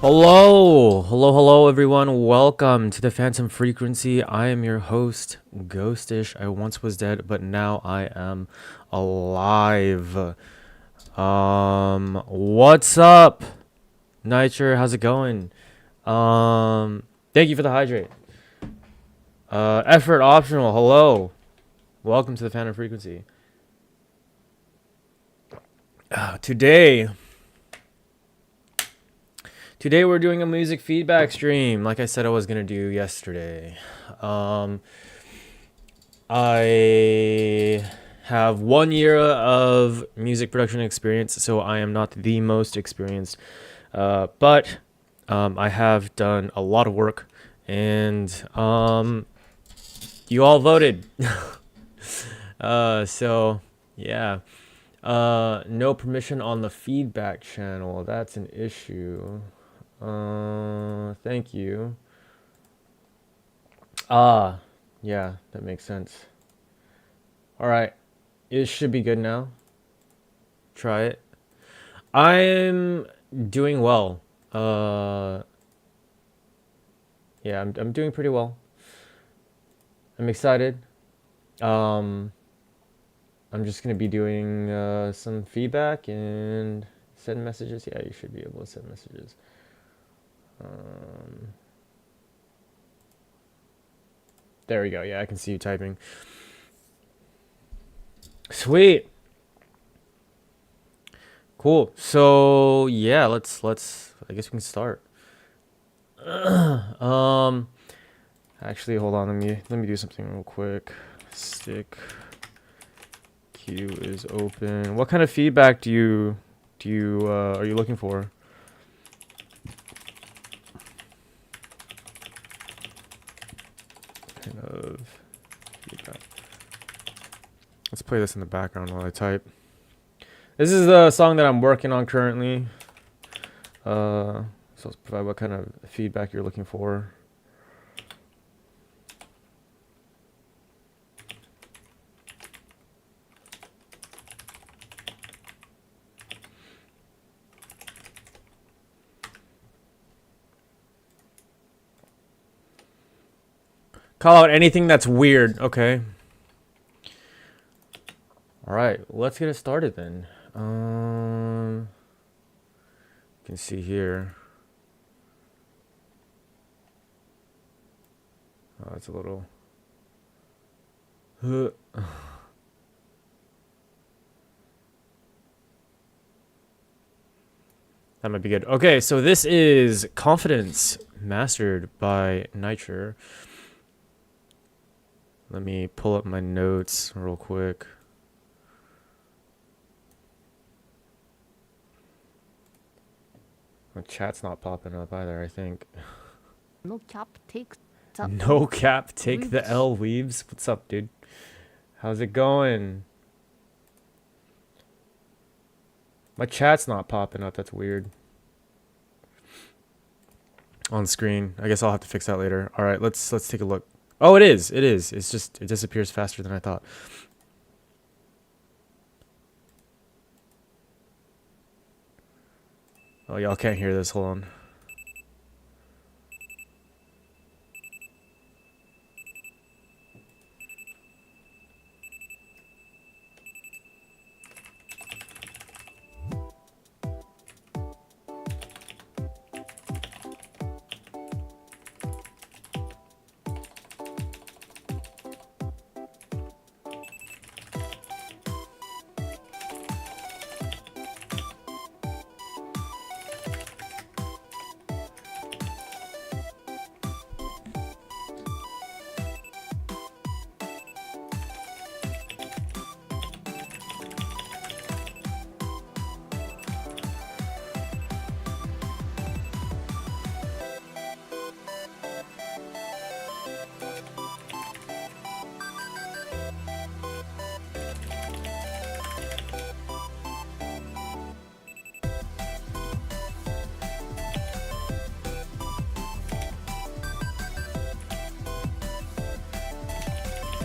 Hello everyone. Welcome to the Phantom Frequency. I am your host, Ghostish. I once was dead, but now I am alive. What's up? Nitro, how's it going? Thank you for the hydrate. Effort optional. Hello. Welcome to the Phantom Frequency. Today we're doing a music feedback stream, like I said I was gonna do yesterday. I have 1 year of music production experience, so I am not the most experienced, but I have done a lot of work, and you all voted. So yeah. No permission on the feedback channel. That's an issue. Thank you. Yeah, that makes sense. All right, it should be good now. Try it. I'm doing well. Yeah, I'm doing pretty well. I'm excited. I'm just gonna be doing some feedback and send messages. Yeah, you should be able to send messages. There we go. Yeah, I can see you typing. Sweet. Cool. So yeah, let's. I guess we can start. Actually, hold on. Let me do something real quick. Stick queue is open. What kind of feedback are you looking for? Kind of feedback. Let's play this in the background while I type. This is the song that I'm working on currently. So let's provide what kind of feedback you're looking for. Call out anything that's weird. Okay. All right, let's get it started then. You can see here. Oh, it's a little. That might be good. Okay, so this is Confidence, mastered by Nitro. Let me pull up my notes real quick. My chat's not popping up either, I think. No cap, take the L, Weaves. What's up, dude? How's it going? My chat's not popping up. That's weird. On screen. I guess I'll have to fix that later. All right, let's take a look. Oh, it is. It's just, it disappears faster than I thought. Oh, y'all can't hear this. Hold on.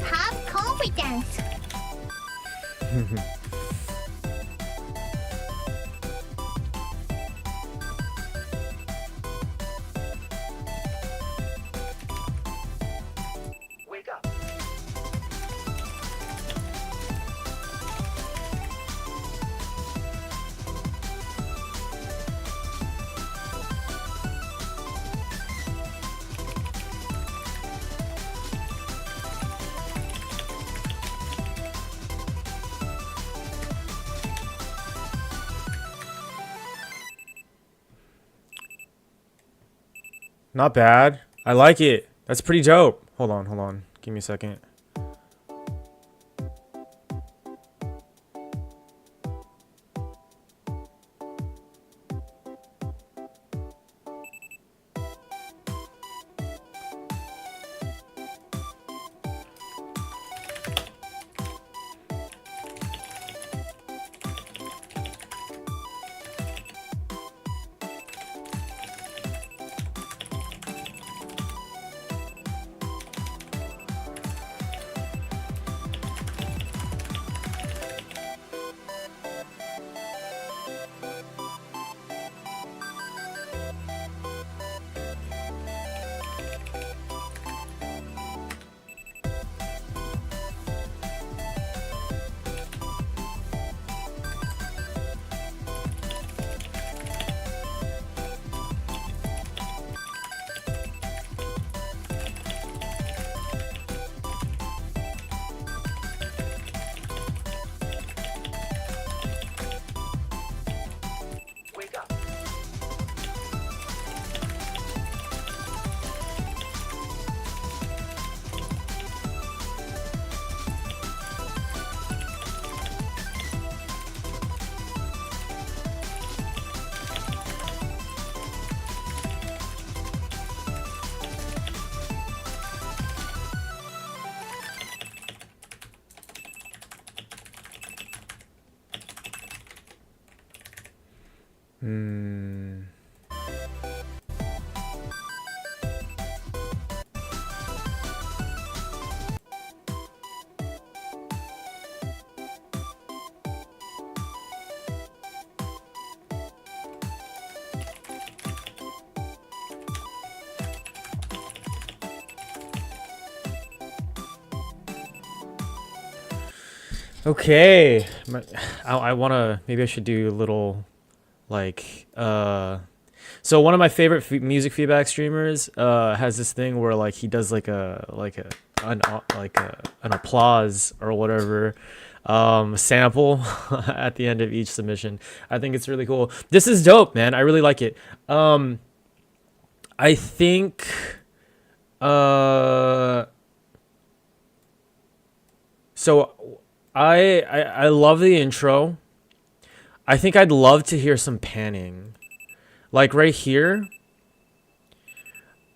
Have confidence. Not bad. I like it. That's pretty dope. Hold on. Give me a second. Okay, I wanna, maybe I should do a little, like, so one of my favorite music feedback streamers has this thing where like he does like an applause or whatever sample at the end of each submission. I think it's really cool. This is dope, man. I really like it. I think so I love the intro. I think I'd love to hear some panning. Like right here.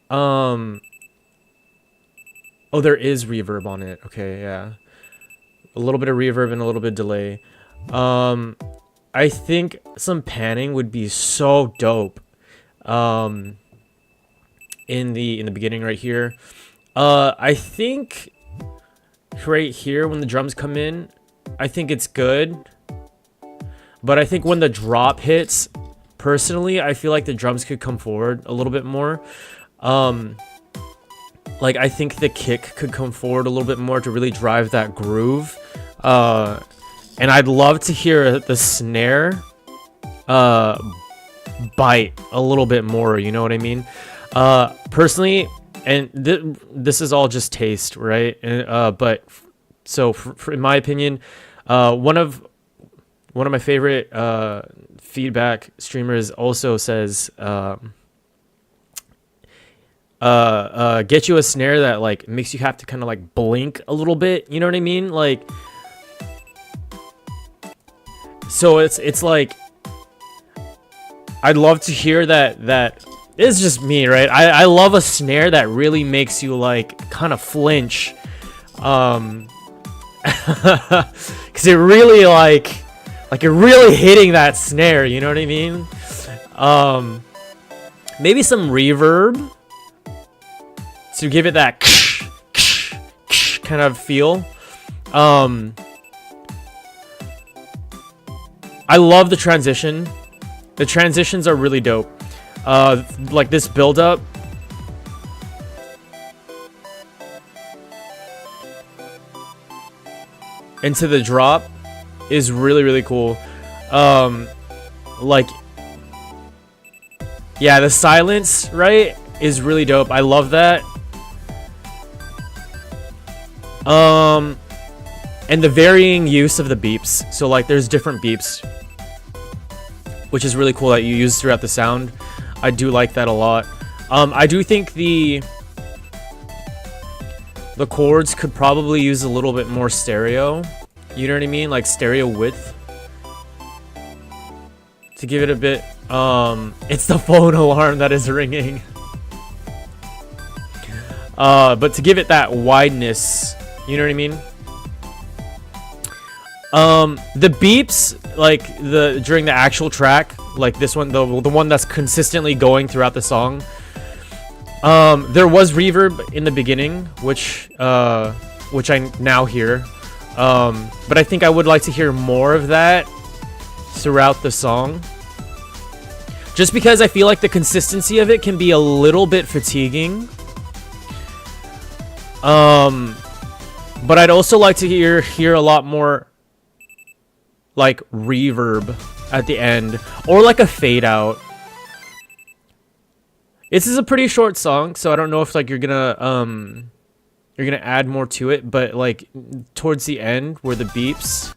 Oh, there is reverb on it. Okay, yeah. A little bit of reverb and a little bit of delay. I think some panning would be so dope. In the beginning right here. I think right here when the drums come in, I think it's good. But I think when the drop hits, personally, I feel like the drums could come forward a little bit more. Like I think the kick could come forward a little bit more to really drive that groove. And I'd love to hear the snare bite a little bit more, you know what I mean? Personally, and this is all just taste, right? But so in my opinion, one of my favorite feedback streamers also says get you a snare that like makes you have to kind of like blink a little bit, you know what I mean? Like, so it's like I'd love to hear that it's just me, right? I love a snare that really makes you like kind of flinch, because it really like you're really hitting that snare, you know what I mean? Maybe some reverb to give it that kind of feel. I love the transition. The transitions are really dope. Like this build up. Into the drop is really, really cool. Like, yeah, the silence, right, is really dope. I love that. And the varying use of the beeps. So like there's different beeps, which is really cool that you use throughout the sound. I do like that a lot. I do think the chords could probably use a little bit more stereo. You know what I mean? Like stereo width. To give it a bit, it's the phone alarm that is ringing. But to give it that wideness, you know what I mean? The beeps, like during the actual track, like this one, the one that's consistently going throughout the song. There was reverb in the beginning, which I now hear. But I think I would like to hear more of that throughout the song. Just because I feel like the consistency of it can be a little bit fatiguing. But I'd also like to hear a lot more like reverb at the end, or like a fade out. This is a pretty short song, so I don't know if like you're gonna add more to it, but like towards the end where the beeps,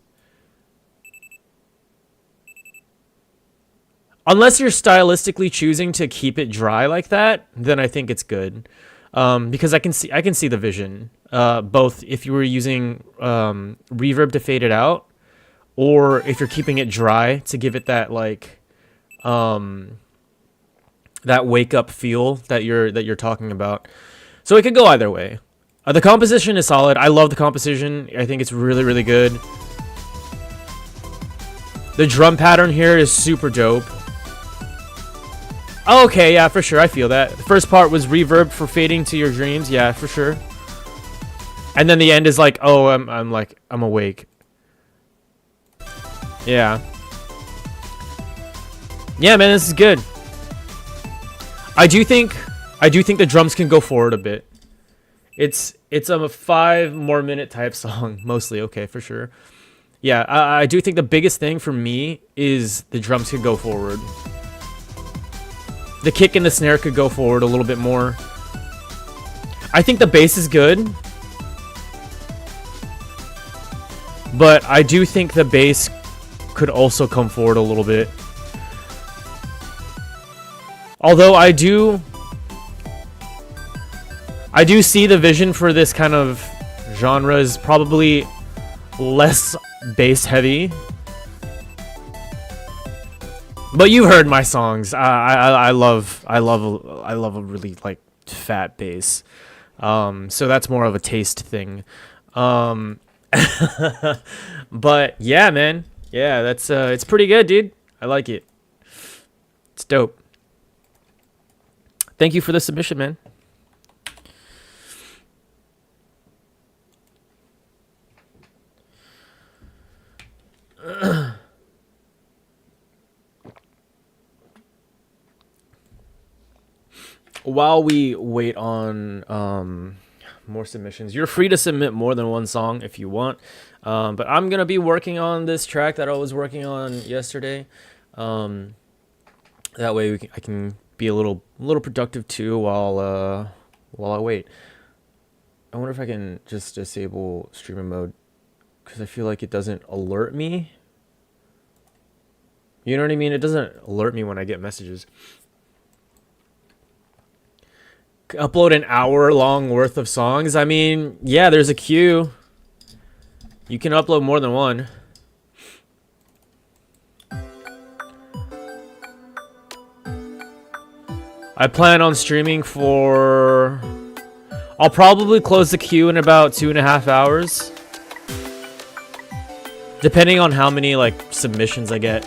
unless you're stylistically choosing to keep it dry like that, then I think it's good. Because I can see the vision, both if you were using reverb to fade it out, or if you're keeping it dry to give it that like that wake up feel that you're talking about. So it could go either way. The composition is solid. I love the composition. I think it's really, really good. The drum pattern here is super dope. Okay, yeah, for sure. I feel that. The first part was reverb for fading to your dreams. Yeah, for sure. And then the end is like, oh, I'm awake. Yeah. Yeah, man, this is good. I do think the drums can go forward a bit. It's a 5 more minute type song, mostly. Okay, for sure. Yeah, I do think the biggest thing for me is the drums could go forward. The kick and the snare could go forward a little bit more. I think the bass is good, but I do think the bass could also come forward a little bit. Although I do see the vision for this kind of genre is probably less bass heavy. But you've heard my songs. I love a really like fat bass. So that's more of a taste thing. But yeah, man. Yeah, that's it's pretty good, dude. I like it. It's dope. Thank you for the submission, man. While we wait on more submissions, you're free to submit more than one song if you want. But I'm gonna be working on this track that I was working on yesterday. That way I can be a little productive too while I wait. I wonder if I can just disable streamer mode, because I feel like it doesn't alert me. You know what I mean? It doesn't alert me when I get messages. Upload an hour-long worth of songs. I mean, yeah, there's a queue. You can upload more than one. I plan on streaming for... I'll probably close the queue in about 2.5 hours. Depending on how many, like, submissions I get.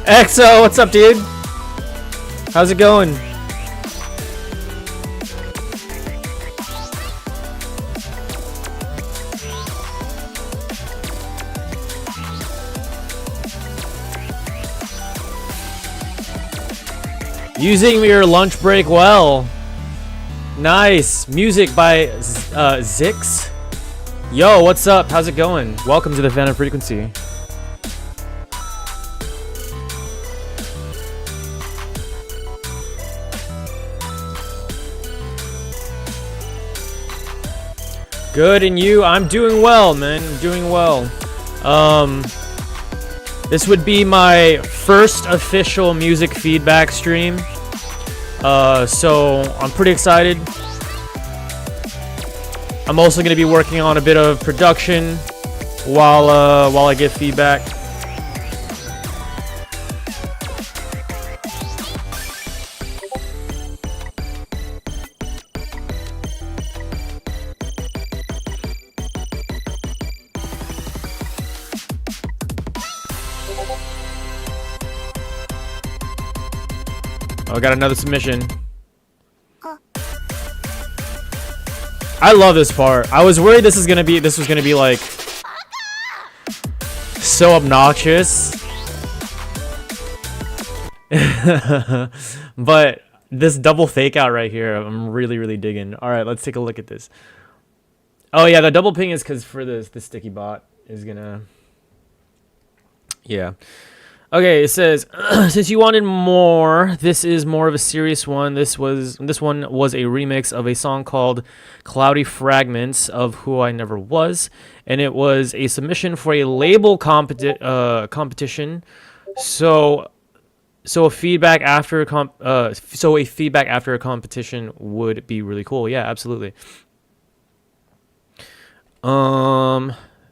EXO, what's up, dude? How's it going? Using your lunch break well. Nice. Music by Zix. Yo, what's up? How's it going? Welcome to the Phantom Frequency. Good, and you? I'm doing well, man. I'm doing well. This would be my first official music feedback stream. So I'm pretty excited. I'm also going to be working on a bit of production while I give feedback. Oh, I got another submission. I love this part. I was worried this was gonna be like so obnoxious. But this double fake out right here, I'm really digging. Alright, let's take a look at this. Oh yeah, the double ping is because for the sticky bot is gonna. Yeah. Okay, it says, since you wanted more, this is more of a serious one. This one was a remix of a song called Cloudy Fragments of Who I Never Was, and it was a submission for a label competition. So a feedback after a competition would be really cool. Yeah, absolutely.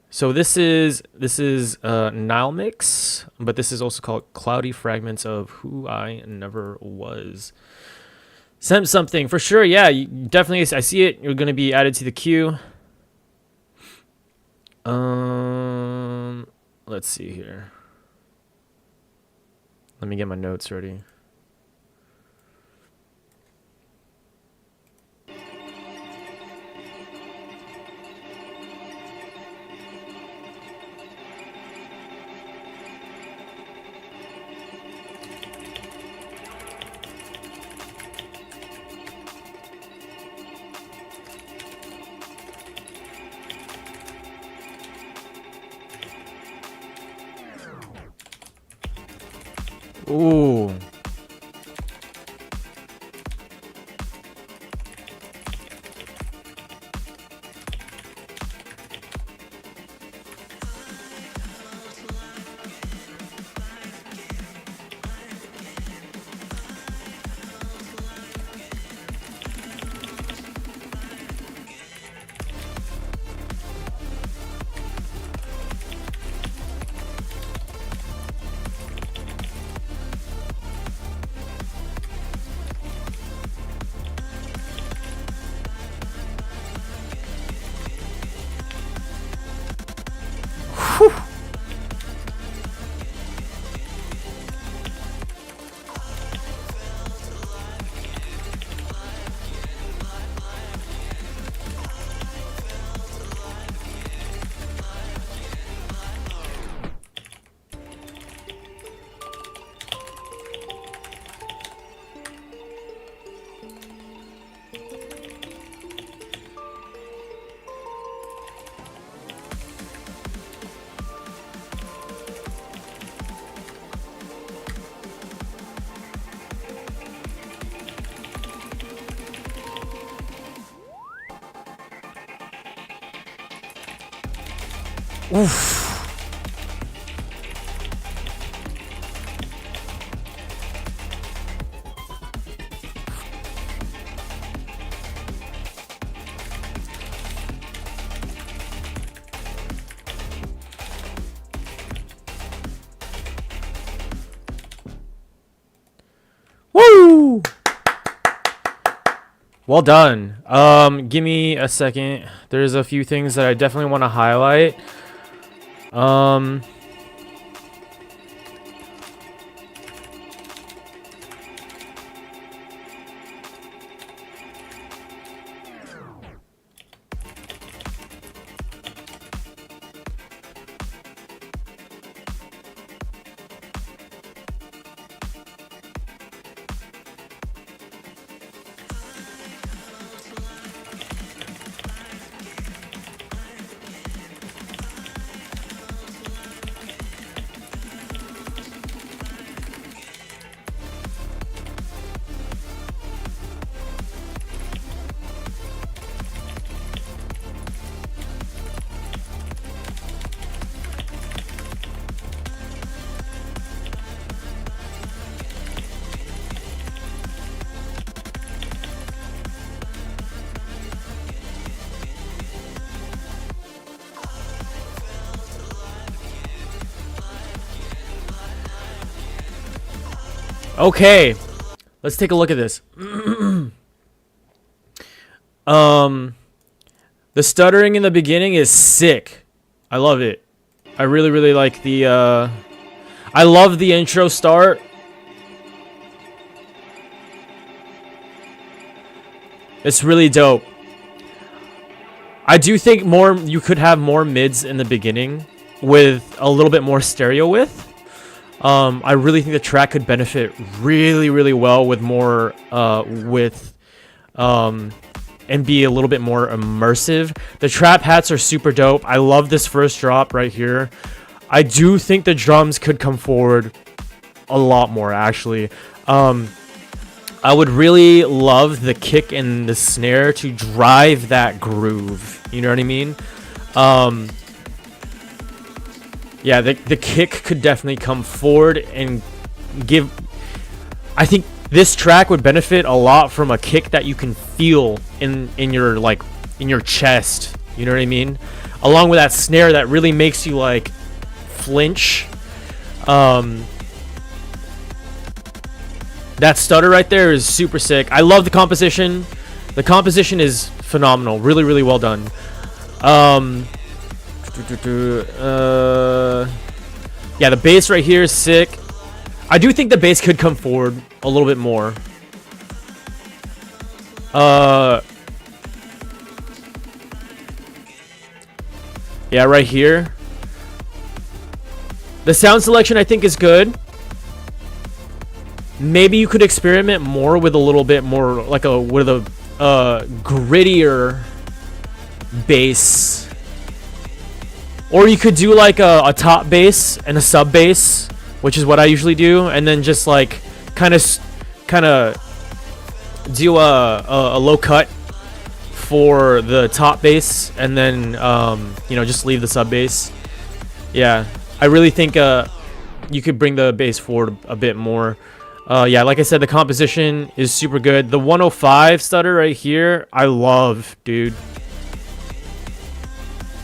So this is Nile Mix, but this is also called Cloudy Fragments of Who I Never Was. Sent something for sure. Yeah, you definitely. I see it. You're gonna be added to the queue. Let's see here. Let me get my notes ready. Ooh. Oof. Woo! Well done. Give me a second. There's a few things that I definitely want to highlight. Okay, let's take a look at this. The stuttering in the beginning is sick. I love it. I really, really like the, I love the intro start. It's really dope. I do think you could have more mids in the beginning with a little bit more stereo width. I really think the track could benefit really, really well with more width. And be a little bit more immersive. The trap hats are super dope. I love this first drop right here. I do think the drums could come forward a lot more, actually. I would really love the kick and the snare to drive that groove. You know what I mean? Yeah, the kick could definitely come forward and give... I think this track would benefit a lot from a kick that you can feel in your in your chest. You know what I mean? Along with that snare that really makes you like flinch. That stutter right there is super sick. I love the composition. The composition is phenomenal. Really, really well done. Yeah, the bass right here is sick. I do think the bass could come forward a little bit more. Yeah, right here. The sound selection I think is good. Maybe you could experiment more with a little bit more like with a grittier bass. Or you could do like a top bass and a sub bass, which is what I usually do, and then just like kind of do a low cut for the top bass, and then you know, just leave the sub bass. Yeah, I really think you could bring the bass forward a bit more. Yeah, like I said, the composition is super good. The 105 stutter right here, I love, dude.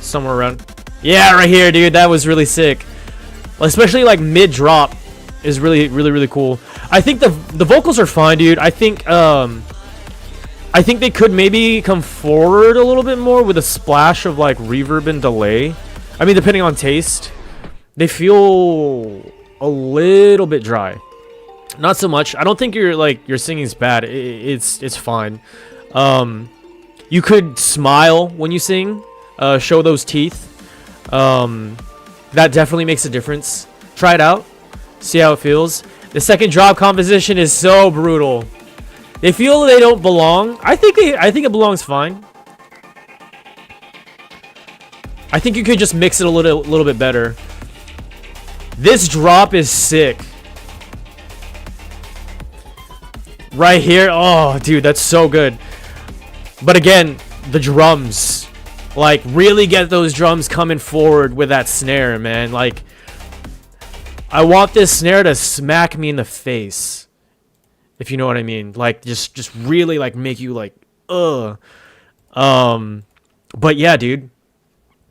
Somewhere around, yeah, right here, dude. That was really sick. Especially like mid drop is really, really, really cool. I think the vocals are fine, dude. I think they could maybe come forward a little bit more with a splash of like reverb and delay. I mean, depending on taste, they feel a little bit dry. Not so much. I don't think your singing's bad. It's fine. You could smile when you sing. Show those teeth. That definitely makes a difference. Try it out. See how it feels. The second drop composition is so brutal. They feel they don't belong. I think it belongs fine. I think you could just mix it a little bit better. This drop is sick. Right here. Oh, dude, that's so good. But again, the drums. Like, really get those drums coming forward with that snare, man. Like, I want this snare to smack me in the face. If you know what I mean. Like, just really, like, make you, like, ugh. But yeah, dude.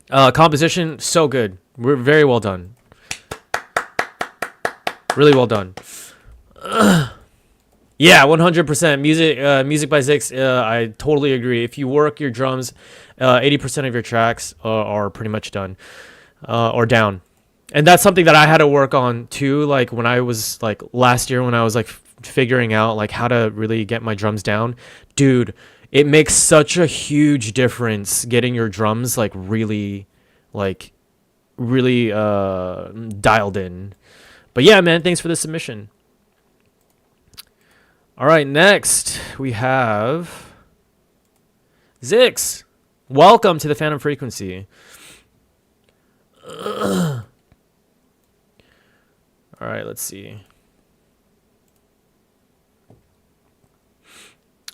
Composition, so good. We're very well done. Really well done. Yeah, 100%. Music by Zix, I totally agree. If you work your drums, 80% of your tracks are pretty much done or down. And that's something that I had to work on too. Like when I was like last year when I was like figuring out like how to really get my drums down. Dude, it makes such a huge difference getting your drums like really dialed in. But yeah, man, thanks for the submission. All right, next we have Zix. Welcome to the Phantom Frequency. All right, let's see.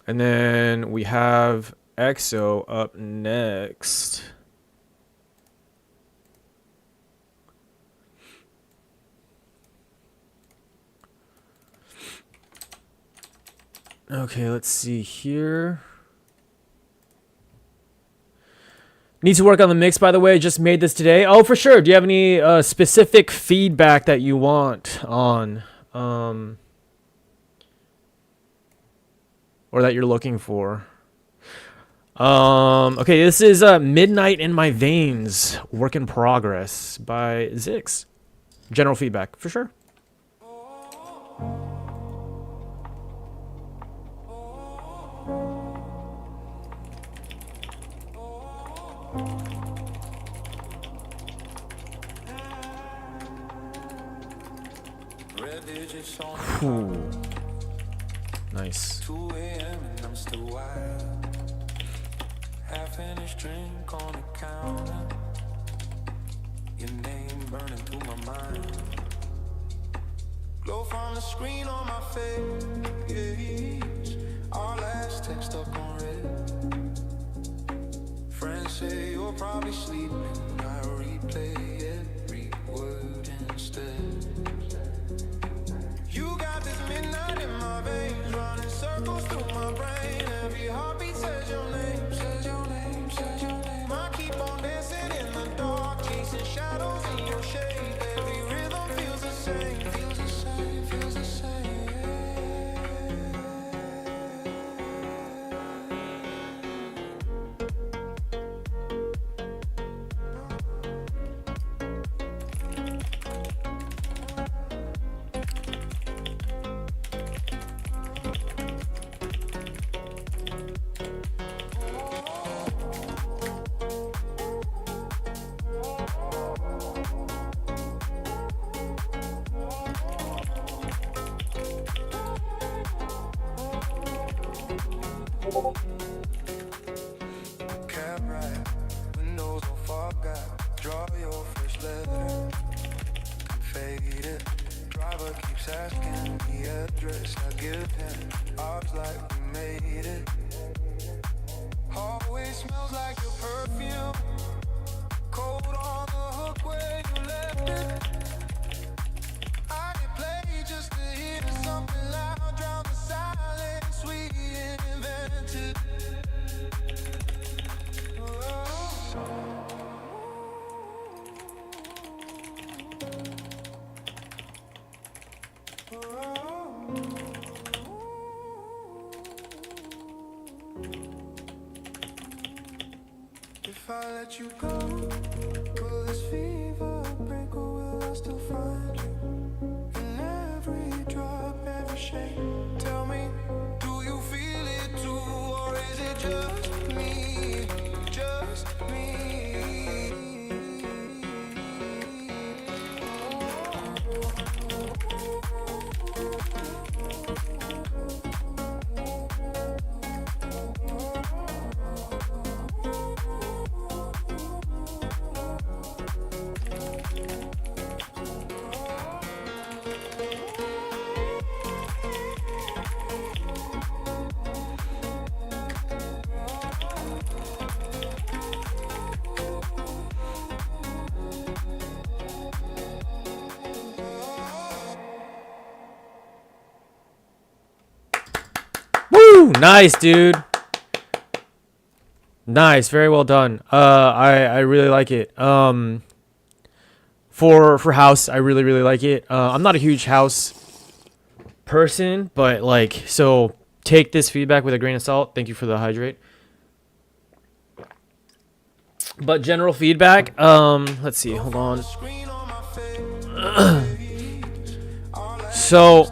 And then we have EXO up next. Okay, let's see here. Need to work on the mix, by the way. Just made this today. Oh, for sure. Do you have any specific feedback that you want on? or that you're looking for. Okay, this is Midnight in My Veins, Work in Progress by Zix. General feedback, for sure. Ooh. Nice. 2 a.m. and I'm still wired. Half-finished drink on the counter. Your name burning through my mind. Glow from the screen on my face. Our last text up on red. Friends say you're probably sleeping. I replay every word instead. You got this midnight in my veins, running circles through my brain. Every heartbeat says your name, says your name, says your name. I keep on dancing in the dark, chasing shadows in your shade. Every rhythm feels the same, feels the same, feels the same. Cab ride, windows all fog out. Draw your first letter, faded. Driver keeps asking the address. I give him odds like we made it. Always smells like your perfume. Cold on the hook where you left it. I can play just to hear something loud, drown the silence we invented. If I let you go, will this fever break or will I still find you? In every drop, every shake. Tell me, do you feel it too, or is it just me? Just me. Woo! Nice, dude. Nice, very well done. I really like it. For house, I really like it. I'm not a huge house person, but like, so take this feedback with a grain of salt. Thank you for the hydrate. But general feedback, let's see, hold on. So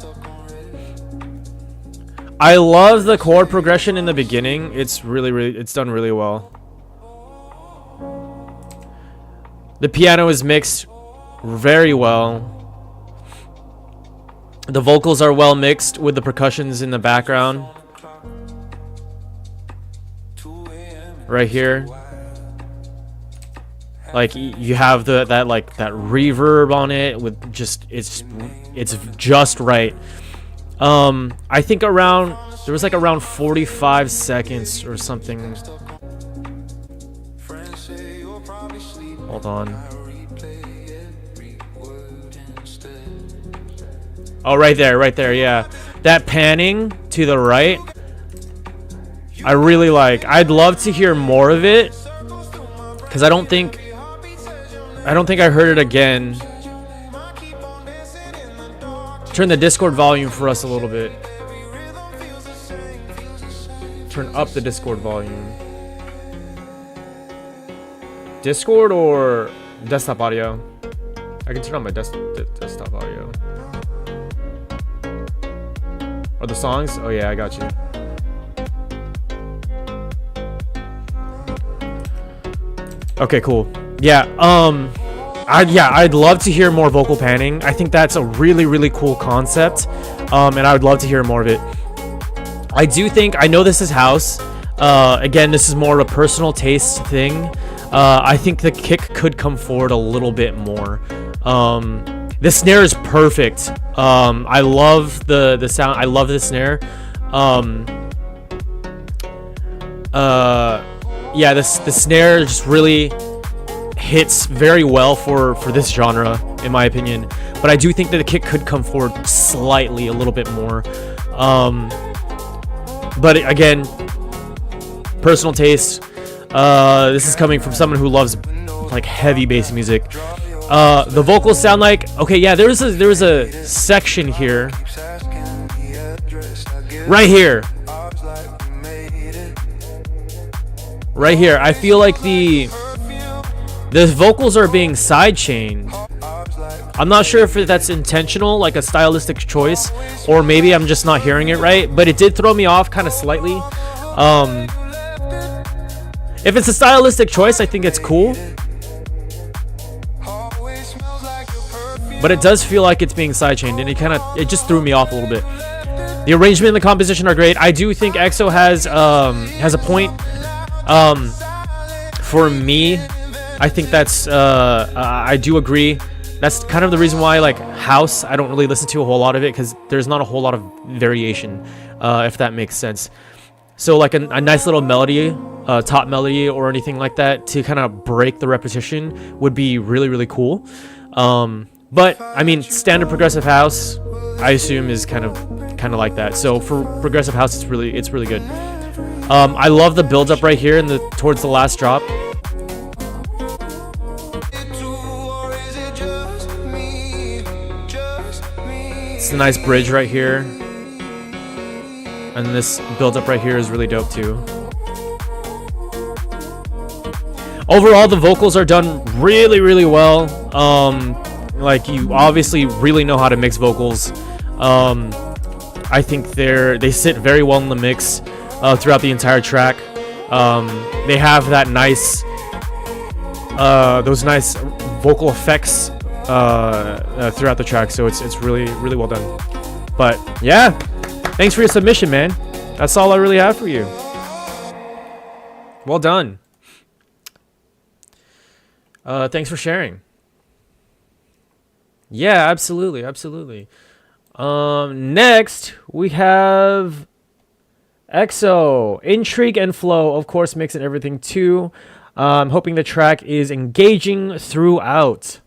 I love the chord progression in the beginning. It's it's done really well. The piano is mixed very well. The vocals are well mixed with the percussions in the background. Right here. Like you have that reverb on it with just it's just right. I think there was like around 45 seconds or something. Hold on. Oh, right there, yeah. That panning to the right, I really like. I'd love to hear more of it, because I don't think I heard it again. Turn the Discord volume for us a little bit. turn up the Discord volume. Discord or desktop audio? I can turn on my desktop audio. Or the songs? Oh yeah, I got you. Okay, cool. Yeah, I'd love to hear more vocal panning. I think that's a really cool concept. And I would love to hear more of it. I do think, I know this is house. Again, this is more of a personal taste thing. I think the kick could come forward a little bit more. The snare is perfect. I love the sound. I love the snare. Yeah, the snare just really hits very well for this genre, in my opinion. But I do think that the kick could come forward slightly, a little bit more. But again, personal taste. This is coming from someone who loves like heavy bass music. The vocals sound like, okay, yeah, there was a section here, right here. I feel like the vocals are being sidechained. I'm not sure if that's intentional, like a stylistic choice, or maybe I'm just not hearing it right, but it did throw me off kind of slightly. If it's a stylistic choice, I think it's cool, but it does feel like it's being sidechained, and it just threw me off a little bit. The arrangement and the composition are great. I do think EXO has a point. For me, I think that's I do agree. That's kind of the reason why, like, house, I don't really listen to a whole lot of it, because there's not a whole lot of variation, if that makes sense. So like a nice little melody, top melody or anything like that to kind of break the repetition would be really cool. But I mean, standard progressive house, I assume, is kind of like that. So for progressive house, it's really good. I love the build up right here towards the last drop. It's a nice bridge right here, and this build up right here is really dope too. Overall, the vocals are done really well. Like, you obviously really know how to mix vocals. I think they sit very well in the mix throughout the entire track. They have that nice those nice vocal effects throughout the track, so it's really well done. But yeah, thanks for your submission, man. That's all I really have for you. Well done. Thanks for sharing. Yeah, absolutely. Next we have EXO. Intrigue and flow, of course, mixing everything too. I'm hoping the track is engaging throughout.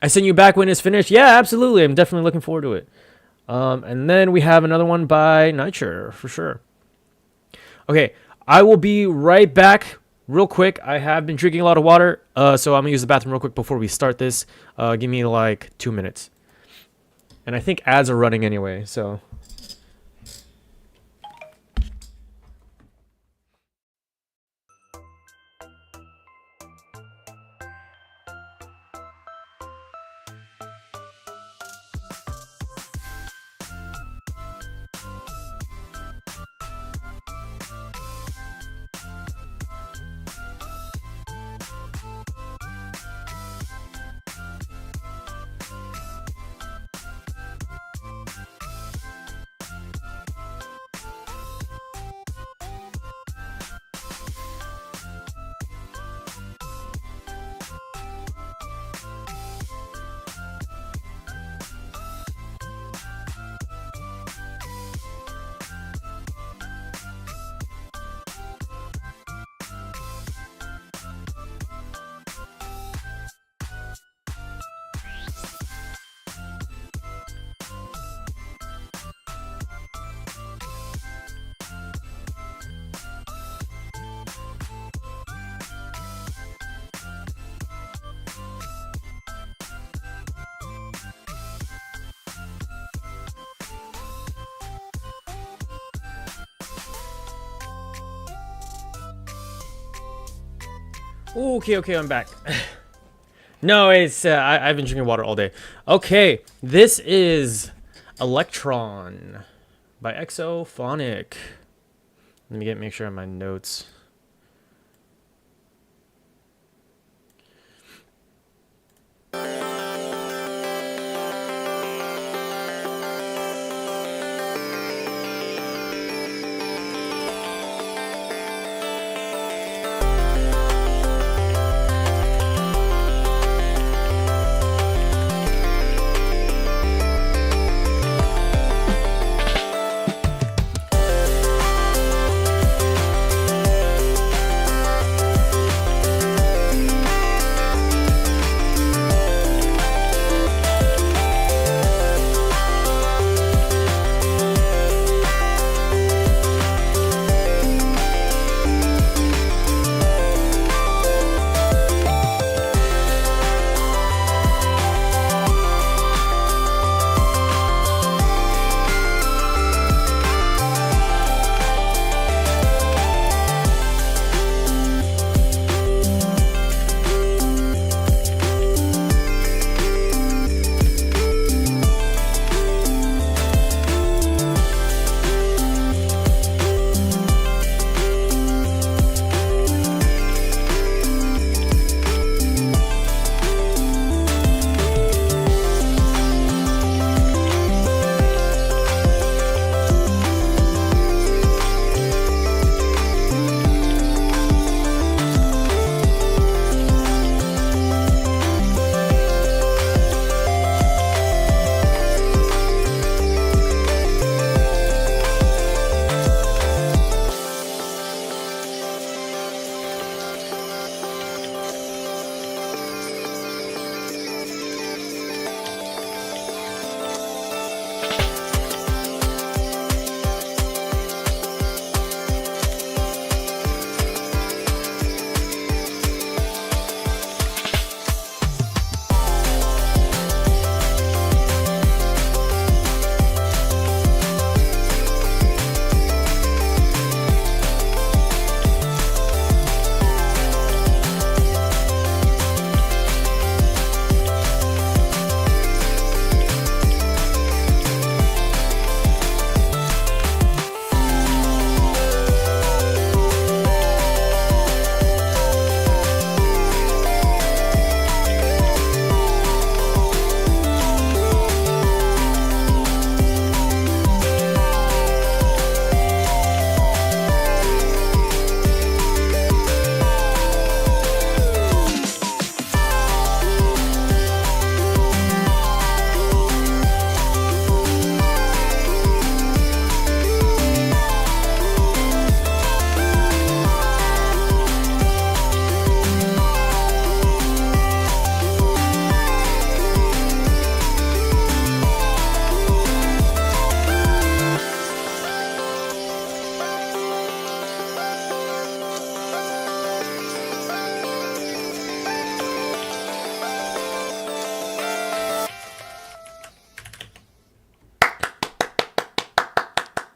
I send you back when it's finished. Yeah, absolutely. I'm definitely looking forward to it. And then we have another one by Nitro, for sure. Okay, I will be right back real quick. I have been drinking a lot of water, so I'm going to use the bathroom real quick before we start this. Give me like 2 minutes. And I think ads are running anyway, so... Okay, I'm back. No, it's I've been drinking water all day. Okay, this is Electron by Exophonic. Let me make sure on my notes.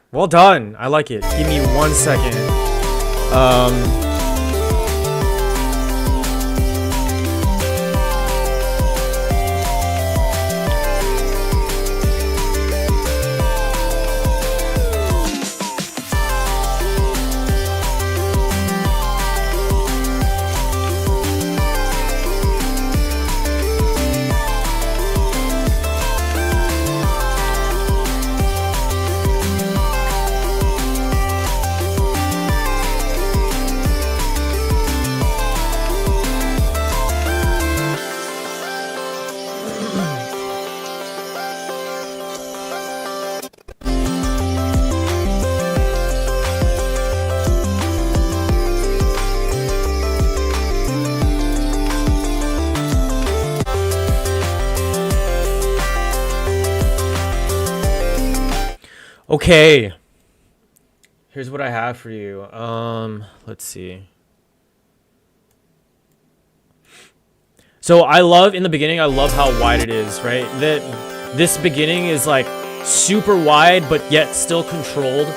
Well done. I like it. Give me 1 second. Okay. Here's what I have for you. Let's see. So I love, in the beginning, I love how wide it is, right? This beginning is like super wide, but yet still controlled.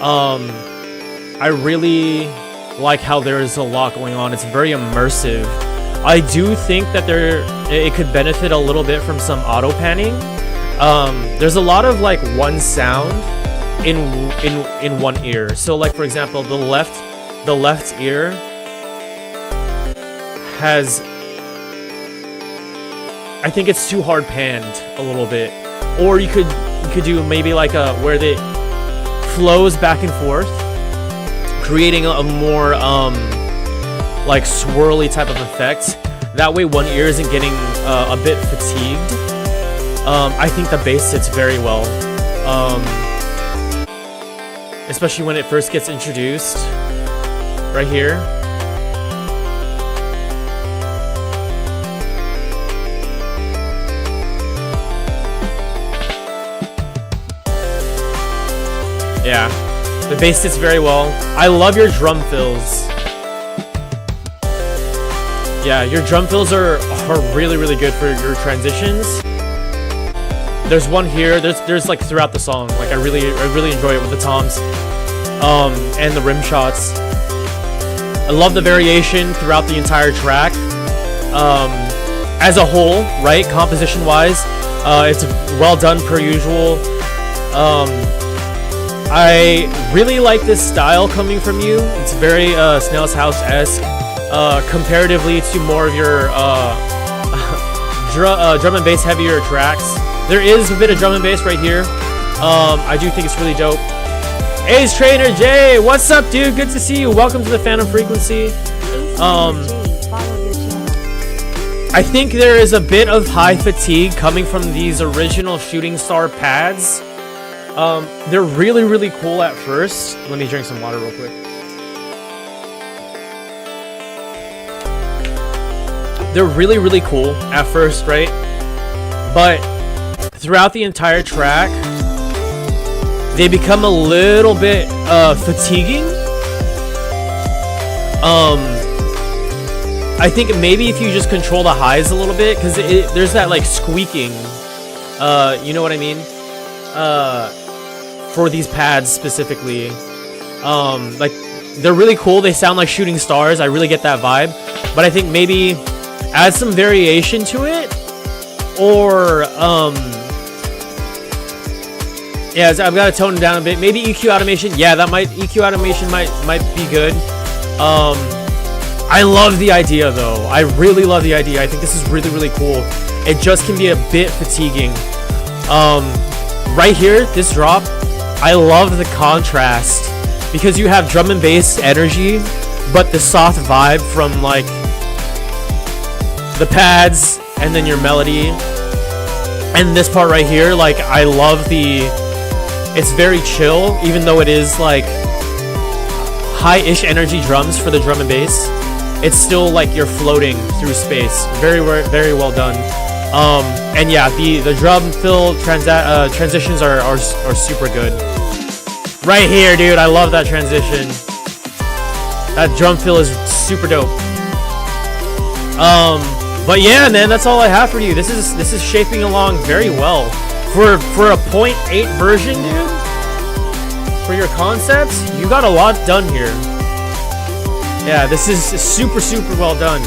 I really like how there is a lot going on. It's very immersive. I do think that it could benefit a little bit from some auto panning. There's a lot of like one sound in one ear. So like for example, the left ear has, I think it's too hard panned a little bit. Or you could do maybe like where it flows back and forth, creating a more like swirly type of effect. That way one ear isn't getting a bit fatigued. I think the bass sits very well, especially when it first gets introduced right here. Yeah, the bass sits very well. I love your drum fills. Yeah, your drum fills are really, really good for your transitions. There's one here. There's like throughout the song. Like I really enjoy it with the toms, and the rim shots. I love the variation throughout the entire track. As a whole, right, composition-wise, it's well done per usual. I really like this style coming from you. It's very Snail's House-esque, comparatively to more of your drum and bass heavier tracks. There is a bit of drum and bass right here. I do think it's really dope. Ace Trainer Jay, what's up, dude? Good to see you. Welcome to the Phantom Frequency. I think there is a bit of high fatigue coming from these original Shooting Star pads. They're really, really cool at first. Let me drink some water real quick. They're really, really cool at first, right? But throughout the entire track, they become a little bit fatiguing. I think maybe if you just control the highs a little bit, because there's that like squeaking, you know what I mean? For these pads specifically, like they're really cool. They sound like shooting stars. I really get that vibe, but I think maybe add some variation to it, or yeah, I've got to tone it down a bit. Maybe EQ automation. Yeah, EQ automation might be good. I love the idea though. I really love the idea. I think this is really, really cool. It just can be a bit fatiguing. Right here, this drop, I love the contrast because you have drum and bass energy, but the soft vibe from like the pads and then your melody. And this part right here, like I love it's very chill, even though it is like high-ish energy drums for the drum and bass. It's still like you're floating through space. Very, very well done. And yeah, the drum fill transitions are super good. Right here, dude, I love that transition. That drum fill is super dope. But yeah, man, that's all I have for you. This is shaping along very well for a 0.8 version, dude. For your concepts, you got a lot done here. Yeah, this is super, super well done.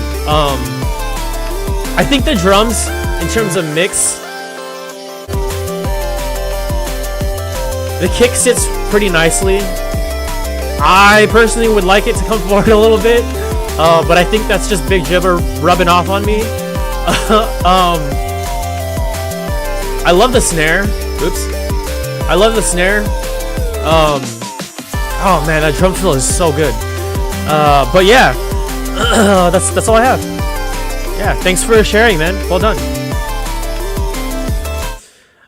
I think the drums, in terms of mix, the kick sits pretty nicely. I personally would like it to come forward a little bit, but I think that's just Big Jibber rubbing off on me. I love the snare. Oops. I love the snare. Oh man, that drum fill is so good. But yeah, that's all I have. Yeah, thanks for sharing, man. Well done.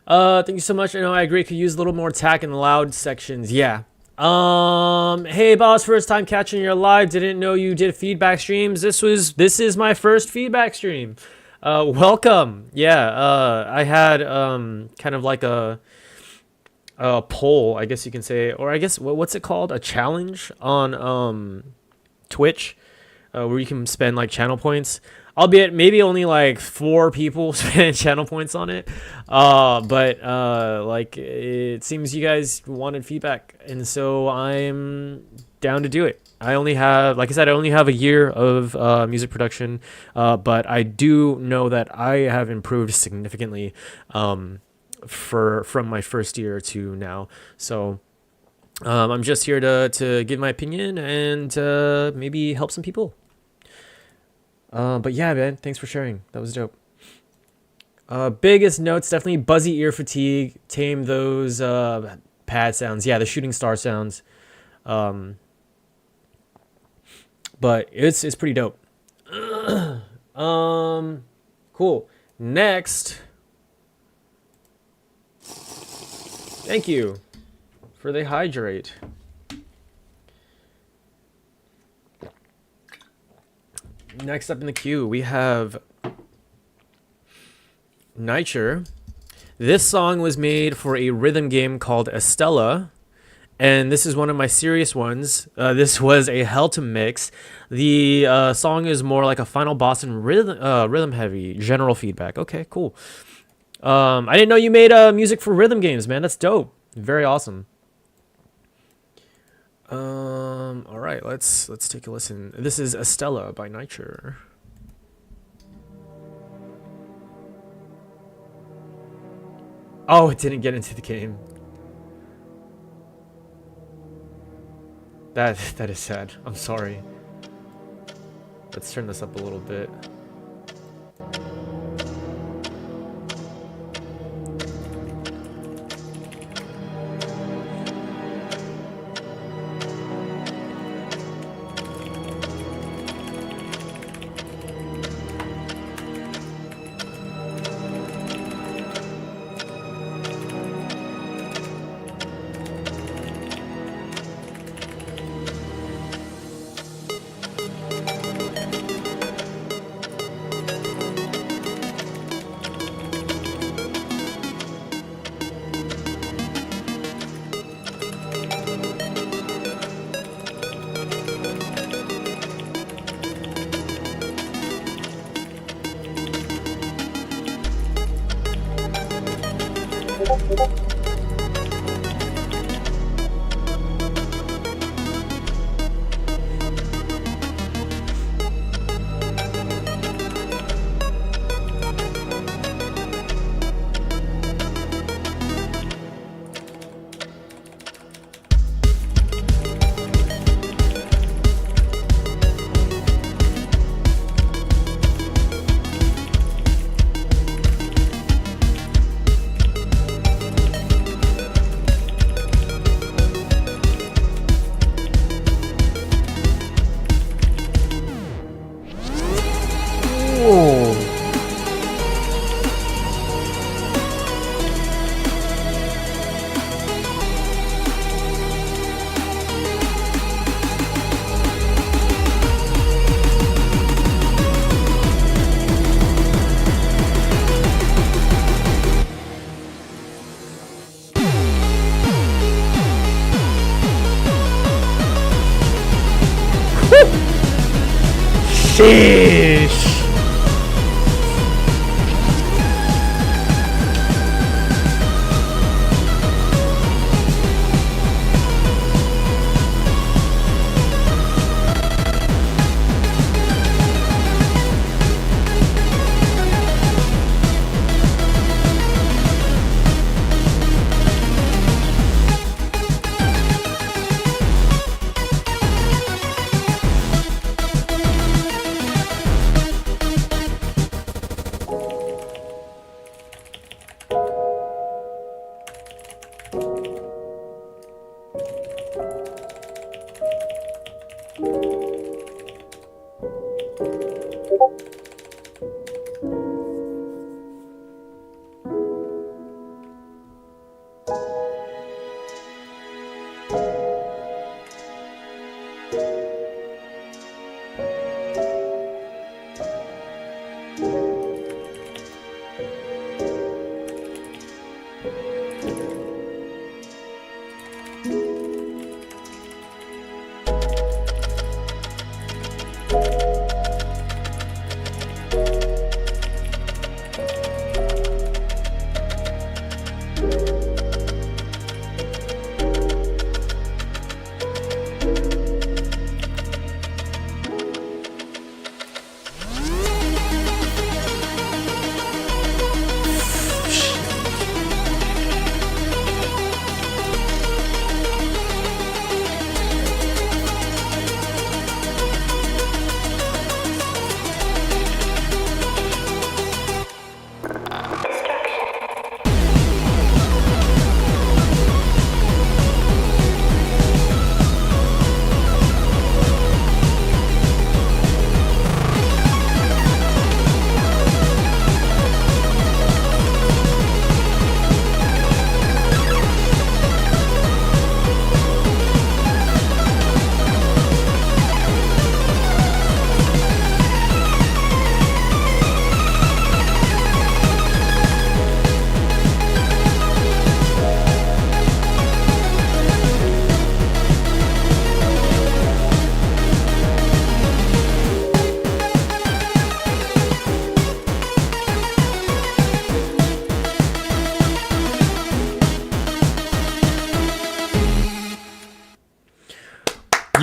Thank you so much. I know I agree. Could use a little more tack in the loud sections. Yeah. Hey boss, first time catching your live. Didn't know you did feedback streams. This is my first feedback stream. Welcome. Yeah. I had kind of like a poll, I guess you can say, or I guess what's it called? A challenge on Twitch, where you can spend like channel points. Albeit maybe only like 4 people spent channel points on it, but like it seems you guys wanted feedback, and so I'm down to do it. I only have, like I said, I only have a year of music production, but I do know that I have improved significantly from my first year to now. So I'm just here to give my opinion and maybe help some people. But yeah, man, thanks for sharing. That was dope. Biggest notes, definitely buzzy ear fatigue. Tame those pad sounds. Yeah, the shooting star sounds. But it's pretty dope. Cool. Next. Thank you for the hydrate. Next up in the queue, we have Nature. This song was made for a rhythm game called Estella, and this is one of my serious ones. This was a hell to mix. The song is more like a final boss and rhythm heavy. General feedback. Okay, cool. I didn't know you made music for rhythm games, man. That's dope. Very awesome. All right, let's take a listen. This is Estella by Nature. Oh, it didn't get into the game. That is sad. I'm sorry. Let's turn this up a little bit. Sheesh.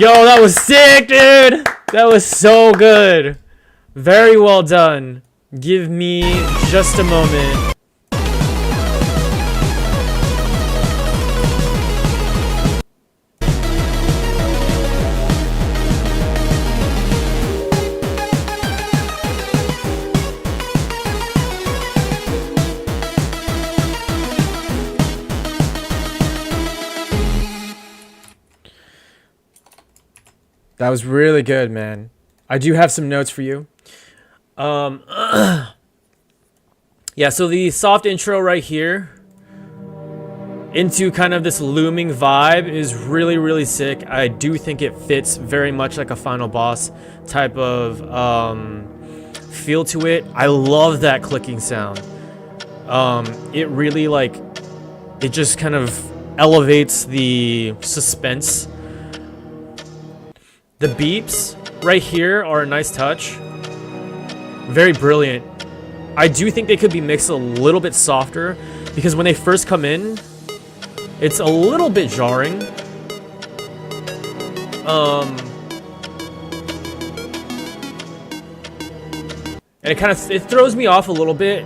Yo, that was sick, dude. That was so good. Very well done. Give me just a moment. That was really good, man. I do have some notes for you. Yeah, so the soft intro right here into kind of this looming vibe is really, really sick. I do think it fits very much like a final boss type of feel to it. I love that clicking sound. It really like, it just kind of elevates the suspense. The beeps right here are a nice touch. Very brilliant. I do think they could be mixed a little bit softer because when they first come in, it's a little bit jarring. And it throws me off a little bit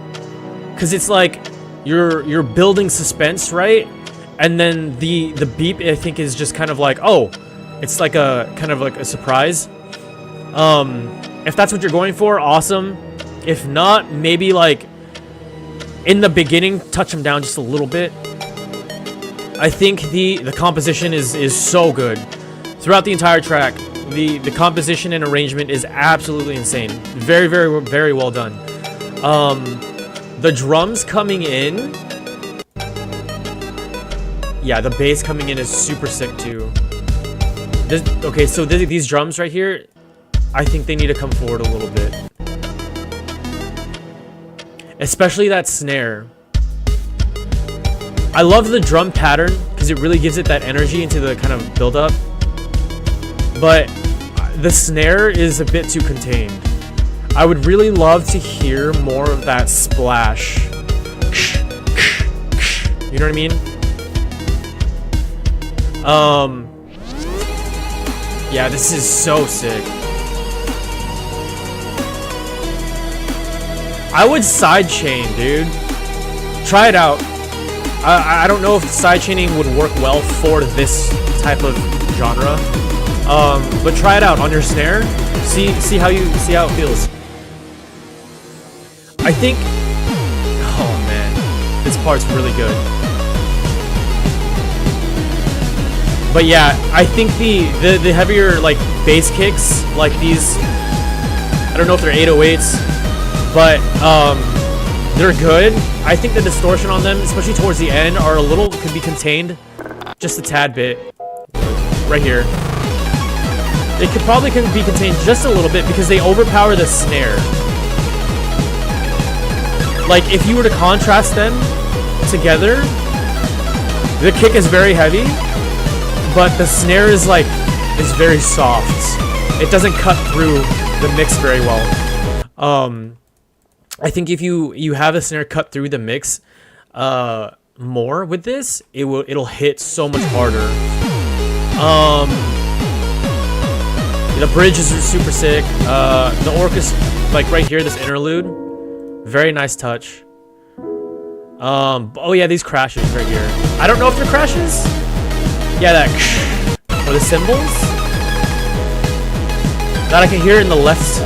because it's like you're building suspense, right? And then the beep I think is just kind of like, oh, it's like a kind of like a surprise. If that's what you're going for, awesome. If not, maybe like in the beginning, touch them down just a little bit. I think the composition is so good throughout the entire track. The composition and arrangement is absolutely insane. Very, very, very well done. The drums coming in, yeah, the bass coming in is super sick too. Okay, so these drums right here, I think they need to come forward a little bit. Especially that snare. I love the drum pattern because it really gives it that energy into the kind of build up. But the snare is a bit too contained. I would really love to hear more of that splash. You know what I mean? Yeah, this is so sick. I would sidechain, dude. Try it out. I don't know if sidechaining would work well for this type of genre. But try it out on your snare. See how it feels. I think, oh man, this part's really good. But yeah, I think the heavier like bass kicks, like these, I don't know if they're 808s, but they're good. I think the distortion on them, especially towards the end, could be contained just a tad bit. Right here. It could probably be contained just a little bit because they overpower the snare. Like if you were to contrast them together, the kick is very heavy, but the snare is very soft. It doesn't cut through the mix very well. I think if you have the snare cut through the mix more with this, it'll hit so much harder. The bridge is super sick. The orchestra, like right here, this interlude, very nice touch. Oh yeah, these crashes right here. I don't know if they're crashes. Yeah, that or the cymbals that I can hear in the left.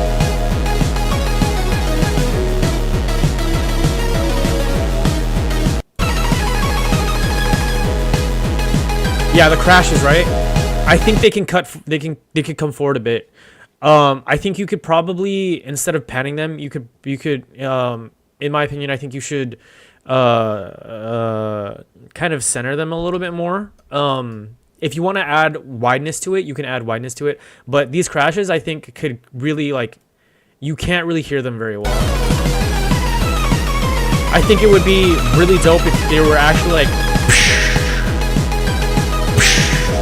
Yeah, the crashes, right? I think they can come forward a bit. I think you could probably, instead of panning them, you could in my opinion, I think you should kind of center them a little bit more. If you want to add wideness to it, you can add wideness to it. But these crashes, I think, could really you can't really hear them very well. I think it would be really dope if they were actually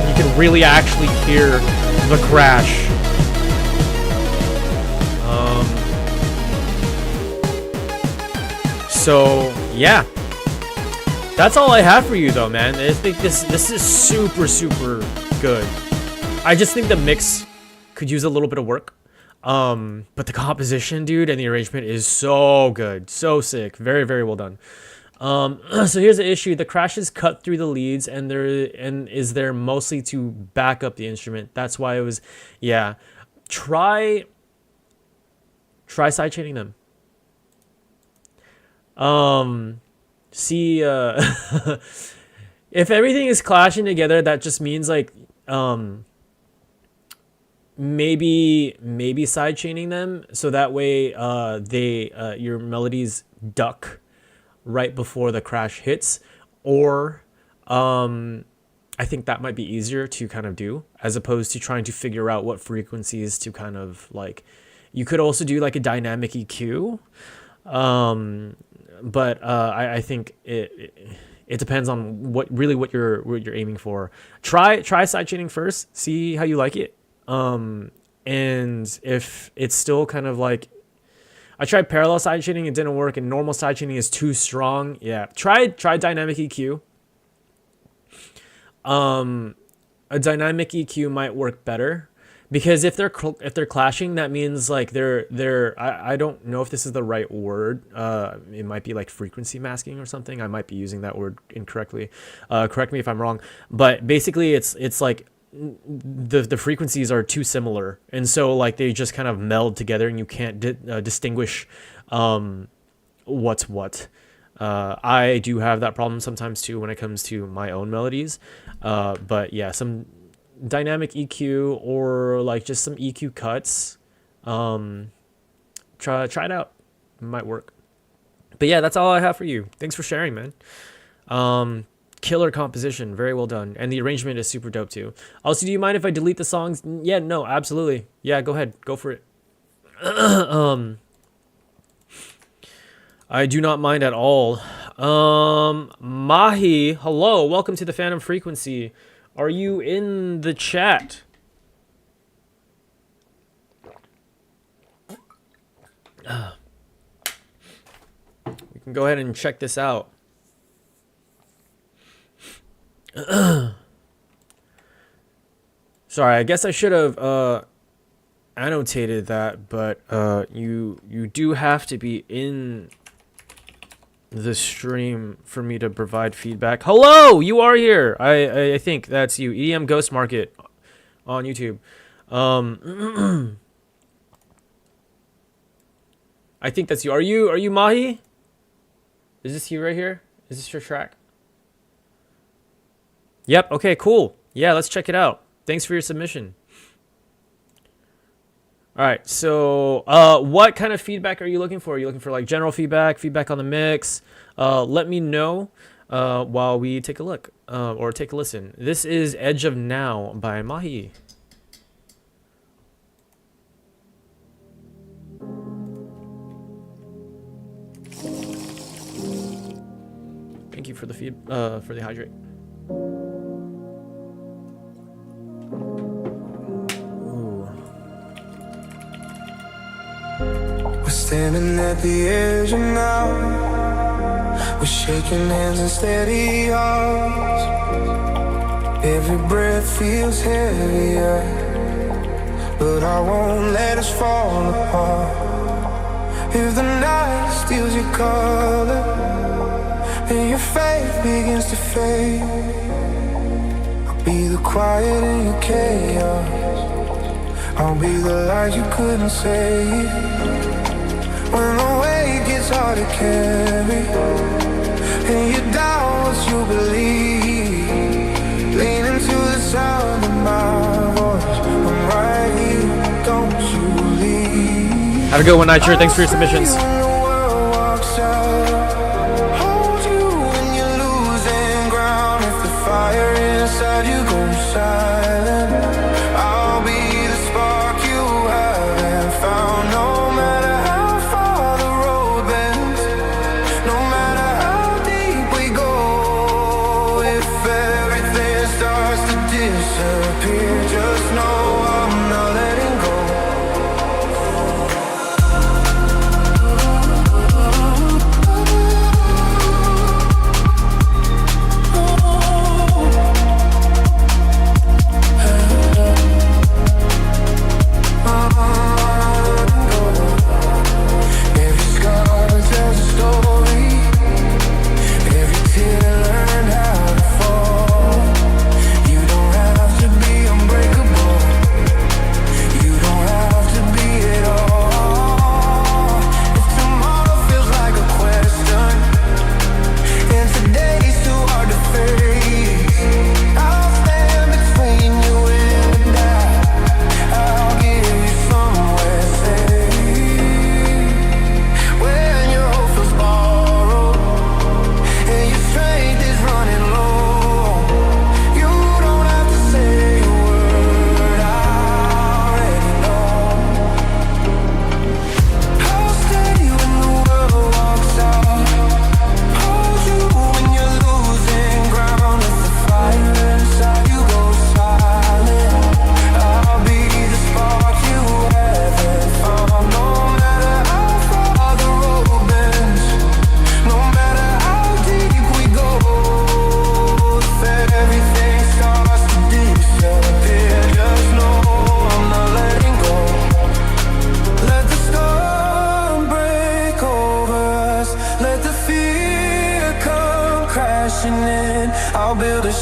you could really actually hear the crash. So yeah, that's all I have for you though, man. I think this is super good. I just think the mix could use a little bit of work. But the composition, dude, and the arrangement is so good, so sick, very, very well done. So here's the issue: the crashes cut through the leads, and is there mostly to back up the instrument. That's why it was, yeah. Try sidechaining them. See, if everything is clashing together, that just means like, maybe sidechaining them so that way your melodies duck right before the crash hits, or I think that might be easier to kind of do as opposed to trying to figure out what frequencies to kind of like. You could also do like a dynamic EQ, but I think it depends on what you're aiming for. Try sidechaining first, see how you like it. And if it's still kind of like, I tried parallel sidechaining, it didn't work, and normal sidechaining is too strong. Yeah, try dynamic EQ. A dynamic EQ might work better, because if they're clashing, that means like I don't know if this is the right word. It might be like frequency masking or something. I might be using that word incorrectly. Correct me if I'm wrong. But basically, it's like the frequencies are too similar, and so like they just kind of meld together, and you can't distinguish what's what. I do have that problem sometimes too when it comes to my own melodies, but yeah, some dynamic EQ or like just some EQ cuts, try it out, it might work. But yeah, that's all I have for you. Thanks for sharing, man. Killer composition, very well done, and the arrangement is super dope too. Also, do you mind if I delete the songs? Yeah, no, absolutely. Yeah, go ahead, go for it. I do not mind at all. Mahi, hello, welcome to the Phantom Frequency. Are you in the chat? We can go ahead and check this out. Sorry, I guess I should have annotated that, but you do have to be in the stream for me to provide feedback. Hello, you are here. I think that's you. EDM Ghost Market on YouTube. I think that's you. Are you Mahi? Is this you right here? Is this your track? Yep. Okay, cool. Yeah, let's check it out. Thanks for your submission. All right. So, what kind of feedback are you looking for? Are you looking for like general feedback on the mix? Let me know while we take a look or take a listen. This is Edge of Now by Mahi. Thank you for the hydrate. We're standing at the edge of now. We're shaking hands and steady hearts. Every breath feels heavier, but I won't let us fall apart. If the night steals your color and your faith begins to fade, I'll be the quiet in your chaos. I'll be the light you couldn't save. When the weight gets hard to carry and you doubt what you believe, lean into the sound of my voice. I'm right here, don't you leave. Have a good one, Nitro. Thanks for your submissions. Hold you when you're losing ground. If the fire inside you goes silent, I'll be the spark you haven't found. No matter how far the road bends, no matter how deep we go, if everything starts to disappear, just know I'm not letting go.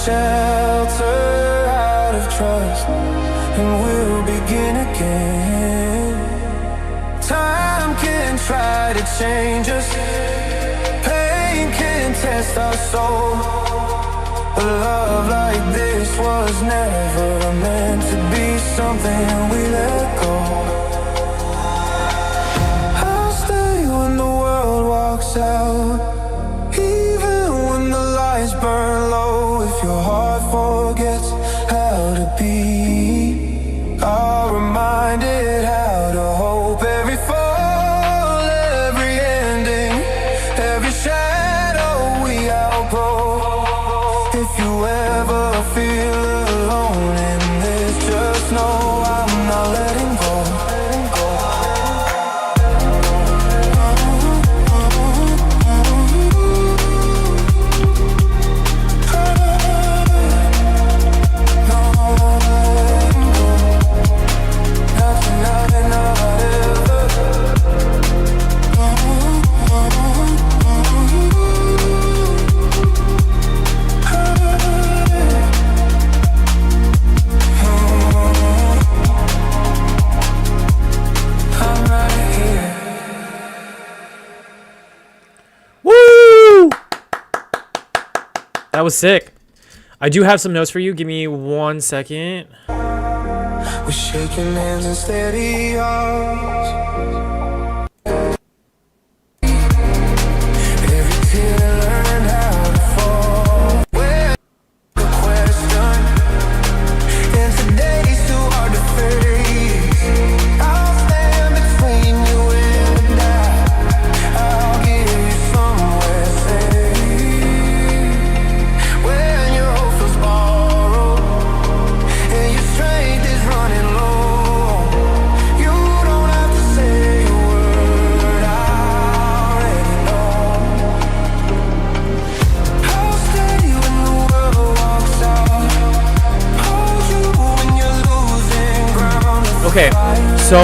shelter out of trust, and we'll begin again. Time can try to change us, pain can test our soul. A love like this was never meant to be something we let go. I'll stay when the world walks out, even when the lights burn low. If your heart forgets how to be, I'll remind it how to hope. Every fall, every ending, every shadow we outgrow. If you ever feel alone in this, just know I'm not letting go. Woo! That was sick. I do have some notes for you. Give me 1 second. We're shaking hands and steady arms. Every tear learned how to fall. When the question, and today's too hard to face. I'll stand between you and the night. I'll give you somewhere safe. When your hope feels borrowed and your strength is running low, you don't have to say a word, I already know. I'll stay when the world walks out, hold you when you're losing ground. Okay, so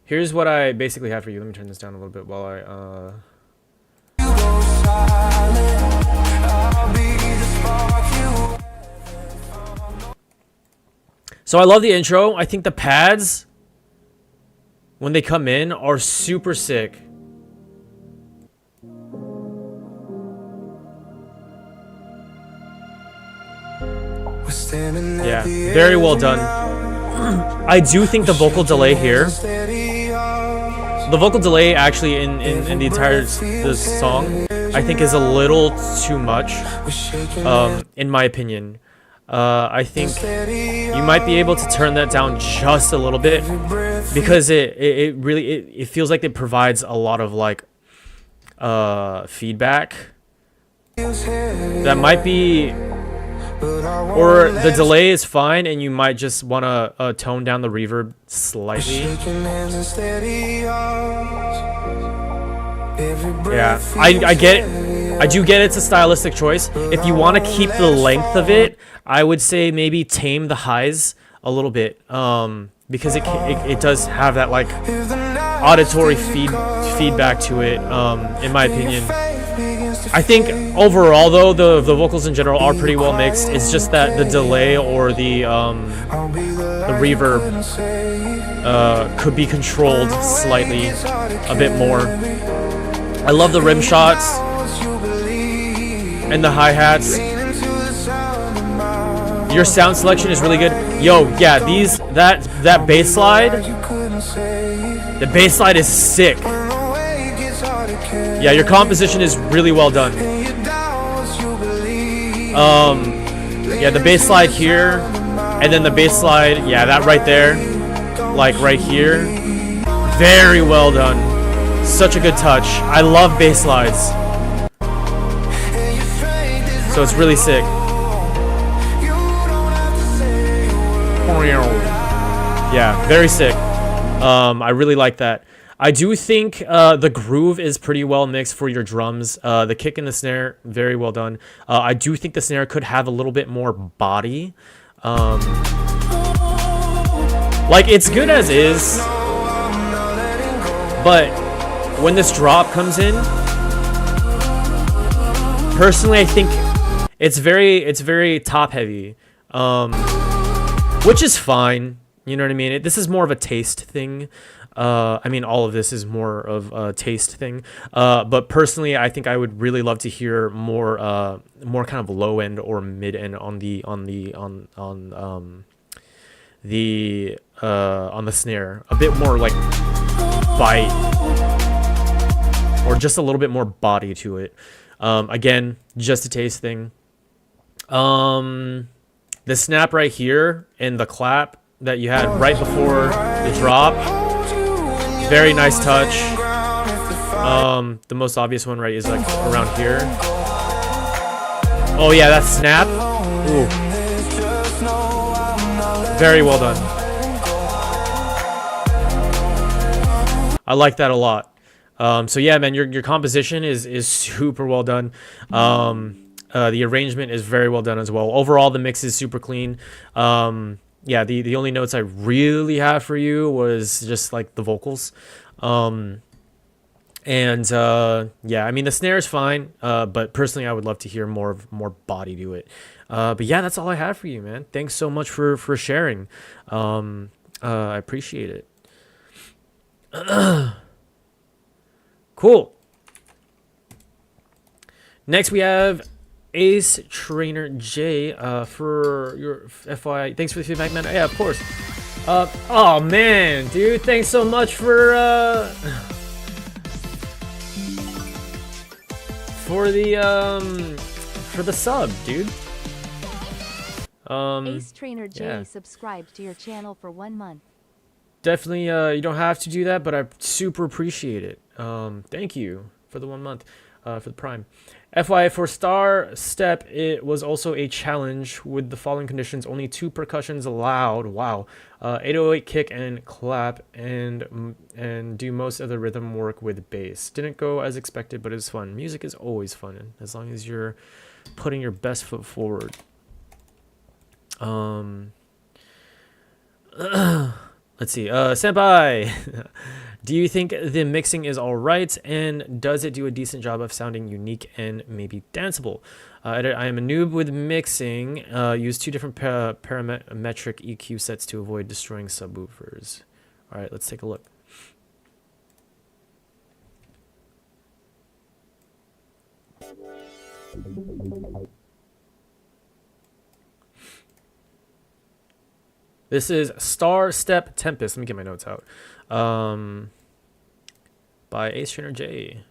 here's what I basically have for you. Let me turn this down a little bit while I You go silent, I'll be the spark you. So I love the intro. I think the pads, when they come in, are super sick. We're standing at Yeah, the very well edge done. now. I do think the vocal delay here, Steady arms. the vocal delay actually in the entire this song, I think is a little too much, We're shaking in my opinion. I think steady you might be able to turn that down just a little bit, breath. because it really it feels like it provides a lot of like feedback Feels heavy, that might be, but I won't or let the delay is fine and you might just want to tone down the reverb slightly. shaking hands and steady arms. Every Yeah, breath I feels get it. heavy. I do get it's a stylistic choice. If you want to keep the length of it, I would say maybe tame the highs a little bit, because it does have that like If the night auditory stays cold, feedback to it, in my opinion. faith begins to I think overall though the vocals in general are pretty well mixed. It's just that the delay or the I'll be the reverb couldn't say. could be controlled slightly a bit more. I love the rim shots Once you believe, and the hi-hats. lean into the sound of my Your sound selection is really good. Yo, yeah, that bass slide, you couldn't say. the bass slide is sick. When the weight gets hard to carry, Yeah, your composition is really well done. and you're down once you believe. Yeah, the bass slide here, and then the bass slide, yeah, that right there, like right here, very well done. Such a good touch. I love bass slides, And your strength is so it's really sick. you don't have to say a word. Yeah, very sick. I really like that. I do think the groove is pretty well mixed for your drums. The kick and the snare, very well done. I do think the snare could have a little bit more body. Like, it's good as is, but when this drop comes in, personally, I think it's very top heavy, which is fine. You know what I mean? This is more of a taste thing. I mean, all of this is more of a taste thing. But personally, I think I would really love to hear more kind of low end or mid end on the snare, a bit more like bite, or just a little bit more body to it. Again, just a taste thing. The snap right here and the clap that you had right before the drop, very nice touch. The most obvious one, right, is like around here. Oh yeah, that snap. Ooh. Very well done. I like that a lot. So yeah, man, your composition is super well done. The arrangement is very well done as well. Overall, the mix is super clean. Yeah, the only notes I really have for you was just like the vocals. Yeah, I mean, the snare is fine, but personally I would love to hear more body to it. But yeah, that's all I have for you, man. Thanks so much for sharing. I appreciate it. Cool. Next we have Ace Trainer J, for your FYI. Thanks for the feedback, man. Yeah, of course. Oh man, dude, thanks so much for the sub, dude. Ace Trainer J yeah. subscribed to your channel for 1 month. Definitely, you don't have to do that, but I super appreciate it. Thank you for the 1 month, for the Prime. FYI, for Star Step, it was also a challenge with the following conditions: only 2 percussions allowed. Wow. 808 kick and clap, and do most of the rhythm work with bass. Didn't go as expected, but it's fun. Music is always fun, as long as you're putting your best foot forward. Let's see. Senpai, do you think the mixing is all right, and does it do a decent job of sounding unique and maybe danceable? I am a noob with mixing. Use 2 different parametric EQ sets to avoid destroying subwoofers. All right, let's take a look. This is Star Step Tempest. Let me get my notes out. By Ace Trainer J.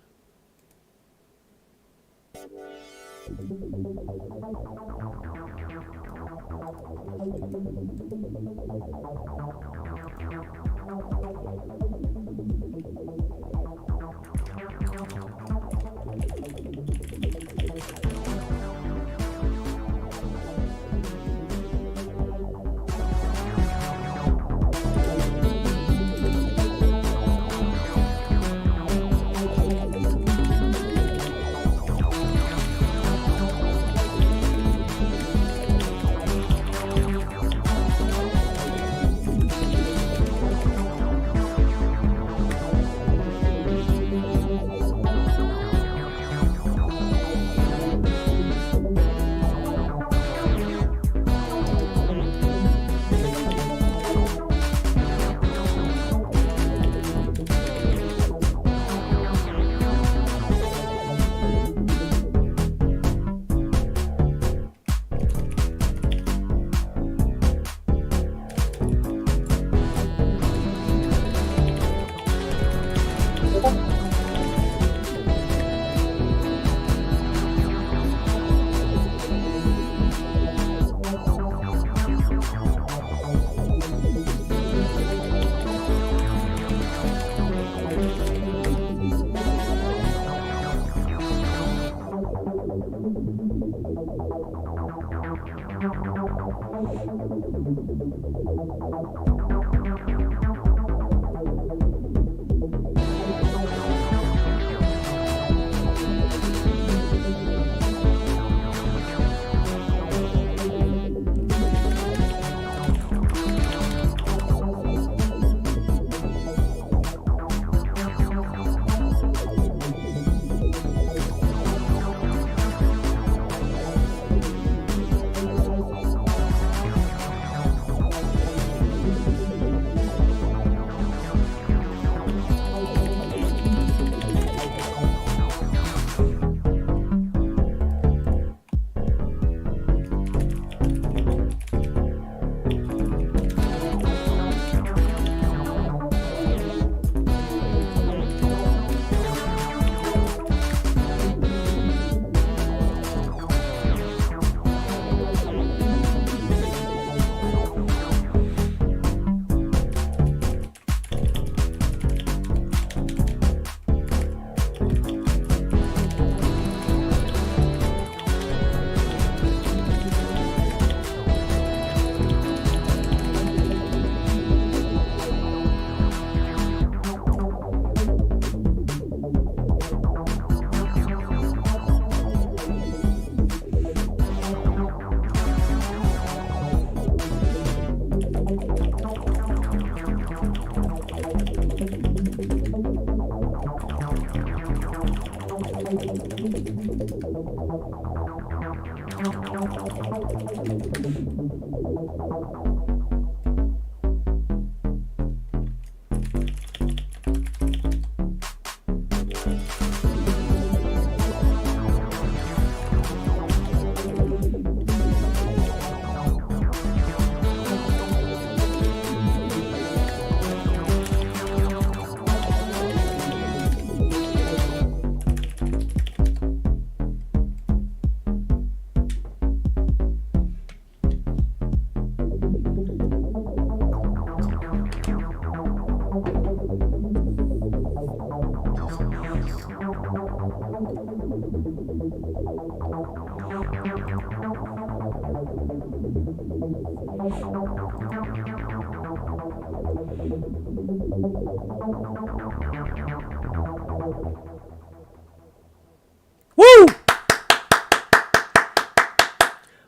Woo!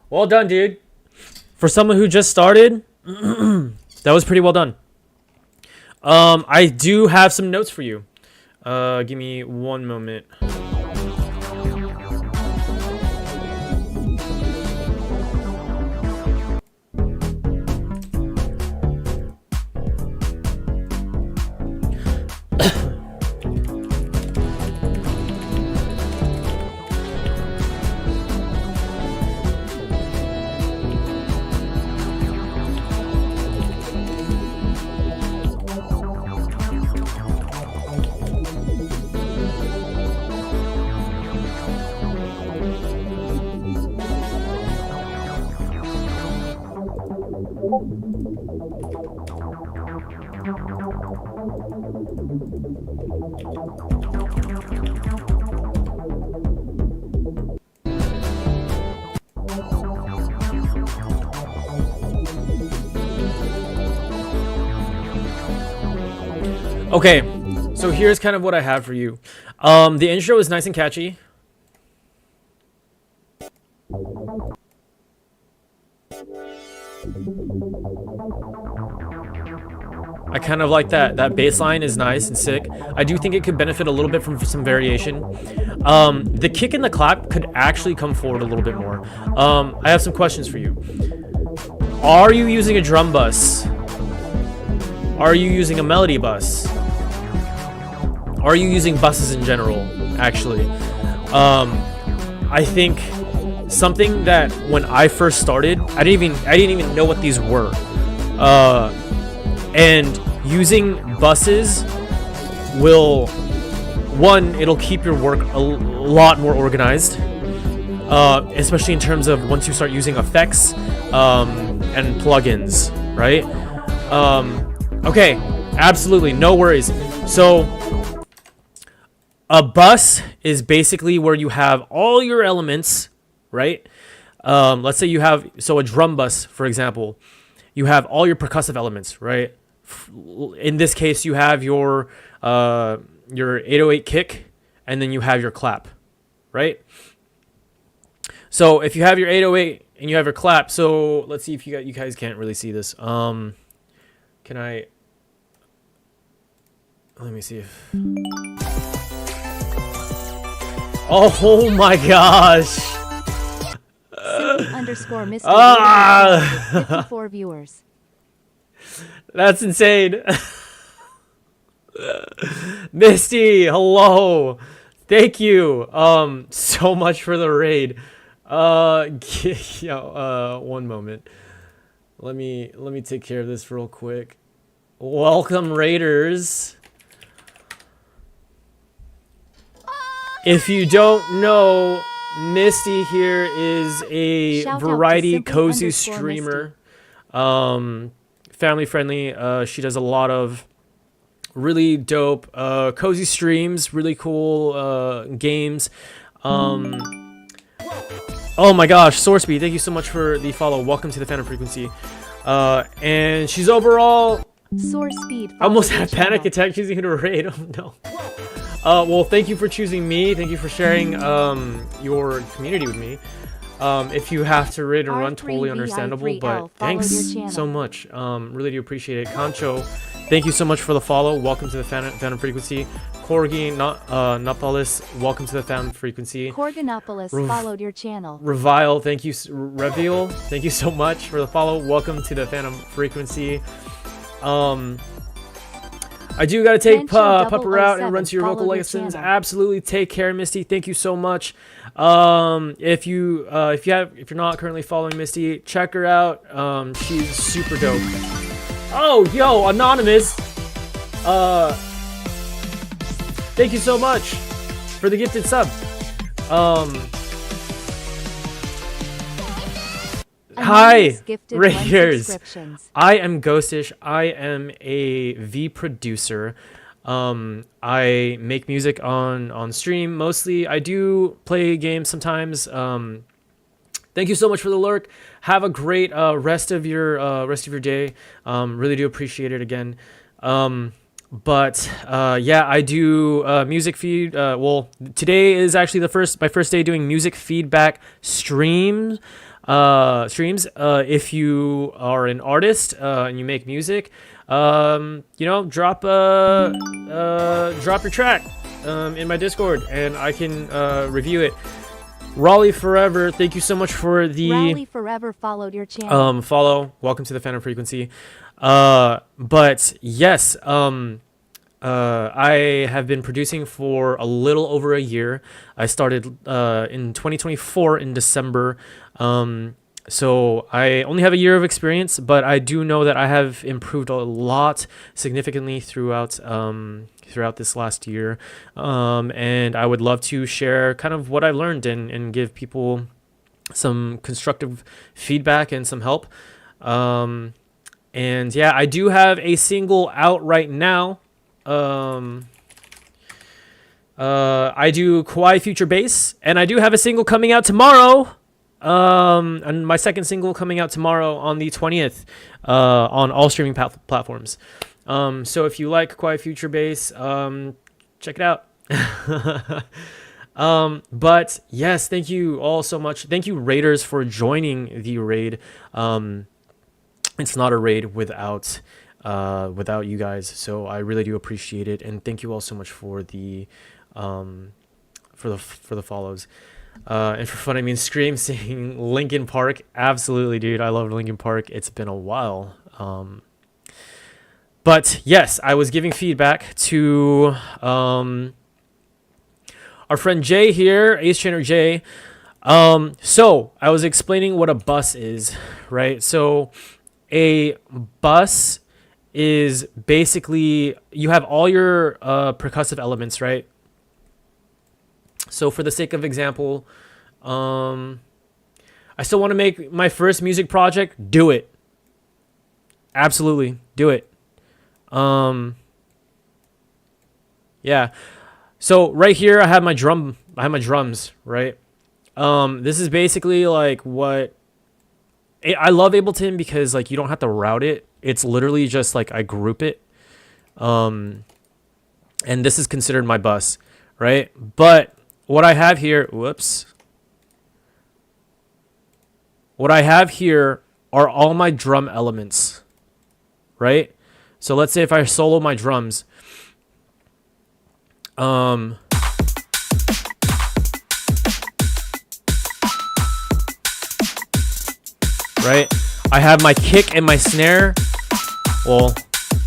Well done, dude. For someone who just started, that was pretty well done. I do have some notes for you. Give me one moment. Okay, so here's kind of what I have for you. The intro is nice and catchy. I kind of like that. That bass line is nice and sick. I do think it could benefit a little bit from some variation. The kick and the clap could actually come forward a little bit more. I have some questions for you. Are you using a drum bus? Are you using a melody bus? Are you using buses in general, actually? I think something that when I first started, I didn't even know what these were. And using buses will, one, it'll keep your work a lot more organized, especially in terms of once you start using effects and plugins, right? Okay, absolutely, no worries. So a bus is basically where you have all your elements, right? Let's say you have, so a drum bus, for example, you have all your percussive elements, right? In this case, you have your 808 kick, and then you have your clap, right? So if you have your 808 and you have your clap, so let's see if you guys can't really see this. Can I? Let me see if. Oh my gosh! _Mr. 54 viewers. That's insane. Misty, hello. Thank you so much for the raid. One moment. Let me take care of this real quick. Welcome, raiders. If you don't know, Misty here is a variety cozy streamer. Family friendly. She does a lot of really dope cozy streams, really cool games. Oh my gosh, Sourcebeat, thank you so much for the follow. Welcome to the Phantom Frequency. And she's overall Sourcebeat. I almost had a panic attack choosing who to raid. Oh no. Well, thank you for choosing me. Thank you for sharing your community with me. If you have to raid and run, totally understandable, but thanks so much. Really do appreciate it. Concho, thank you so much for the follow. Welcome to the Phantom Frequency. Corgi, Nopolis, welcome to the Phantom Frequency. Corganopolis followed your channel. Revile, thank you. Reveal, thank you so much for the follow. Welcome to the Phantom Frequency. I do gotta take Pupper out and run to your vocal lessons. Absolutely, take care, Misty. Thank you so much. If you're not currently following Misty, check her out. She's super dope. Oh, yo, Anonymous. Thank you so much for the gifted sub. Hi, Raiders. I am Ghostish. I am a V producer. I make music on stream mostly. I do play games sometimes. Thank you so much for the lurk. Have a great rest of your day. Really do appreciate it again. But yeah, I do music feed. Well, today is actually my first day doing music feedback streams. If you are an artist and you make music, drop your track in my Discord and I can review it. Raleigh Forever, thank you so much for the Raleigh Forever followed your channel. follow. Welcome to the Phantom Frequency. But yes, I have been producing for a little over a year. I started in 2024 in December. So I only have a year of experience, but I do know that I have improved a lot significantly throughout this last year. And I would love to share kind of what I've learned and give people some constructive feedback and some help. And yeah, I do have a single out right now. I do Kawaii Future Bass, and I do have a single coming out tomorrow. And my second single coming out tomorrow on the 20th, on all streaming platforms. So if you like Kawaii Future Bass, check it out. But yes, thank you all so much. Thank you raiders for joining the raid. It's not a raid without you guys. So I really do appreciate it. And thank you all so much for the follows. And for fun, I mean, Scream saying Linkin Park. Absolutely, dude. I love Linkin Park. It's been a while. But yes, I was giving feedback to our friend Jay here, Ace Trainer Jay. So I was explaining what a bus is, right? So a bus is basically, you have all your percussive elements, right? So for the sake of example, I still want to make my first music project. Do it. Absolutely. Do it. Yeah. So right here, I have my drums, right? This is basically like what I love Ableton because like you don't have to route it. It's literally just like I group it. And this is considered my bus, right? But what I have here, what I have here are all my drum elements, right? So let's say if I solo my drums, right? I have my kick and my snare, well,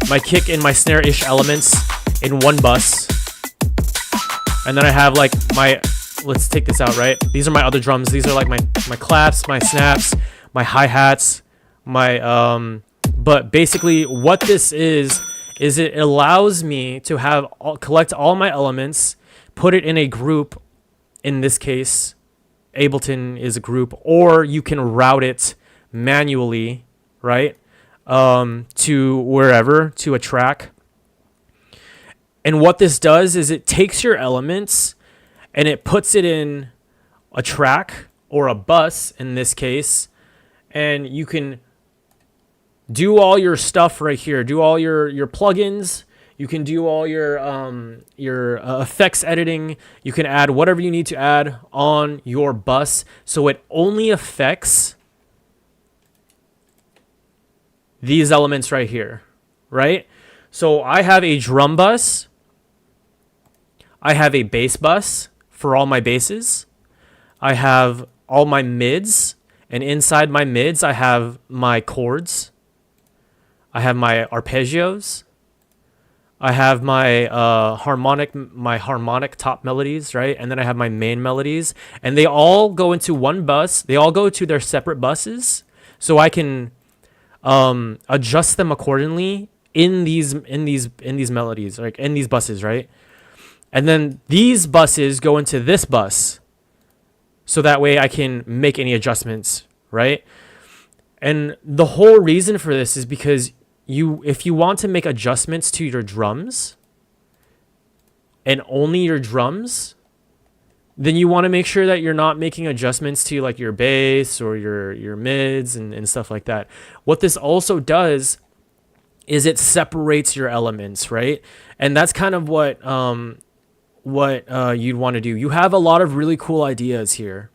my kick and my snare-ish elements in one bus. And then I have like let's take this out, right? These are my other drums. These are like my claps, my snaps, my hi-hats, but basically what this is it allows me to collect all my elements, put it in a group. In this case, Ableton is a group, or you can route it manually, right? To wherever, to a track. And what this does is it takes your elements and it puts it in a track or a bus in this case, and you can do all your stuff right here. Do all your plugins. You can do all your effects editing. You can add whatever you need to add on your bus, so it only affects these elements right here, right? So I have a drum bus. I have a bass bus for all my basses. I have all my mids, and inside my mids, I have my chords. I have my arpeggios. I have my harmonic top melodies, right? And then I have my main melodies, and they all go into one bus. They all go to their separate buses, so I can adjust them accordingly in these melodies, like in these buses, right? And then these buses go into this bus, so that way I can make any adjustments, right? And the whole reason for this is because if you want to make adjustments to your drums, and only your drums, then you want to make sure that you're not making adjustments to like your bass or your mids and stuff like that. What this also does is it separates your elements, right? And that's kind of what you'd want to do. You have a lot of really cool ideas here.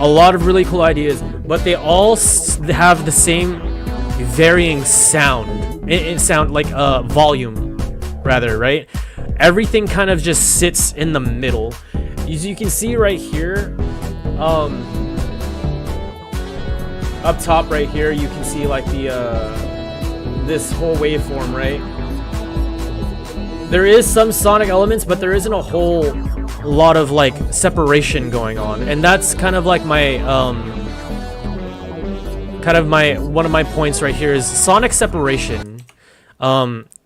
A lot of really cool ideas, but they all have the same varying sound. It sound like volume, rather, right? Everything kind of just sits in the middle. As you can see right here, up top right here, you can see like the this whole waveform, right? There is some sonic elements, but there isn't a whole lot of like separation going on, and that's kind of like my one of my points right here is sonic separation.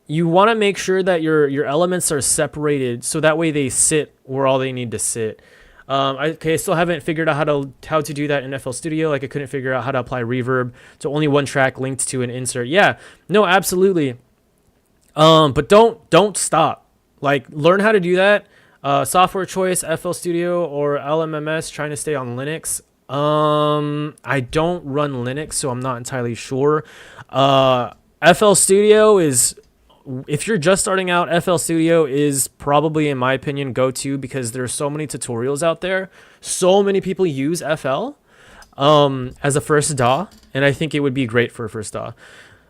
You want to make sure that your elements are separated so that way they sit where all they need to sit. I still haven't figured out how to do that in FL Studio. Like I couldn't figure out how to apply reverb to only one track linked to an insert. Yeah, no, absolutely. But don't stop. Like learn how to do that. Software choice, FL Studio or LMMS, trying to stay on Linux. I don't run Linux, so I'm not entirely sure. FL Studio is, if you're just starting out, FL Studio is probably, in my opinion, go-to because there's so many tutorials out there. So many people use FL as a first DAW, and I think it would be great for a first DAW.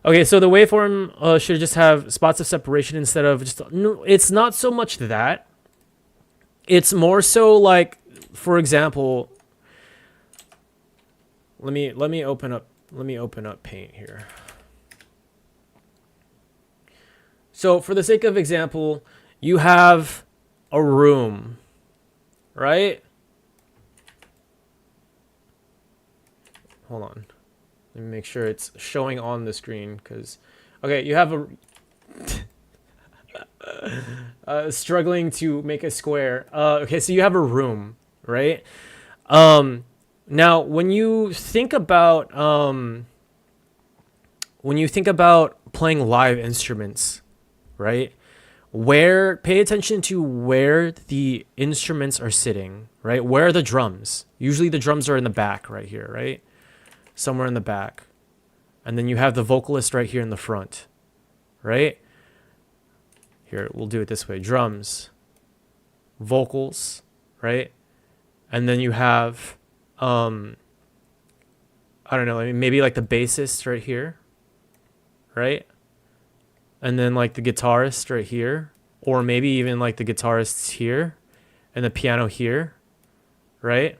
Okay, so the waveform should just have spots of separation instead of just... No, it's not so much that. It's more so like, for example, let me open up Paint here. So for the sake of example, you have a room, right? Hold on. Let me make sure it's showing on the screen because, okay, you have a struggling to make a square. Okay, so you have a room, right? Now, when you think about playing live instruments, right? Pay attention to where the instruments are sitting, right? Where are the drums? Usually the drums are in the back right here, right? Somewhere in the back. And then you have the vocalist right here in the front, right? Here, we'll do it this way. Drums, vocals, right? And then you have, I don't know, maybe like the bassist right here, right? And then like the guitarist right here, or maybe even like the guitarists here and the piano here, right?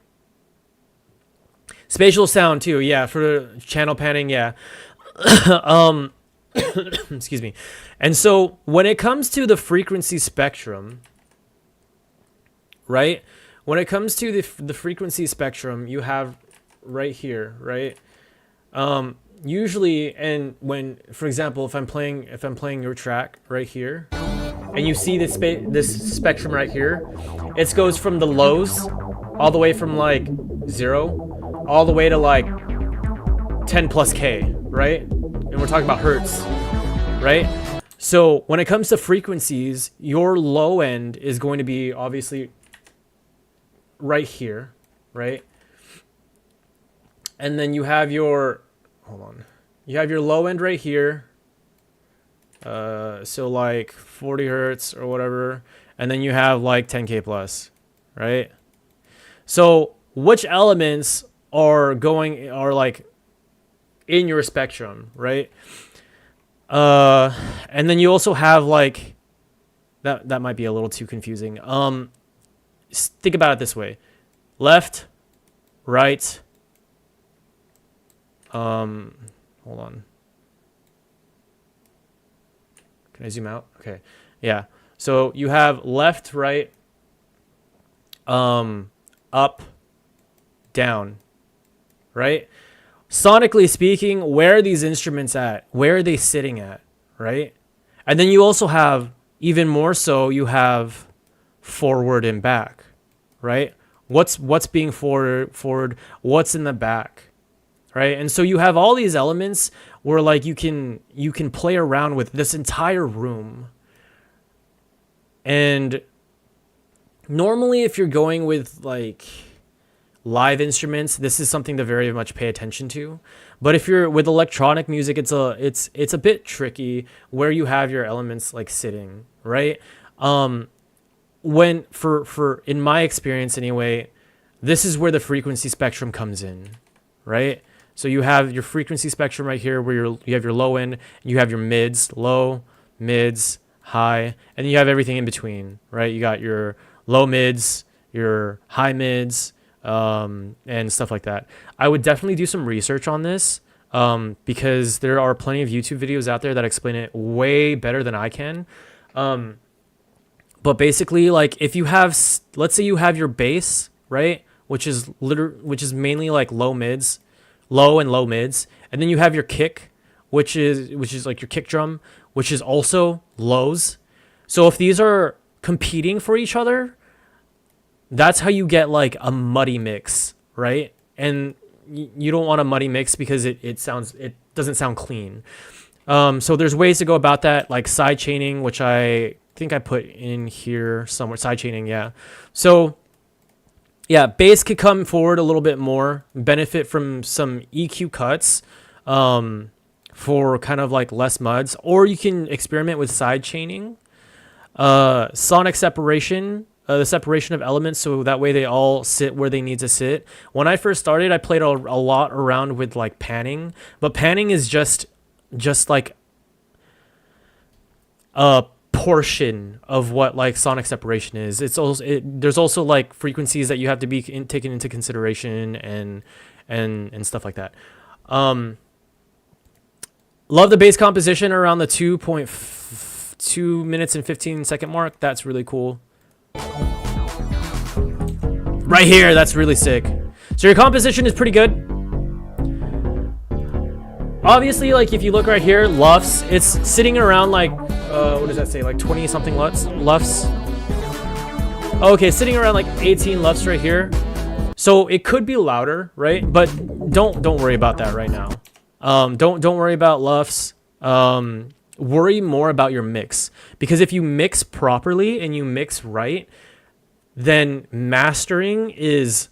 Spatial sound too, yeah, for channel panning, yeah. Excuse me. And so when it comes to the frequency spectrum, right? When it comes to the frequency spectrum, you have right here, right? Usually, and when, for example, if I'm playing your track right here, and you see this spectrum right here, it goes from the lows all the way from like 0 all the way to like 10 plus K, right? And we're talking about hertz, right? So when it comes to frequencies, your low end is going to be obviously right here, right? And then you have your, you have your low end right here. So like 40 hertz or whatever. And then you have like 10K plus, right? So which elements are like in your spectrum, right? And then you also have like, that might be a little too confusing. Think about it this way. Left, right, hold on. Can I zoom out? Okay. Yeah. So you have left, right, up, down, right? Sonically speaking, where are these instruments at? Where are they sitting at, right? And then you also have, even more so, you have forward and back, right? What's being forward, what's in the back, right? And so you have all these elements where like you can play around with this entire room, And normally if you're going with like live instruments, this is something to very much pay attention to. But if you're with electronic music, it's a bit tricky where you have your elements like sitting, right? When for in my experience anyway, this is where the frequency spectrum comes in, right? So you have your frequency spectrum right here where you have your low end, and you have your mids, low, mids, high, and you have everything in between, right? You got your low mids, your high mids, and stuff like that. I would definitely do some research on this, because there are plenty of YouTube videos out there that explain it way better than I can. But basically, like if you have, let's say you have your bass, right, which is mainly like low mids, low and low mids, and then you have your kick, which is like your kick drum, which is also lows. So if these are competing for each other, that's how you get like a muddy mix, right? And you don't want a muddy mix because it doesn't sound clean. So there's ways to go about that, like side chaining, which I think I put in here somewhere. Side chaining, yeah. So yeah, bass could come forward a little bit more, benefit from some EQ cuts, for kind of like less muds, or you can experiment with side chaining, sonic separation, the separation of elements, so that way they all sit where they need to sit. When I first started, I played a lot around with like panning, but panning is just like a portion of what like sonic separation is. It's also there's also like frequencies that you have to be taken into consideration and stuff like that. Love the bass composition around the 2 minutes and 15 second mark. That's really cool. Right here, that's really sick. So your composition is pretty good. Obviously, like if you look right here, LUFS, it's sitting around like what does that say, like 20 something LUFS. Okay, sitting around like 18 LUFS right here. So it could be louder, right? But don't worry about that right now. Don't worry about LUFS. Worry more about your mix, because if you mix properly and you mix right, then mastering is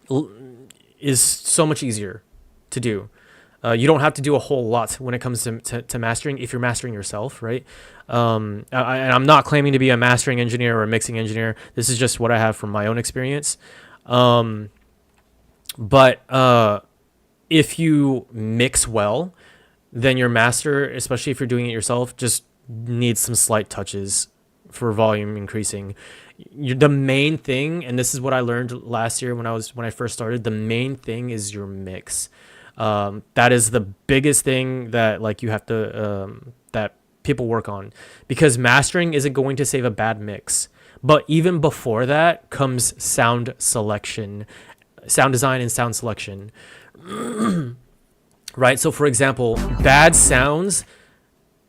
so much easier to do. You don't have to do a whole lot when it comes to mastering if you're mastering yourself, right? And I'm not claiming to be a mastering engineer or a mixing engineer. This is just what I have from my own experience. But if you mix well, then your master, especially if you're doing it yourself, just needs some slight touches for volume increasing. The main thing, and this is what I learned last year when I first started, the main thing is your mix. That is the biggest thing that like you have to that people work on, because mastering isn't going to save a bad mix. But even before that comes sound selection, sound design and sound selection. Right? So for example, bad sounds,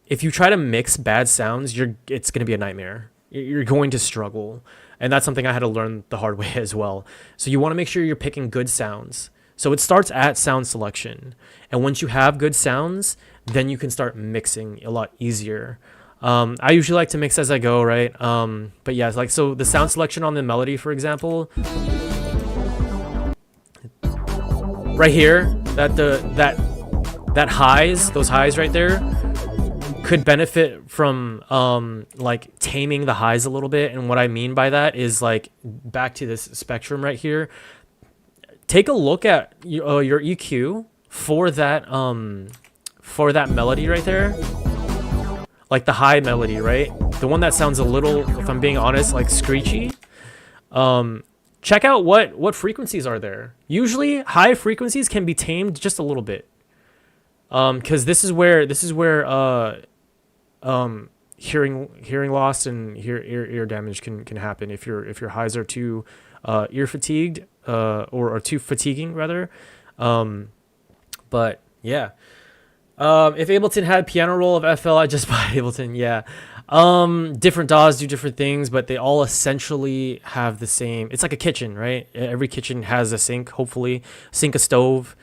if you try to mix bad sounds, it's going to be a nightmare. You're going to struggle. And that's something I had to learn the hard way as well. So you want to make sure you're picking good sounds. So it starts at sound selection. And once you have good sounds, then you can start mixing a lot easier. I usually like to mix as I go, right? But yeah, it's like, so the sound selection on the melody, for example, right here, that highs, those highs right there, could benefit from like taming the highs a little bit. And what I mean by that is like back to this spectrum right here. Take a look at your EQ for that melody right there, like the high melody, right? The one that sounds a little, if I'm being honest, like screechy. Check out what frequencies are there. Usually high frequencies can be tamed just a little bit. Because this is where hearing loss and ear damage can happen if your highs are too ear fatigued, or too fatiguing rather. But yeah. If Ableton had piano roll of FL, I'd just buy Ableton. Yeah. Different DAWs do different things, but they all essentially have the same. It's like a kitchen, right? Every kitchen has a sink, hopefully, a stove.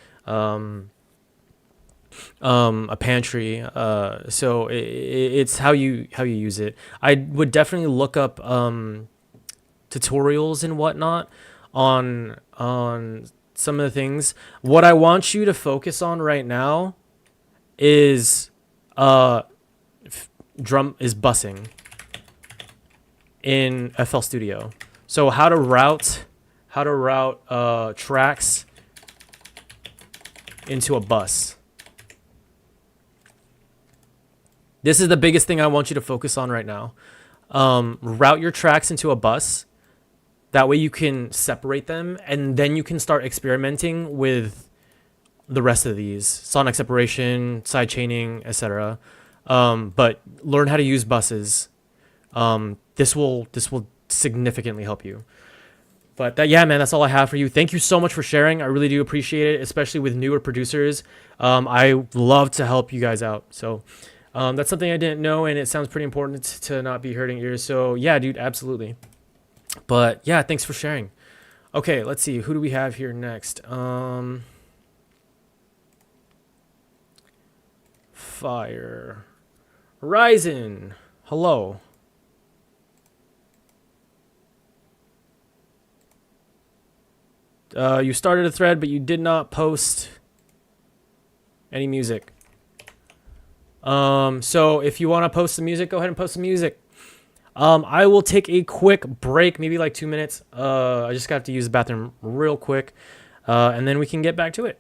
a pantry. So it's how you use it. I would definitely look up tutorials and whatnot on some of the things. What I want you to focus on right now is bussing in FL Studio. So how to route tracks into a bus. This is the biggest thing I want you to focus on right now. Route your tracks into a bus. That way you can separate them, and then you can start experimenting with the rest of these: sonic separation, side chaining, etc. But learn how to use buses. This will significantly help you. But yeah, man, that's all I have for you. Thank you so much for sharing. I really do appreciate it, especially with newer producers. I love to help you guys out. So that's something I didn't know, and it sounds pretty important to not be hurting ears. So yeah, dude, absolutely. But yeah, thanks for sharing. Okay, let's see. Who do we have here next? Fire. Horizon. Hello. You started a thread, but you did not post any music. So if you want to post some music, go ahead and post some music. I will take a quick break, maybe like 2 minutes. I just got to use the bathroom real quick, and then we can get back to it.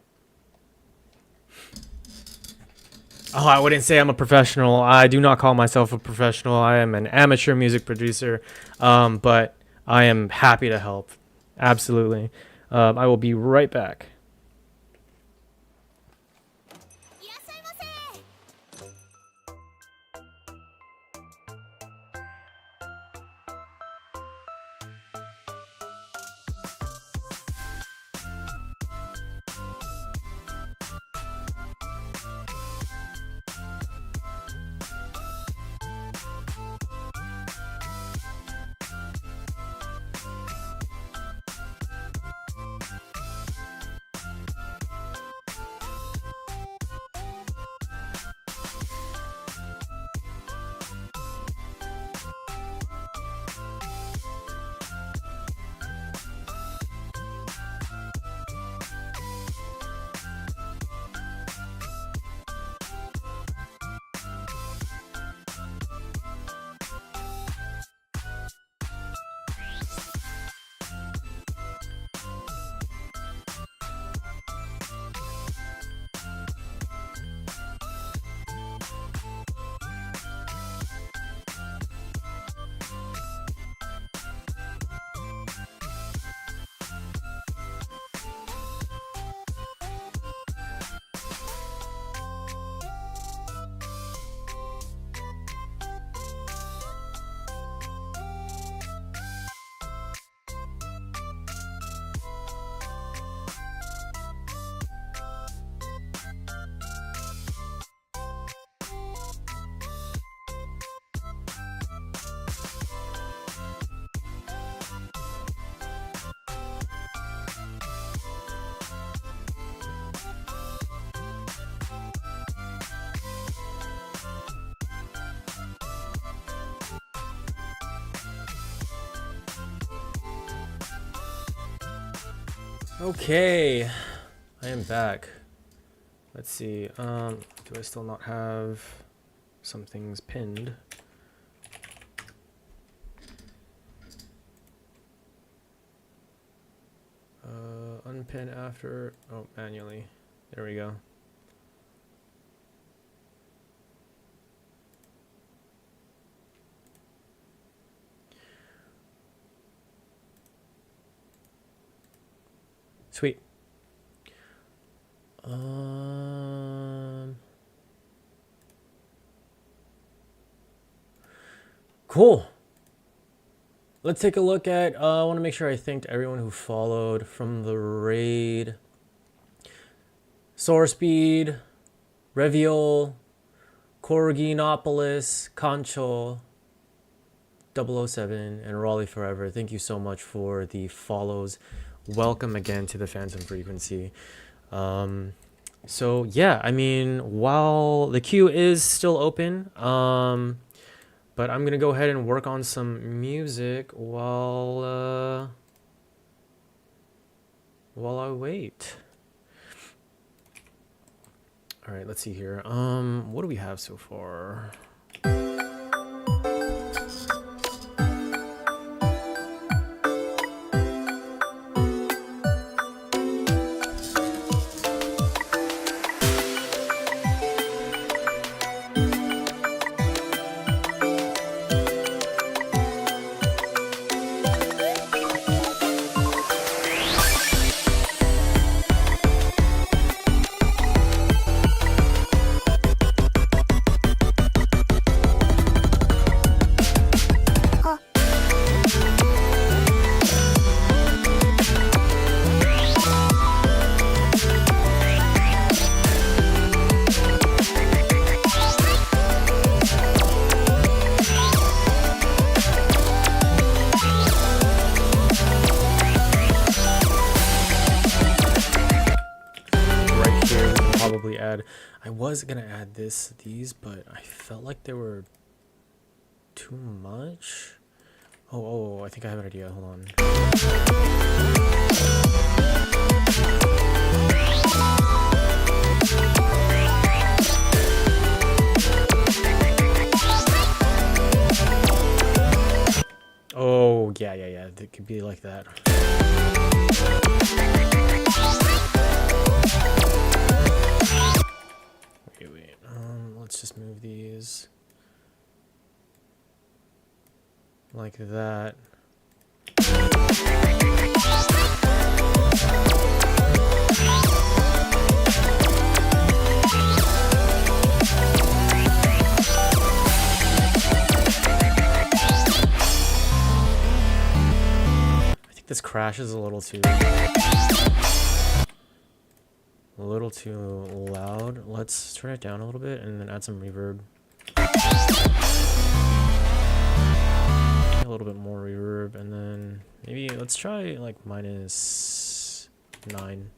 Oh, I wouldn't say I'm a professional. I do not call myself a professional. I am an amateur music producer, but I am happy to help. Absolutely. I will be right back. Okay, I am back. Let's see. Do I still not have some things pinned? Unpin after. Oh, manually. There we go. Sweet. Cool. Let's take a look at, I want to make sure I thanked everyone who followed from the raid. Soarspeed, Reviol, Corginopolis, Concho, 007, and Raleigh Forever. Thank you so much for the follows. Welcome again to the Phantom Frequency. So yeah, I mean, while the queue is still open, but I'm gonna go ahead and work on some music while I wait. All right, let's see here. What do we have so far? Add. I was gonna add these, but I felt like they were too much. Oh, I think I have an idea. Hold on. Oh, yeah. It could be like that. Wait. Let's just move these like that. I think this crashes a little too loud. Let's turn it down a little bit and then add some reverb. A little bit more reverb, and then maybe let's try like -9.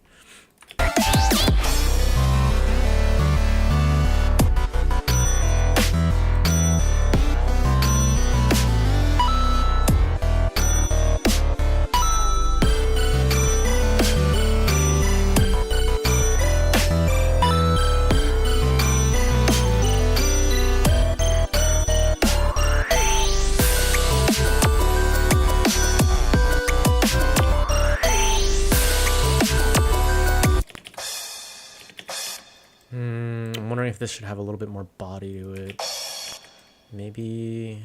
I'm wondering if this should have a little bit more body to it. Maybe.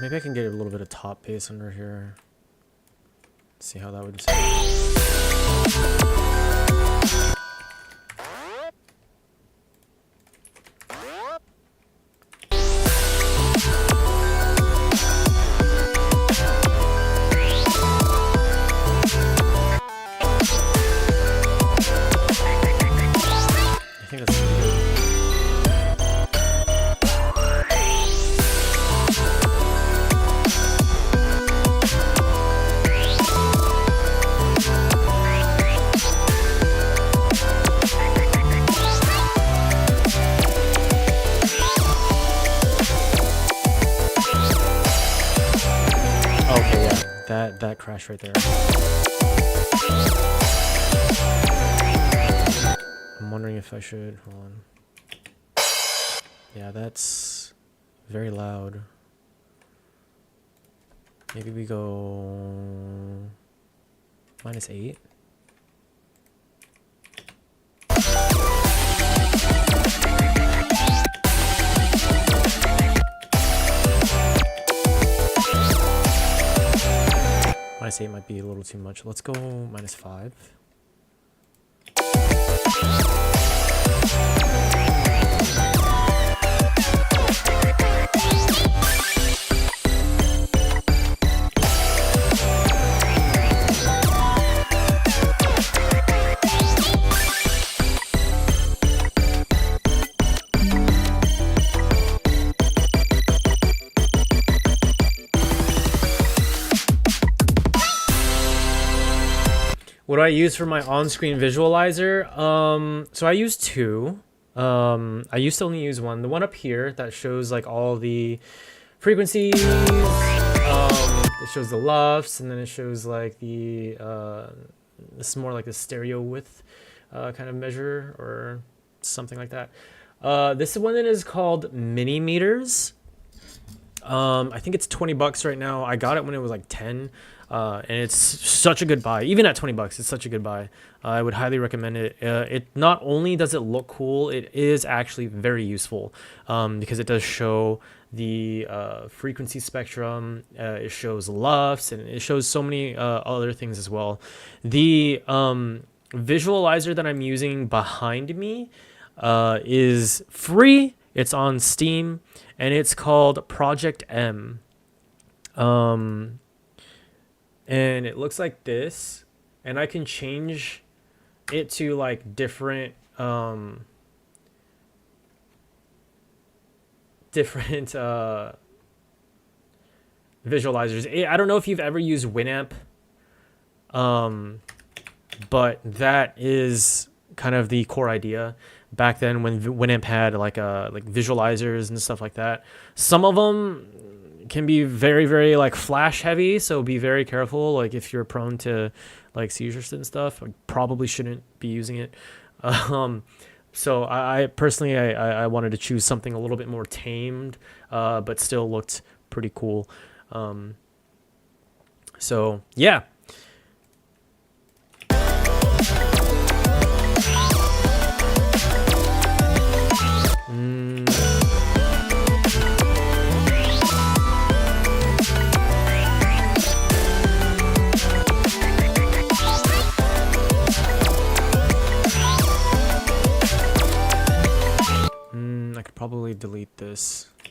Maybe I can get a little bit of top bass under here. See how that would sound. I think that's pretty good. That crash right there. I'm wondering if I should, hold on. Yeah, that's very loud. Maybe we go -8. -8 might be a little too much. Let's go -5. What do I use for my on-screen visualizer? So I use two. I used to only use one. The one up here that shows like all the frequencies. It shows the LUFS, and then it shows like the this is more like a stereo width kind of measure or something like that. This one is called Mini Meters. I think it's $20 right now. I got it when it was like 10. And it's such a good buy. Even at $20, it's such a good buy. I would highly recommend it. It not only does it look cool, it is actually very useful because it does show the frequency spectrum. It shows LUFS, and it shows so many other things as well. The visualizer that I'm using behind me is free. It's on Steam, and it's called Project M. And it looks like this, and I can change it to like different visualizers. I don't know if you've ever used Winamp, but that is kind of the core idea back then when Winamp had like visualizers and stuff like that. Some of them can be very, very like flash heavy, so be very careful. Like if you're prone to like seizures and stuff, I probably shouldn't be using it. So I personally I wanted to choose something a little bit more tamed, but still looked pretty cool. So yeah. I could probably delete this. I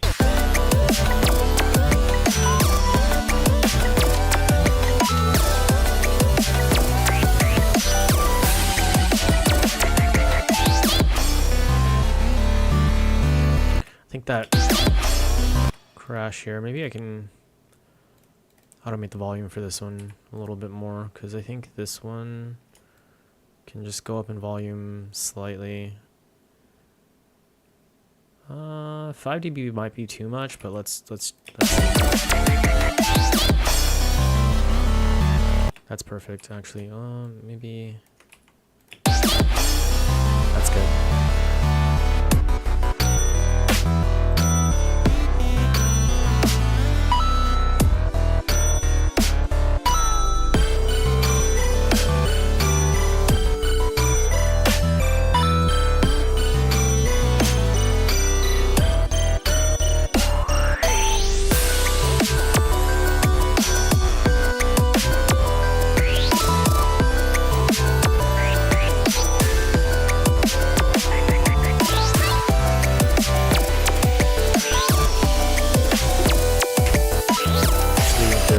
think that crash here, maybe I can automate the volume for this one a little bit more, because I think this one can just go up in volume slightly. 5 dB might be too much, but let's that's perfect actually. Maybe that's good.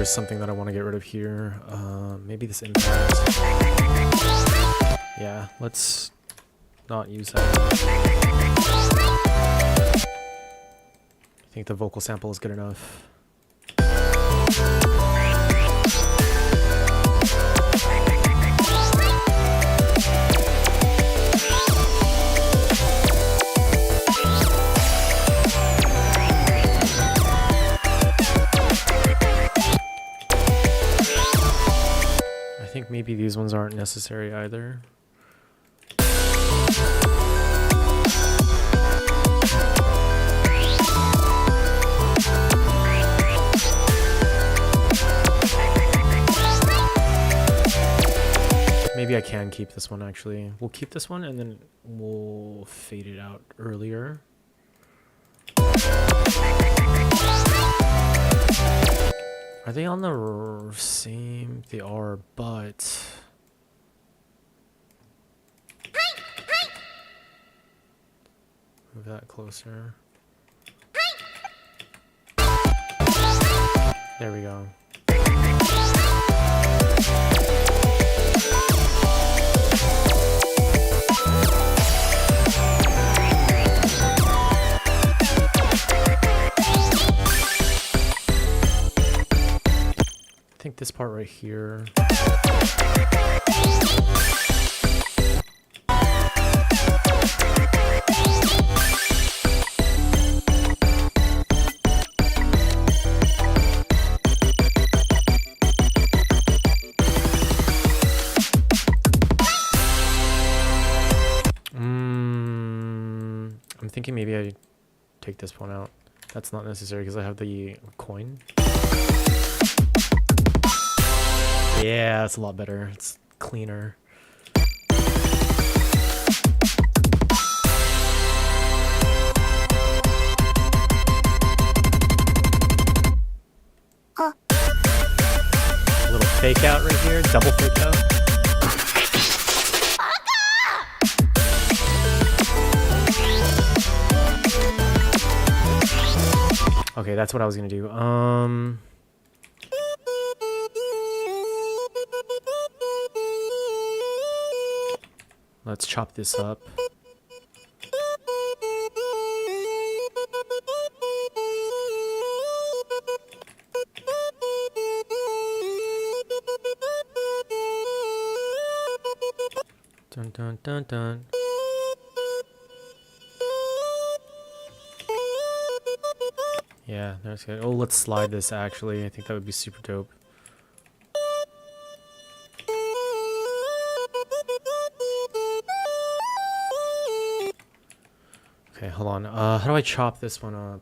Something that I want to get rid of here. Maybe this impact. Yeah, let's not use that. I think the vocal sample is good enough. I think maybe these ones aren't necessary either. Maybe I can keep this one actually. We'll keep this one and then we'll fade it out earlier. Are they on the same? They are, but... Move that closer. There we go. I think this part right here. I'm thinking maybe I take this one out. That's not necessary because I have the coin. Yeah, it's a lot better. It's cleaner. Huh. A little fake out right here, double fake out. Okay, that's what I was gonna do. Let's chop this up. Dun dun dun dun. Yeah, that's good. Oh, let's slide this actually. I think that would be super dope. Okay, hold on. How do I chop this one up?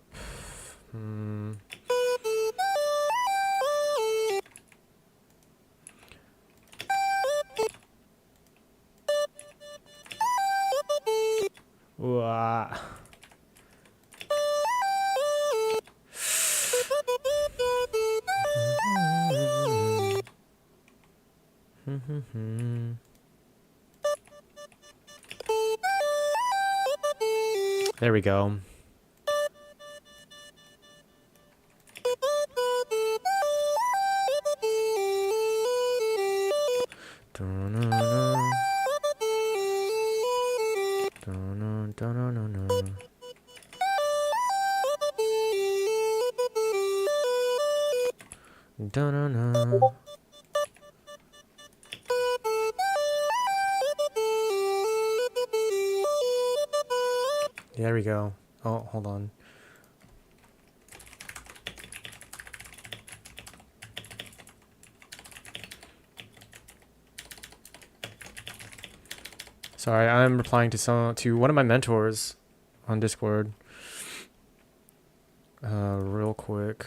Wah. There we go. There we go. Oh, hold on. Sorry, I'm replying to one of my mentors on Discord. Real quick.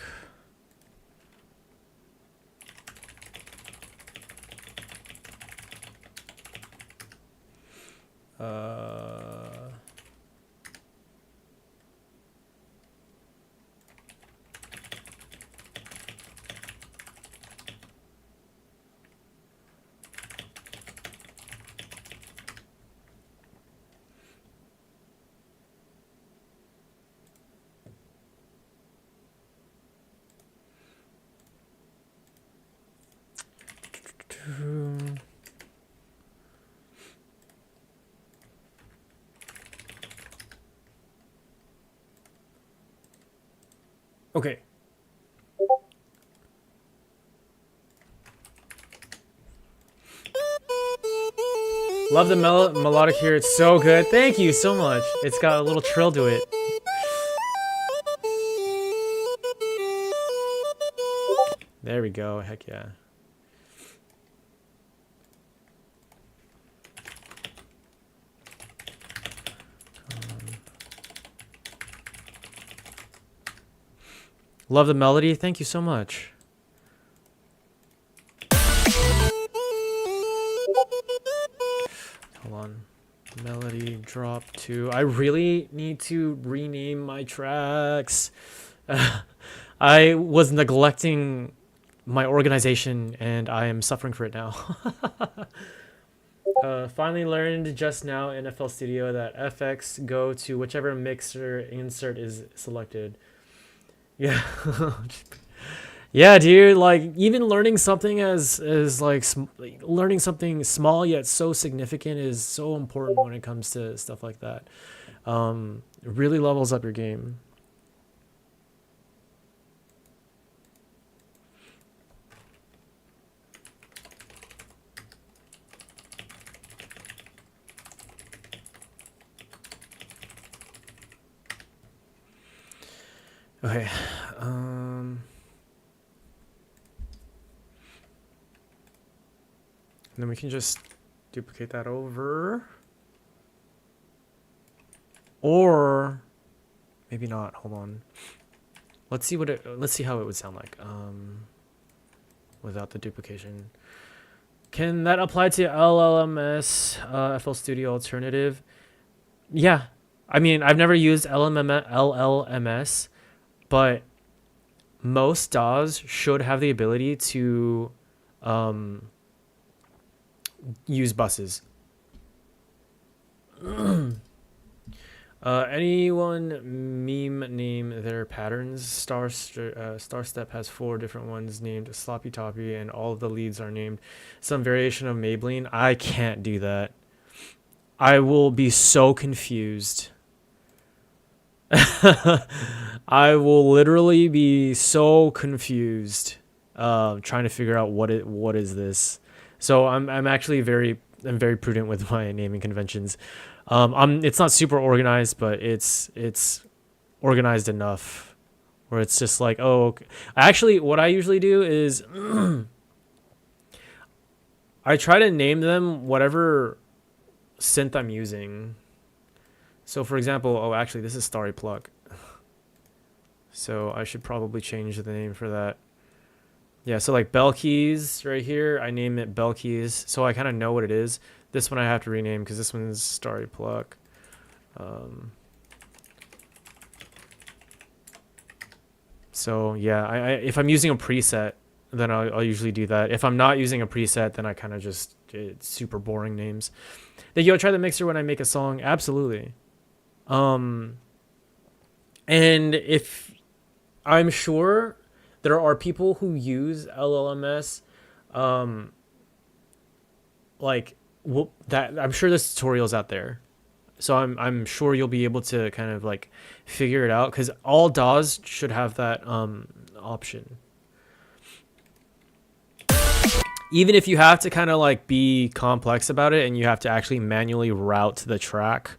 Okay. Love the melodic here. It's so good. Thank you so much. It's got a little trill to it. There we go. Heck yeah. Love the melody. Thank you so much. Hold on. Melody drop to... I really need to rename my tracks. I was neglecting my organization and I am suffering for it now. Finally learned just now in FL Studio that FX go to whichever mixer insert is selected. Yeah. Yeah, dude, like even learning something as like learning something small yet so significant is so important when it comes to stuff like that. It really levels up your game. Okay. Then we can just duplicate that over. Or maybe not. Hold on. Let's see how it would sound like without the duplication. Can that apply to LLMS, FL Studio Alternative? Yeah. I mean, I've never used LLMS, but most DAWs should have the ability to use buses. Anyone meme name their patterns? Star Step has 4 different ones named Sloppy Toppy, and all of the leads are named some variation of Maybelline. I can't do that. I will be so confused. I will literally be so confused trying to figure out what is this. So I'm actually very prudent with my naming conventions. It's not super organized, but it's organized enough where it's just like, oh, okay. Actually, what I usually do is I try to name them whatever synth I'm using. So for example, oh, actually this is Starry Pluck. So I should probably change the name for that. Yeah, so like Bell Keys right here, I name it Bell Keys, so I kind of know what it is. This one I have to rename because this one's Starry Pluck. So yeah, if I'm using a preset, then I'll usually do that. If I'm not using a preset, then I kind of just, it's super boring names. Then you'll try the mixer when I make a song. Absolutely. And if I'm sure there are people who use LLMS, like that. I'm sure there's tutorials out there, so I'm sure you'll be able to kind of like figure it out, because all DAWs should have that option. Even if you have to kind of like be complex about it and you have to actually manually route the track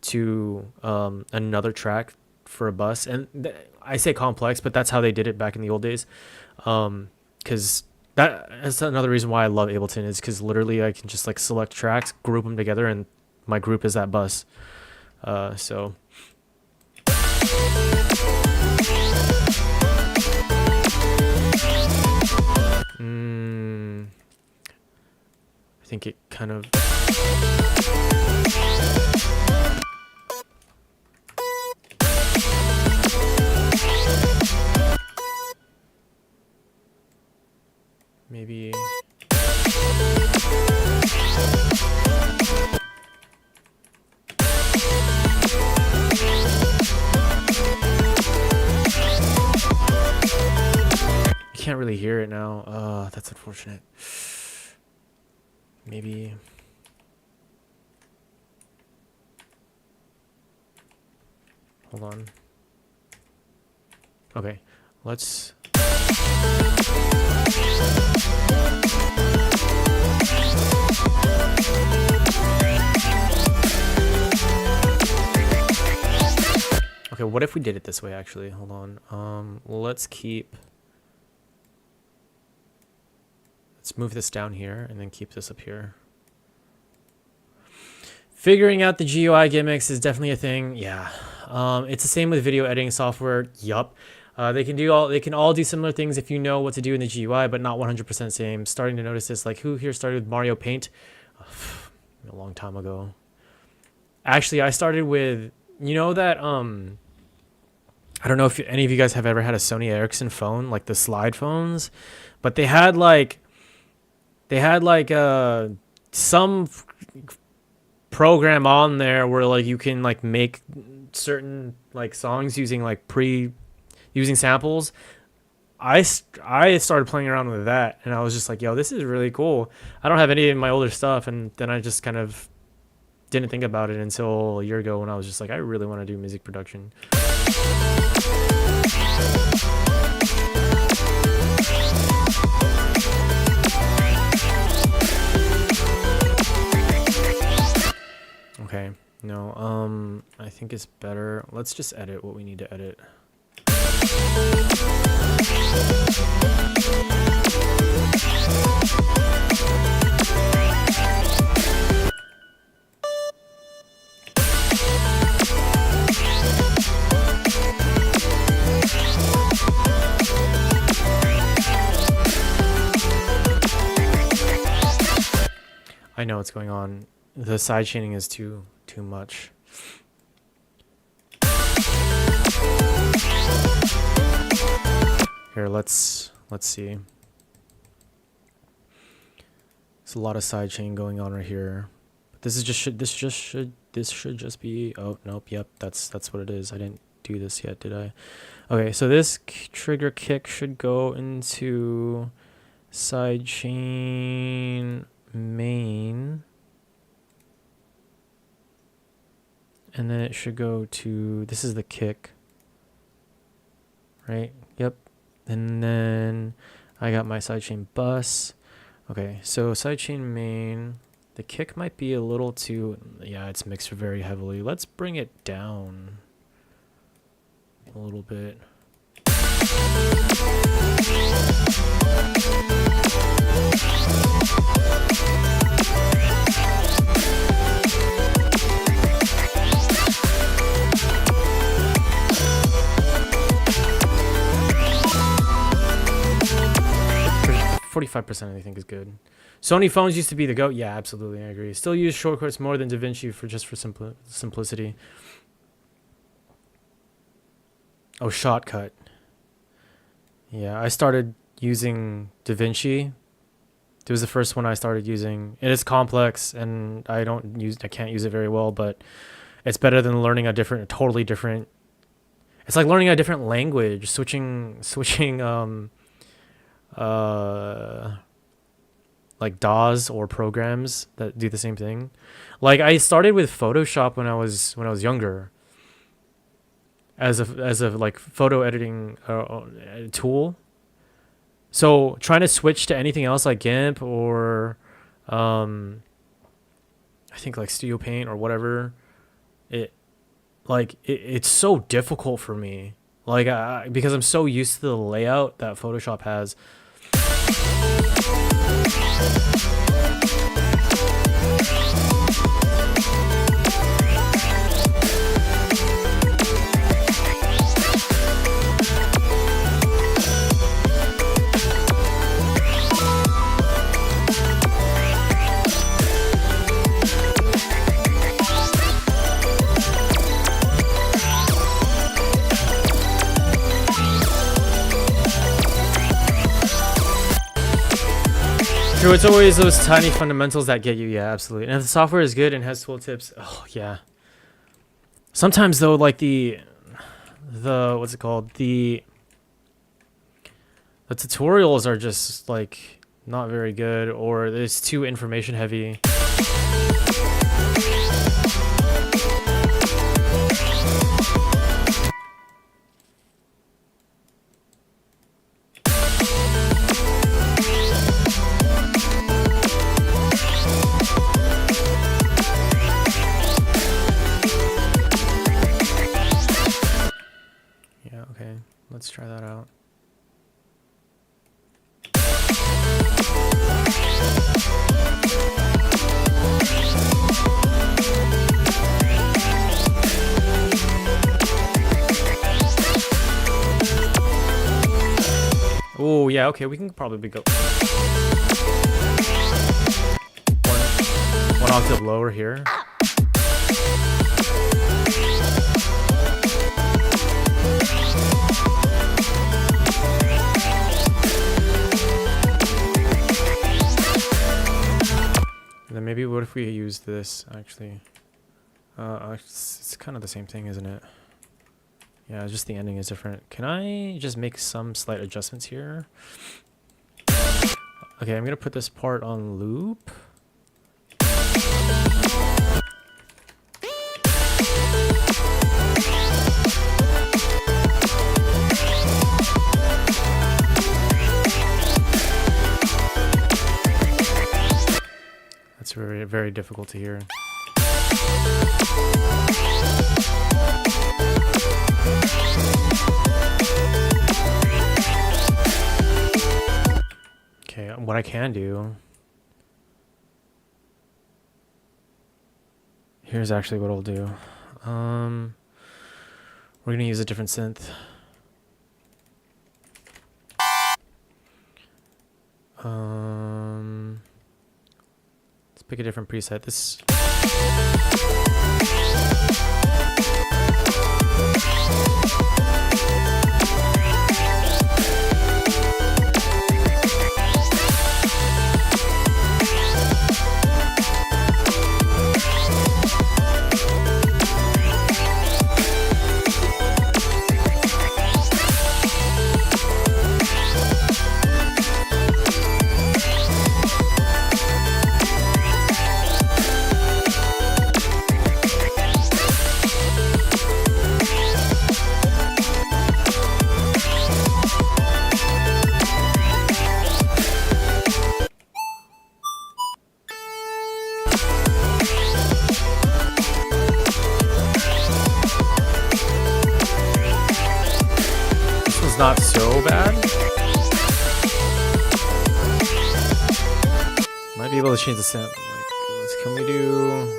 to another track for a bus, and I say complex, but that's how they did it back in the old days, because that's another reason why I love Ableton, is because literally I can just like select tracks, group them together, and my group is that bus. So I think it kind of maybe you can't really hear it now. That's unfortunate. Maybe hold on. Okay, let's okay, what if we did it this way actually? Hold on. Let's move this down here and then keep this up here. Figuring out the GUI gimmicks is definitely a thing. Yeah. It's the same with video editing software. Yup. They can all do similar things if you know what to do in the GUI, but not 100% same. Starting to notice this, like who here started with Mario Paint? A long time ago. Actually, I started with, you know that I don't know if any of you guys have ever had a Sony Ericsson phone, like the slide phones, but they had like some program on there where like you can like make certain like songs using like using samples. I started playing around with that, and I was just like, yo, this is really cool. I don't have any of my older stuff, and then I just kind of didn't think about it until a year ago when I was just like, I really want to do music production. Okay, no, I think it's better. Let's just edit what we need to edit. I know what's going on. The side chaining is too much. Here, let's see. There's a lot of side chain going on right here. But this should just be, oh nope, yep, that's what it is. I didn't do this yet, did I? Okay, so this trigger kick should go into side chain main, and then it should go to, this is the kick, right? Yep. And then I got my sidechain bus. Okay, so sidechain main, the kick might be a little too, yeah, it's mixed very heavily. Let's bring it down a little bit. 45% I think is good. Sony phones used to be the GOAT. Yeah, absolutely, I agree. Still use shortcuts more than DaVinci for simplicity. Oh, Shotcut. Yeah, I started using DaVinci. It was the first one I started using. It is complex, and I can't use it very well, but it's better than learning a totally different. It's like learning a different language, switching like DAWs or programs that do the same thing. Like I started with Photoshop when I was younger as a like photo editing tool. So trying to switch to anything else like GIMP or I think like Studio Paint or whatever, it's so difficult for me. Like because I'm so used to the layout that Photoshop has. True, it's always those tiny fundamentals that get you. Yeah, absolutely. And if the software is good and has tooltips, oh yeah. Sometimes though, like the what's it called? The tutorials are just like not very good, or it's too information heavy. Let's try that out. Oh yeah, okay, we can probably go one octave lower here. And then maybe what if we use this actually? It's kind of the same thing, isn't it? Yeah, just the ending is different. Can I just make some slight adjustments here? Okay, I'm gonna put this part on loop. That's very, very difficult to hear. what I can do. Here's actually what I'll do. We're gonna use a different synth. Let's pick a different preset. This. Not so bad. Might be able to change the sound. Like, can we do?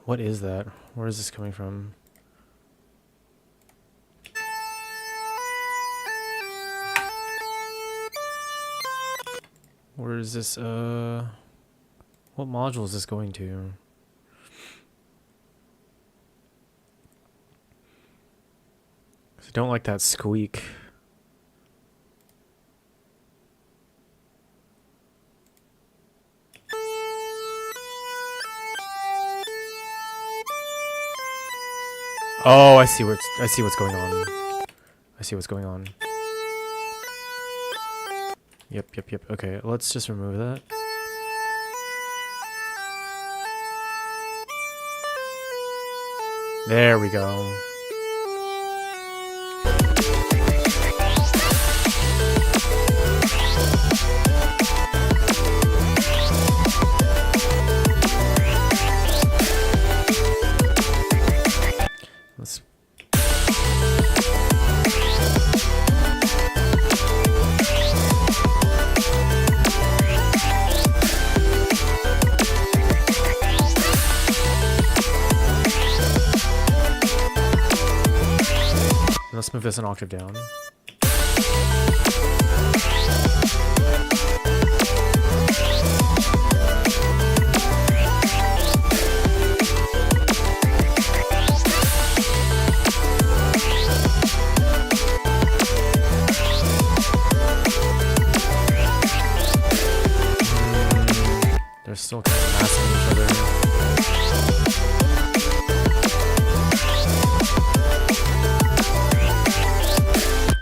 What is that? Where is this coming from? Where is this, what module is this going to? I don't like that squeak. Oh, I see what's going on. I see what's going on. Yep. Okay, let's just remove that. There we go. Let's move this an octave down. They're still kind of masking each other.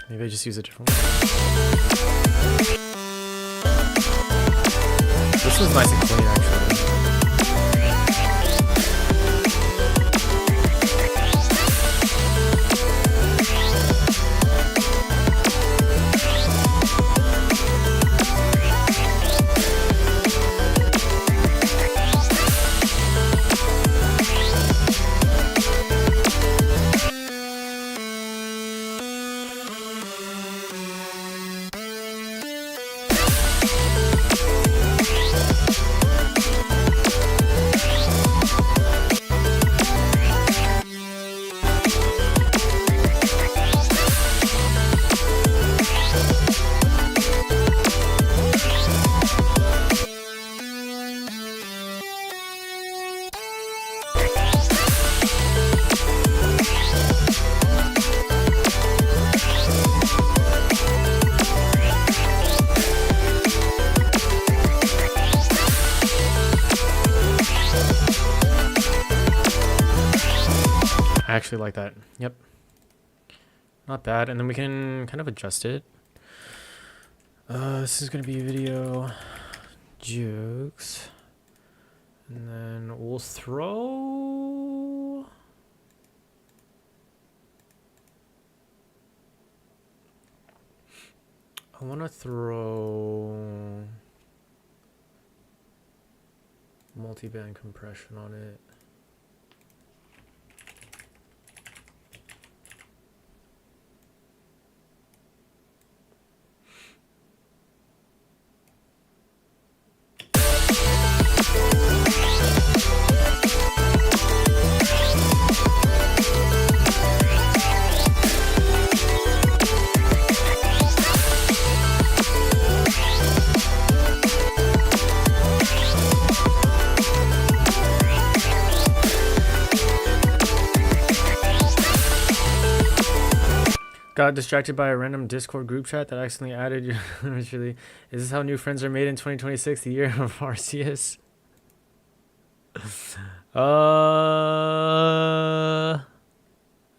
Maybe I just use a different one. This was nice and clean, actually. I actually like that. Yep. Not bad. And then we can kind of adjust it. This is going to be video jokes. And then we'll throw I want to throw multi-band compression on it. Got distracted by a random Discord group chat that accidentally added you. Literally, is this how new friends are made in 2026, the year of Arceus? I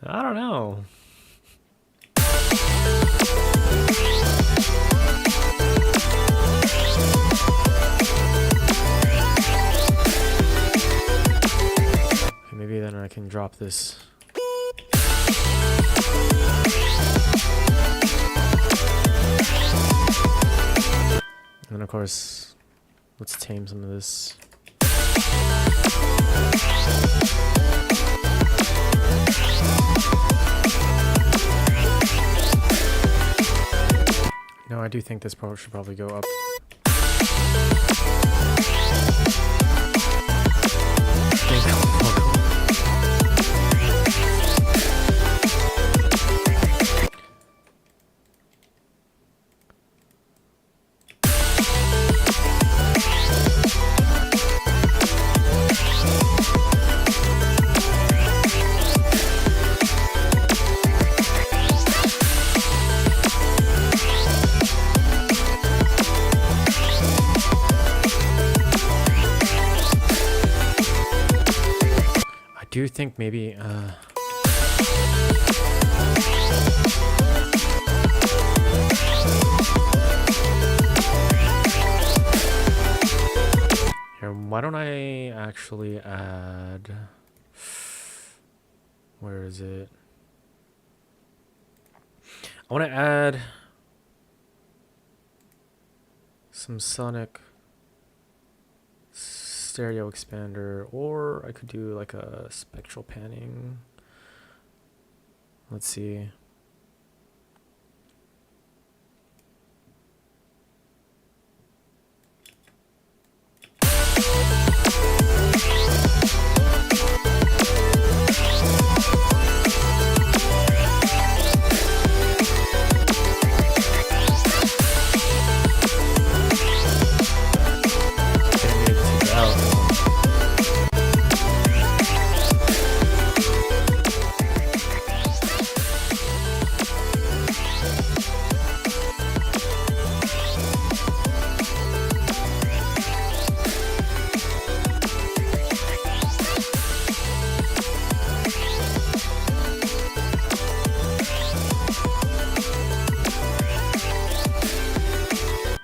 don't know. Okay, maybe then I can drop this. And then of course, let's tame some of this. No, I do think this part should probably go up. I do think maybe here, why don't I actually add, where is it? I want to add some sonic stereo expander, or I could do like a spectral panning. Let's see.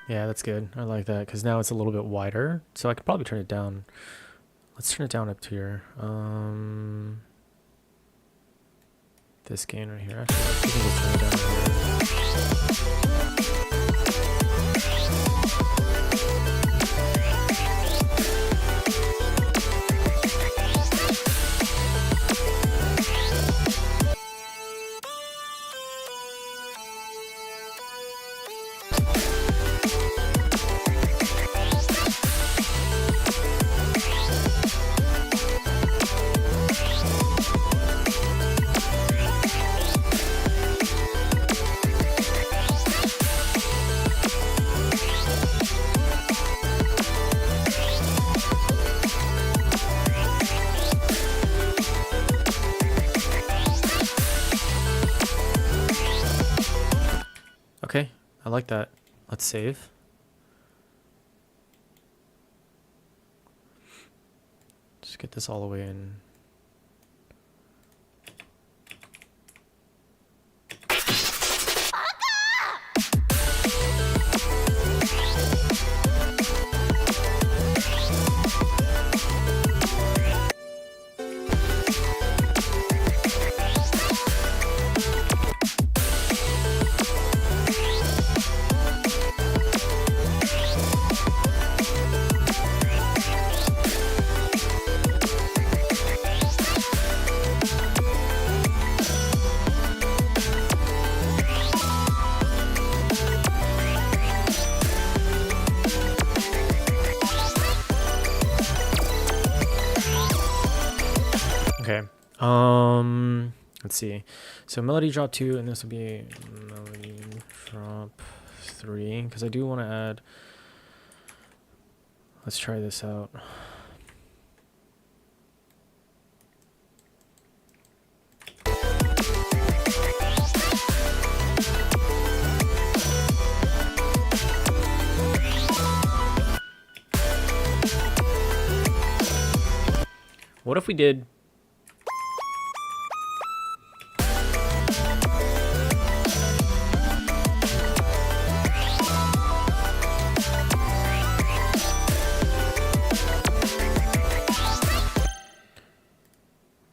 Yeah, that's good. I like that because now it's a little bit wider, so I could probably turn it down. Let's turn it down up to here. This gain right here. Actually, I think we'll turn it down here. Okay, I like that. Let's save. Just get this all the way in. Let's see. So melody drop 2, and this will be melody drop 3, because I do want to add. Let's try this out. What if we did?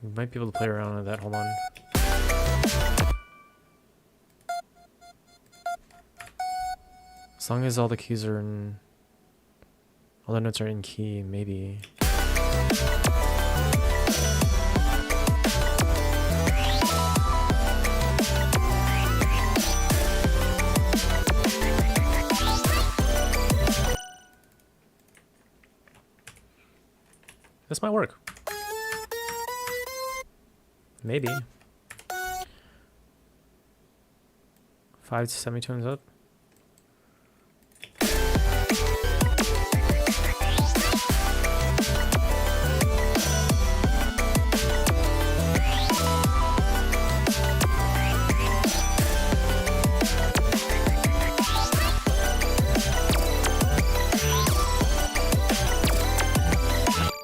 We might be able to play around with that. Hold on. As long as all the keys are in, all the notes are in key, maybe. This might work. Maybe. 5 semitones up.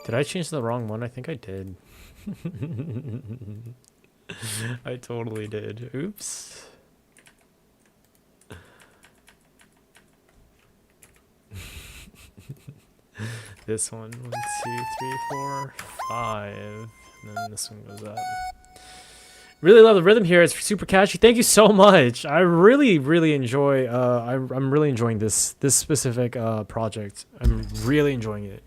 Did I change the wrong one? I think I did. I totally did. Oops. This one. 1, 2, 3, 4, 5. And then this one goes up. Really love the rhythm here. It's super catchy. Thank you so much. I really enjoy. I'm really enjoying this specific project. I'm really enjoying it.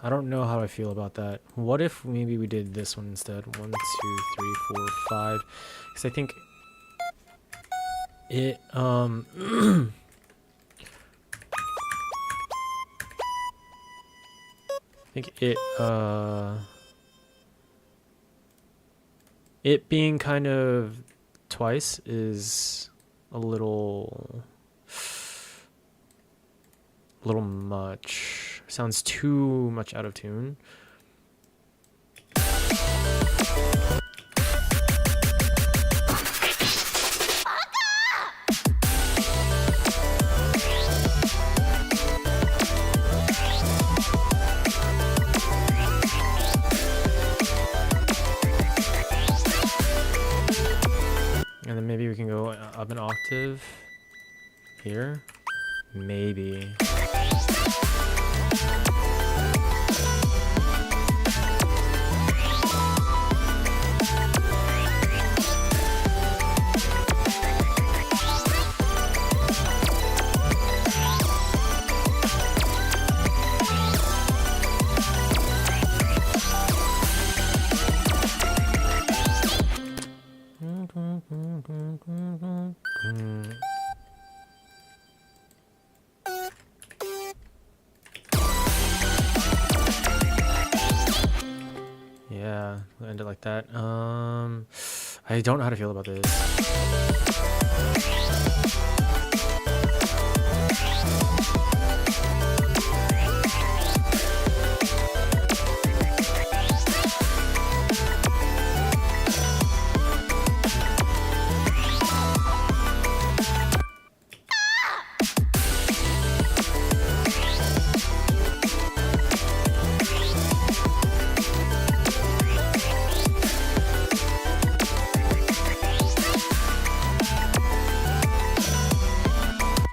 I don't know how I feel about that. What if maybe we did this one instead? 1, 2, 3, 4, 5. Because I think it it being kind of twice is a little much. Sounds too much out of tune. And then maybe we can go up an octave here. Maybe. Yeah, we'll end it like that. I don't know how to feel about this.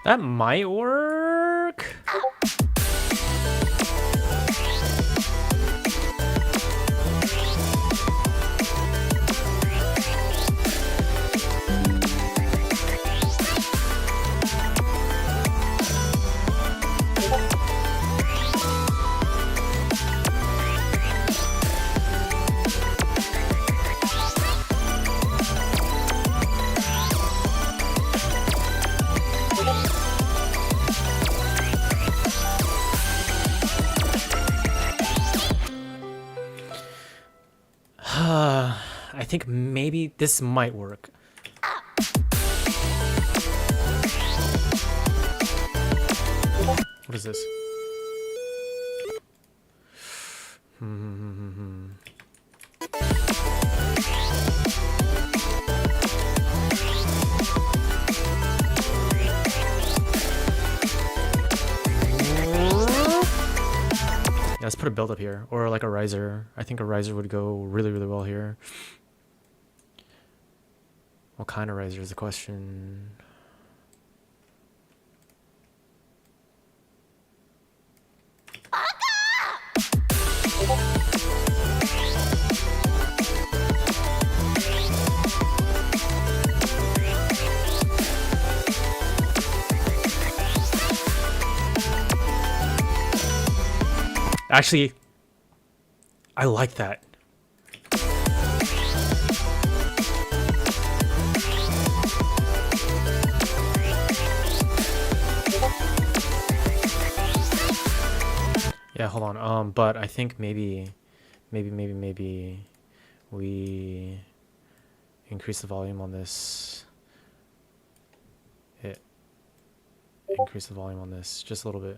That might work. think maybe this might work. What is this? Yeah, let's put a build up here, or like a riser. I think a riser would go really, really well here. What kind of riser is the question? Actually, I like that. Yeah, hold on. But I think maybe we increase the volume on this. Increase the volume on this just a little bit.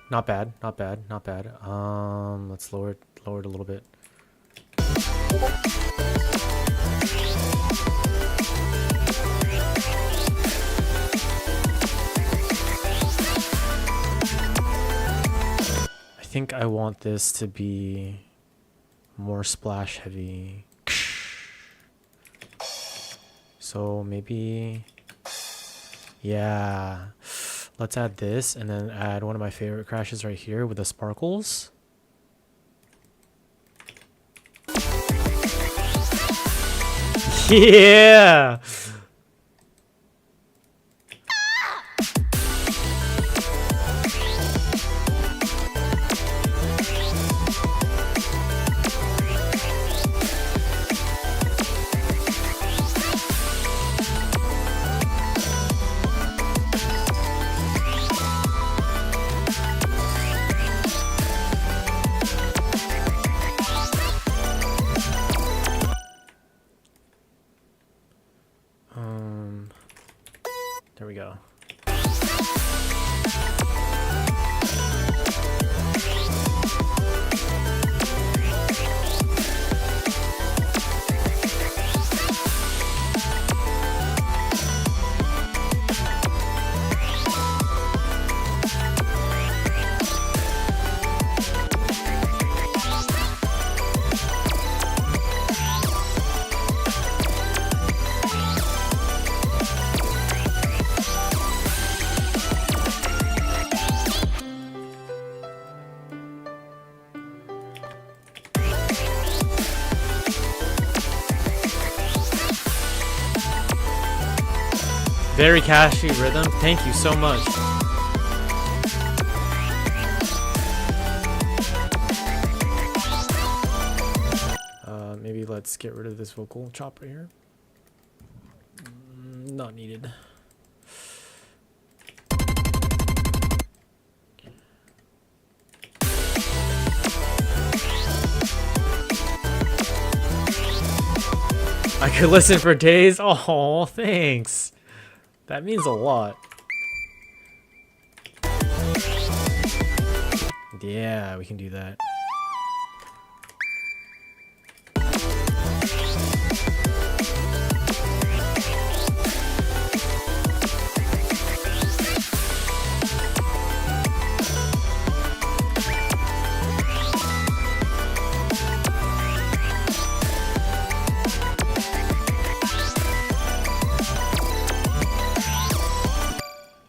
Not bad, not bad, not bad. Let's lower it a little bit. I think I want this to be more splash heavy. So maybe, yeah. Let's add this and then add one of my favorite crashes right here with the sparkles. Yeah! There we go. Very cashy rhythm. Thank you so much. Maybe let's get rid of this vocal chop right here. Not needed. I could listen for days. Oh, thanks. That means a lot. Yeah, we can do that.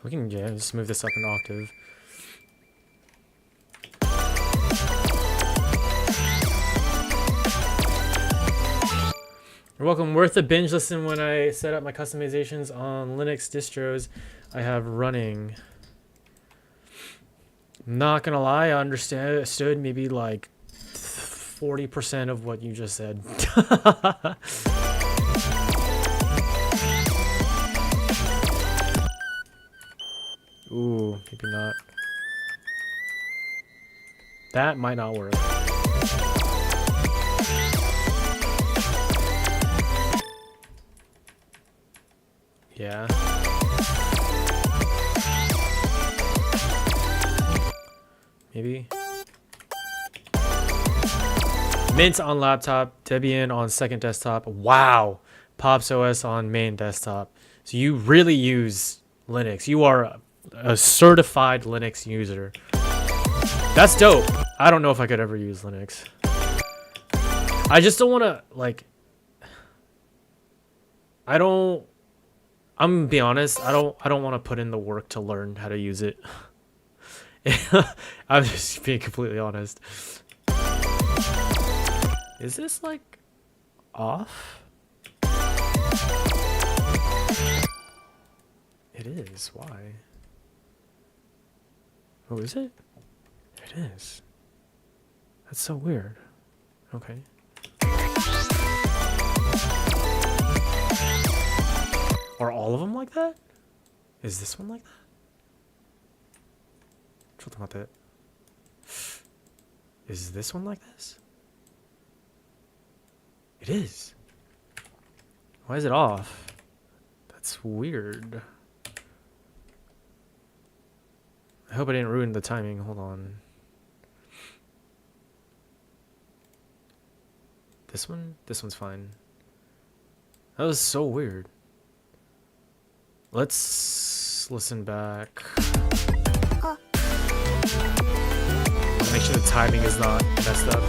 We can, yeah, just move this up an octave. You're welcome. Worth a binge listen when I set up my customizations on Linux distros I have running. Not gonna lie, I understood maybe like 40% of what you just said. Ooh, maybe not. That might not work. Yeah. Maybe. Mint on laptop, Debian on second desktop. Wow. Pops OS on main desktop. So you really use Linux. You are a certified Linux user. That's dope. I don't know if I could ever use Linux. I just don't want to, like, I'm gonna be honest, I don't want to put in the work to learn how to use it. I'm just being completely honest. Is this like off? It is. Why? Oh, is it? It is. That's so weird. Okay. Are all of them like that? Is this one like that? Something about that. Is this one like this? It is. Why is it off? That's weird. I hope I didn't ruin the timing. Hold on. This one? This one's fine. That was so weird. Let's listen back. Make sure the timing is not messed up.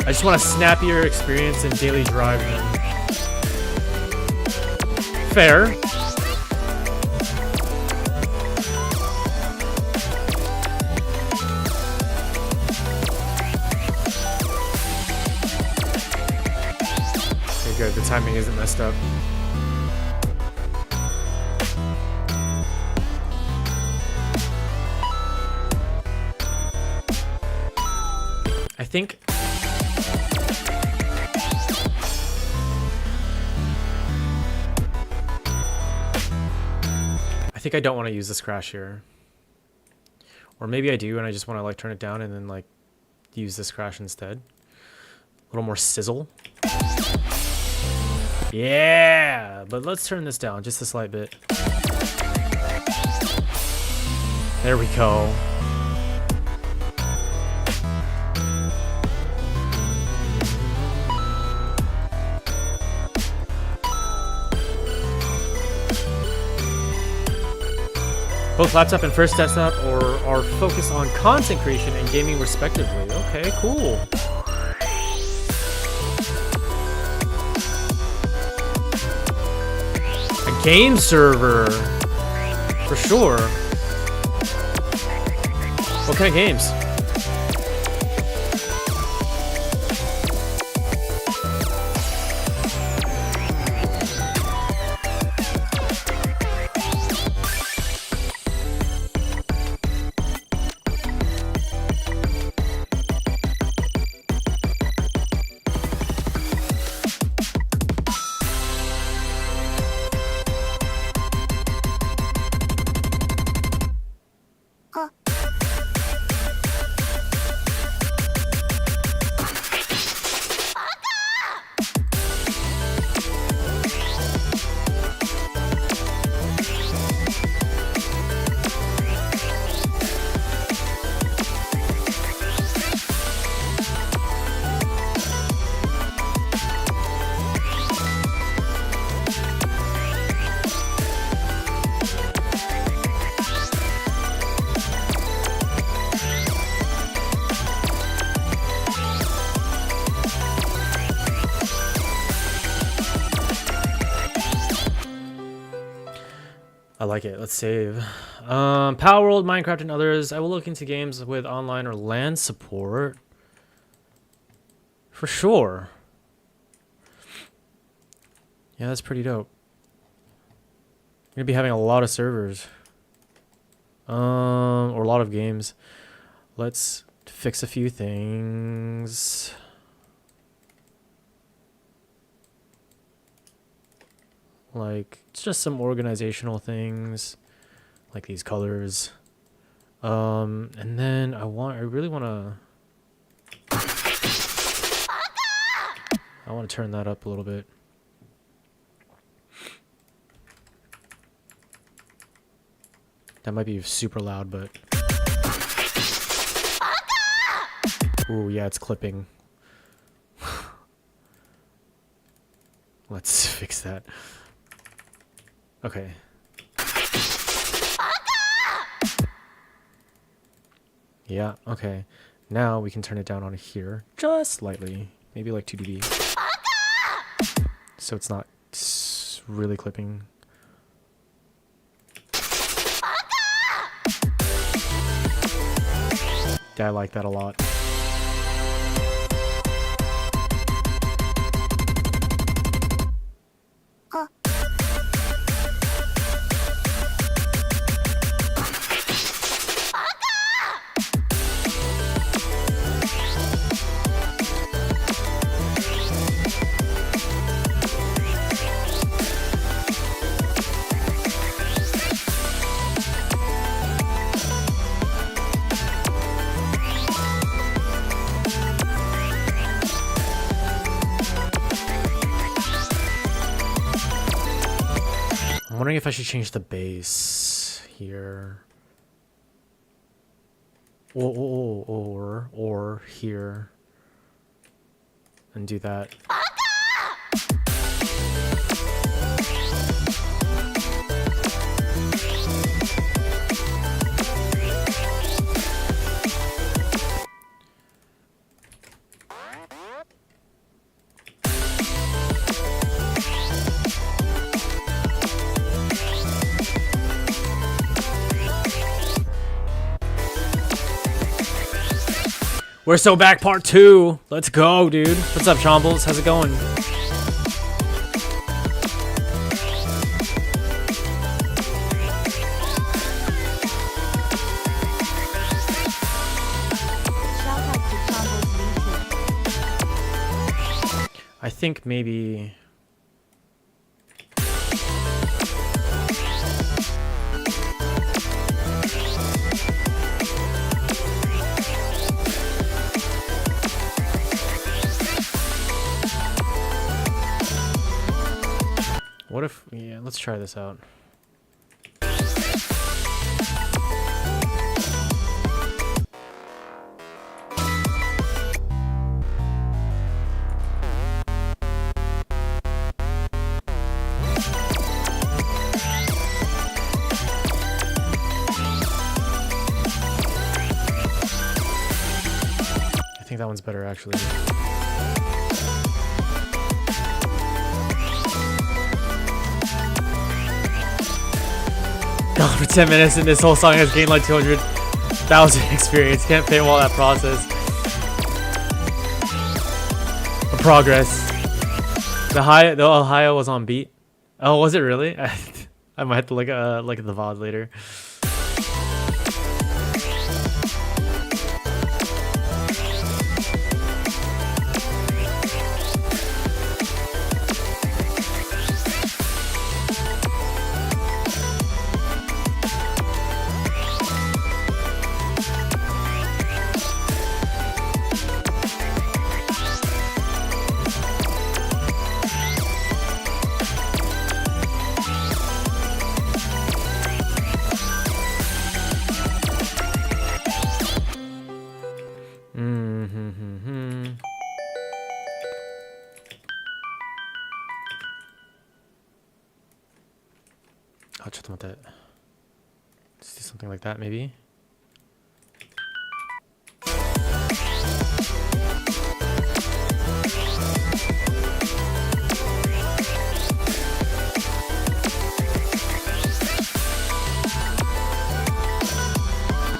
I just want a snappier experience in daily driving. Fair. Okay, good. The timing isn't messed up. I think I don't want to use this crash here. Or maybe I do and I just want to like turn it down and then like use this crash instead. A little more sizzle. Yeah, but let's turn this down just a slight bit. There we go. Both laptop and first desktop are focused on content creation and gaming respectively. Okay, cool. A game server. For sure. What kind of games? I like it. Let's save. Power World, Minecraft, and others. I will look into games with online or LAN support. For sure. Yeah, that's pretty dope. We're gonna be having a lot of servers. Or a lot of games. Let's fix a few things. like it's just some organizational things, like these colors. And then I really want to turn that up a little bit. That might be super loud, but ooh, yeah, it's clipping. Let's fix that. Okay. Yeah, okay. Now we can turn it down on here just slightly. Maybe like 2 dB. So it's not really clipping. Yeah, I like that a lot. I'm wondering if I should change the bass here. Or here. And do that. We're so back, part 2. Let's go, dude. What's up, Chombles? How's it going? Shout out to Chombo's VTuber. I think maybe... What if... Yeah, let's try this out. I think that one's better, actually. God, for 10 minutes and this whole song has gained like 200,000 experience. Can't paywall that process. The progress. The Ohio was on beat. Oh, was it really? I might have to look at the VOD later. Oh,ちょっと待って. Let's do something like that, maybe.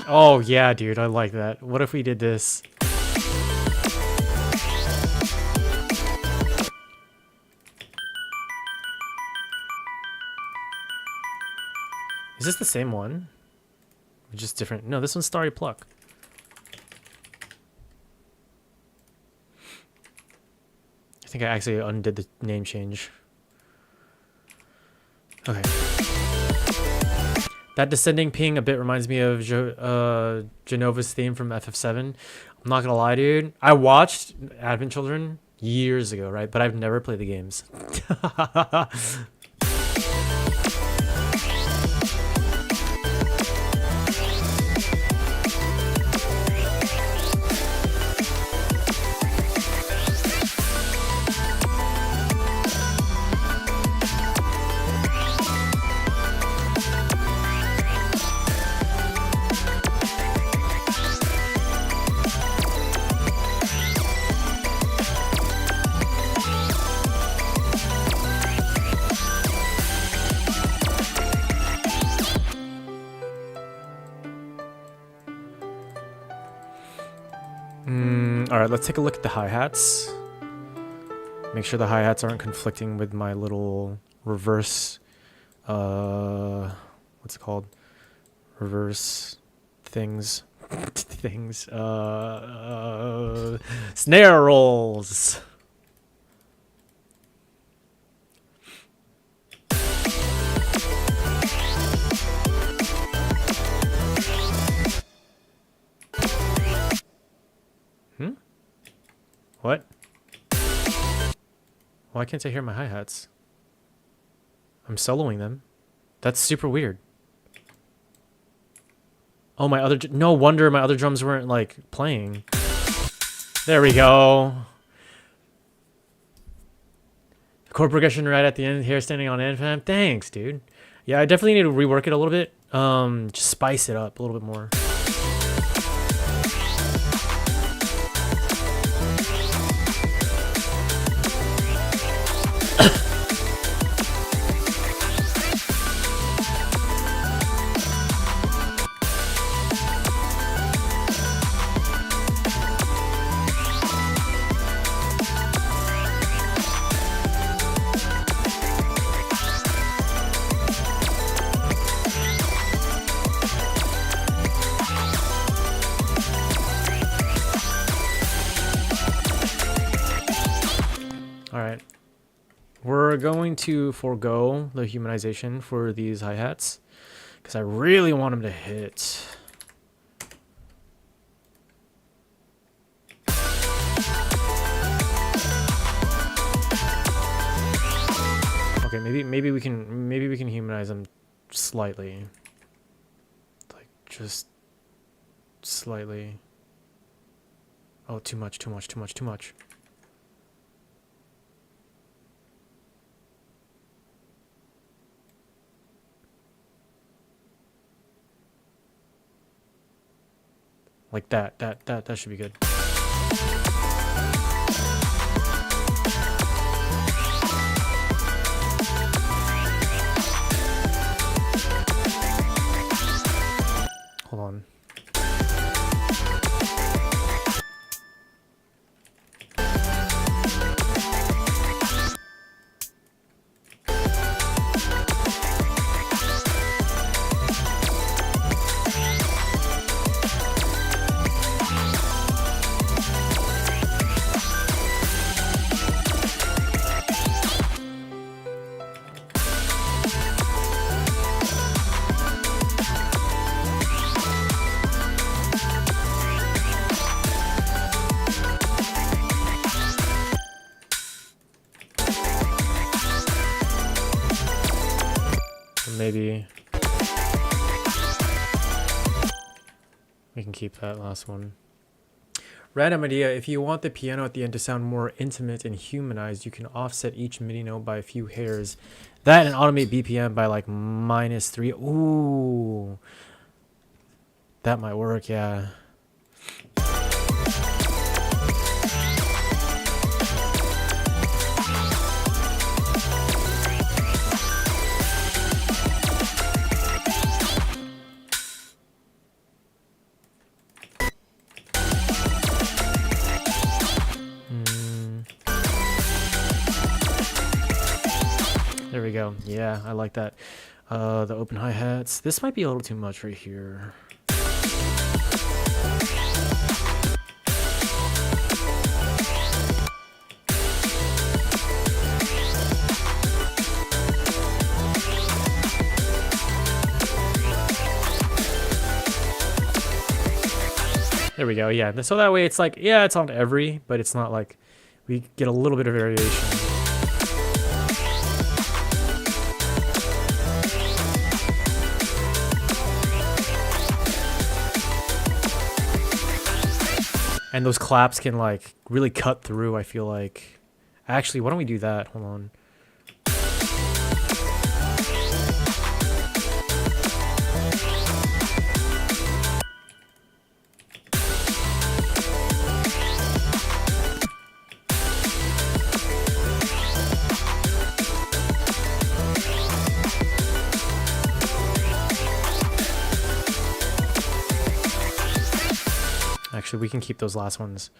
Oh yeah, dude, I like that. What if we did this? Is this the same one? Or just different? No, this one's Starry Pluck. I think I actually undid the name change. Okay. That descending ping a bit reminds me of Genova's theme from FF7. I'm not gonna lie, dude. I watched Advent Children years ago, right? But I've never played the games. All right, let's take a look at the hi-hats. Make sure the hi-hats aren't conflicting with my little reverse, what's it called? Reverse things, snare rolls. What? Why can't I hear my hi-hats? I'm soloing them. That's super weird. Oh, my other... No wonder my other drums weren't, like, playing. There we go. Chord progression right at the end here, standing on end. Thanks, dude. Yeah, I definitely need to rework it a little bit. Just spice it up a little bit more. Alright, we're going to forego the humanization for these hi-hats because I really want them to hit. Okay, maybe we can humanize them slightly, like just slightly. Oh, too much. Like that should be good. Hold on. Maybe we can keep that last one. Random idea, if you want the piano at the end to sound more intimate and humanized, you can offset each MIDI note by a few hairs. That and automate BPM by like -3. Ooh. That might work, yeah. There we go. Yeah, I like that. The open hi-hats. This might be a little too much right here. There we go. Yeah. So that way it's like, yeah, it's on every, but it's not like we get a little bit of variation. And those claps can like really cut through, I feel like. Actually, why don't we do that? Hold on. Actually, we can keep those last ones.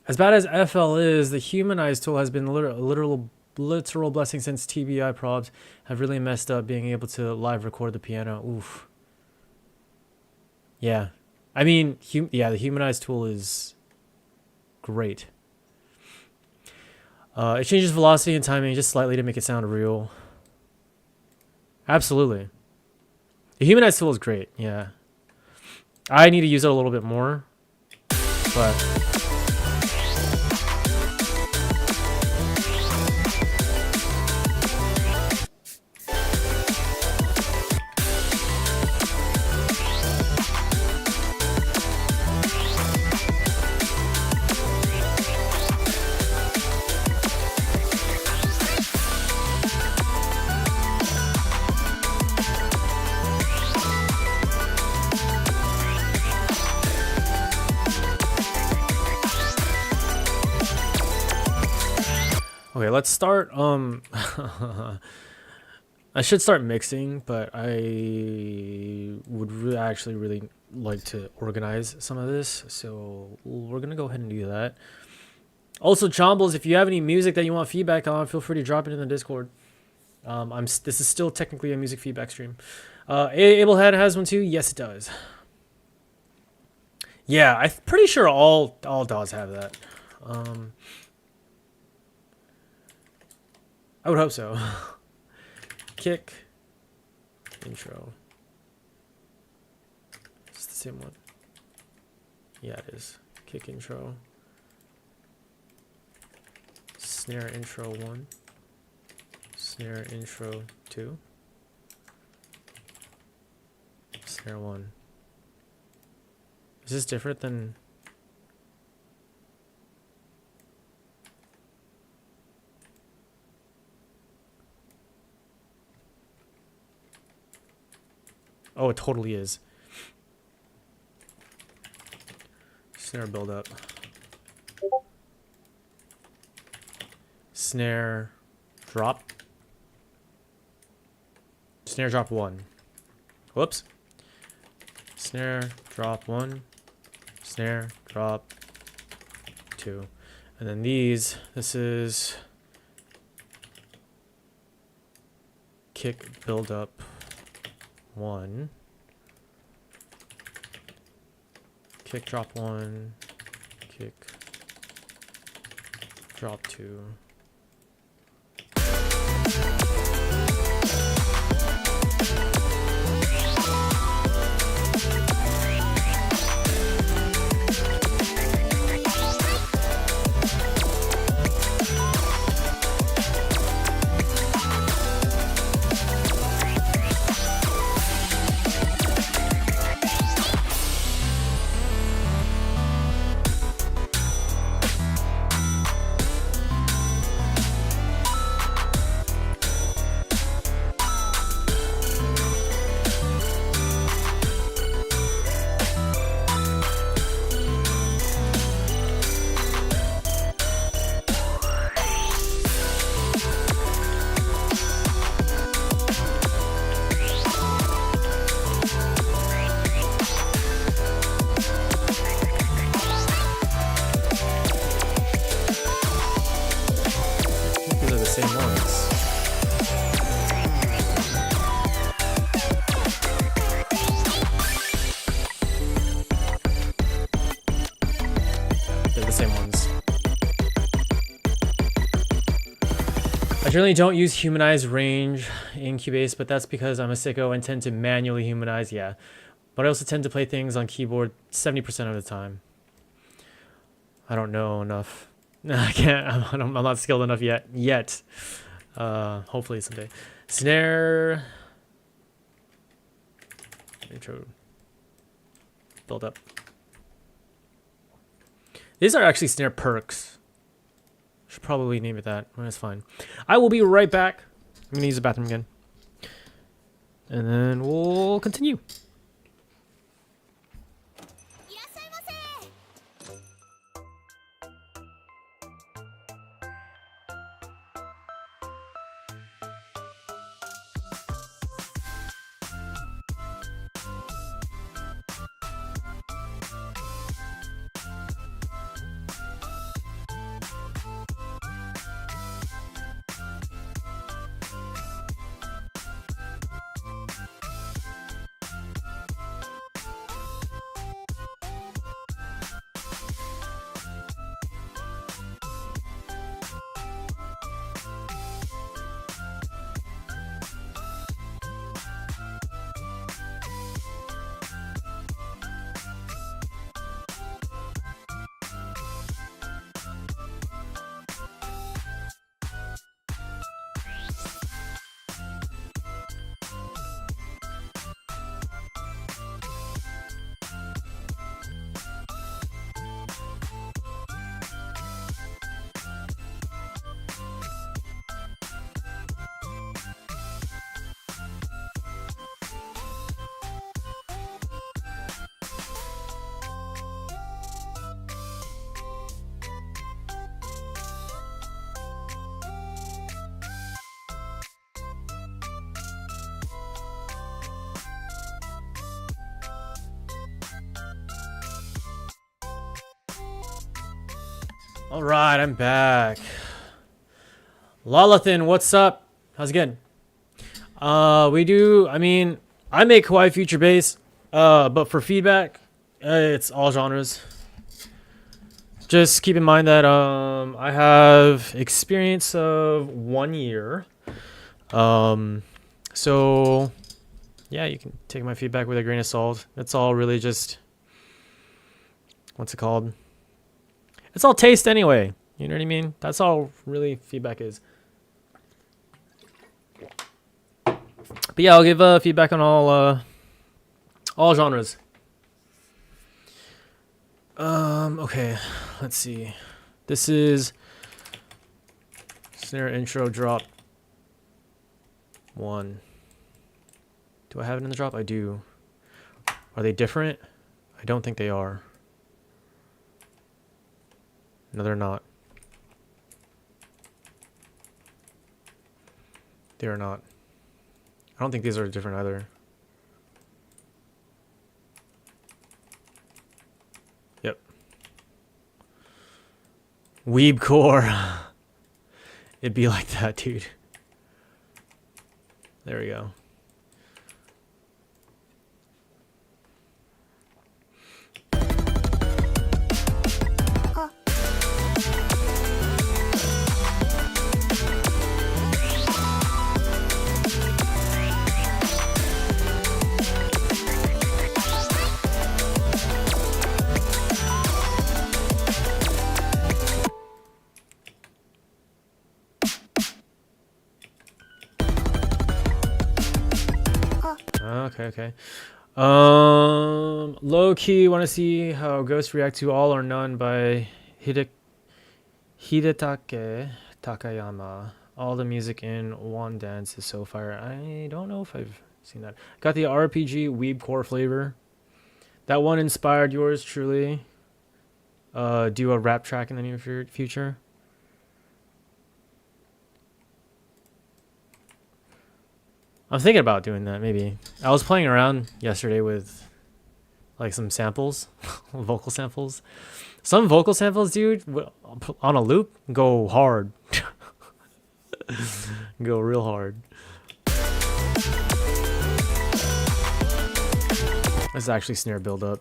As bad as FL is, the humanize tool has been a literal blessing since TBI probs have really messed up being able to live record the piano. Oof. Yeah. I mean, yeah, the humanize tool is great. It changes velocity and timing just slightly to make it sound real. Absolutely. The humanize tool is great, yeah. I need to use it a little bit more, but... Okay, let's start, I should start mixing, but I would actually really like to organize some of this, so we're gonna go ahead and do that. Also, Chombles, if you have any music that you want feedback on, feel free to drop it in the Discord. This is still technically a music feedback stream. Ablehead has one too? Yes, it does. Yeah, I'm pretty sure all DAWs have that. I would hope so. Kick. Intro. It's the same one. Yeah, it is. Kick intro. Snare intro 1. Snare intro 2. Snare 1. Is this different than... Oh, it totally is. Snare build up. Snare drop. Snare drop 1. Whoops. Snare drop 1. Snare drop 2. And then these, this is kick build up 1, kick drop 1, kick drop 2. Generally don't use humanize range in Cubase, but that's because I'm a sicko and tend to manually humanize, yeah. But I also tend to play things on keyboard 70% of the time. I don't know enough. I can't, I'm not skilled enough yet. Hopefully someday. Snare. Intro. Build up. These are actually snare perks. Should probably name it that. That's fine. I will be right back. I'm gonna use the bathroom again. And then we'll continue. All right, I'm back. Lolathan, what's up? How's it going? I make Kawaii Future Bass, but for feedback, it's all genres. Just keep in mind that I have experience of 1 year. So yeah, you can take my feedback with a grain of salt. It's all really just, what's it called? It's all taste anyway. You know what I mean? That's all really feedback is. But yeah, I'll give feedback on all genres. Okay, let's see. This is snare intro drop 1. Do I have it in the drop? I do. Are they different? I don't think they are. No, they're not. They're not. I don't think these are different either. Yep. Weebcore. It'd be like that, dude. There we go. Okay. Low key, want to see how ghosts react to All or None by Hidetake Takayama. All the music in one dance is so fire. I don't know if I've seen that. Got the RPG Weebcore flavor. That one inspired yours truly. Do a rap track in the near future. I'm thinking about doing that, maybe. I was playing around yesterday with like some samples, vocal samples. Some vocal samples, dude, on a loop, go hard. Go real hard. This is actually snare build up.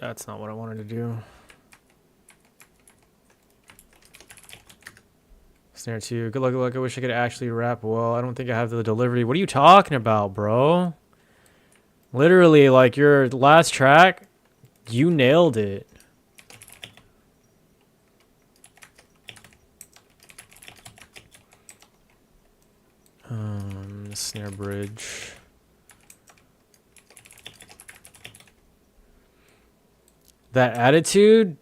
That's not what I wanted to do. Snare 2. Good luck, good luck. I wish I could actually rap well. I don't think I have the delivery. What are you talking about, bro? Literally, like, your last track, you nailed it. Snare bridge. That attitude,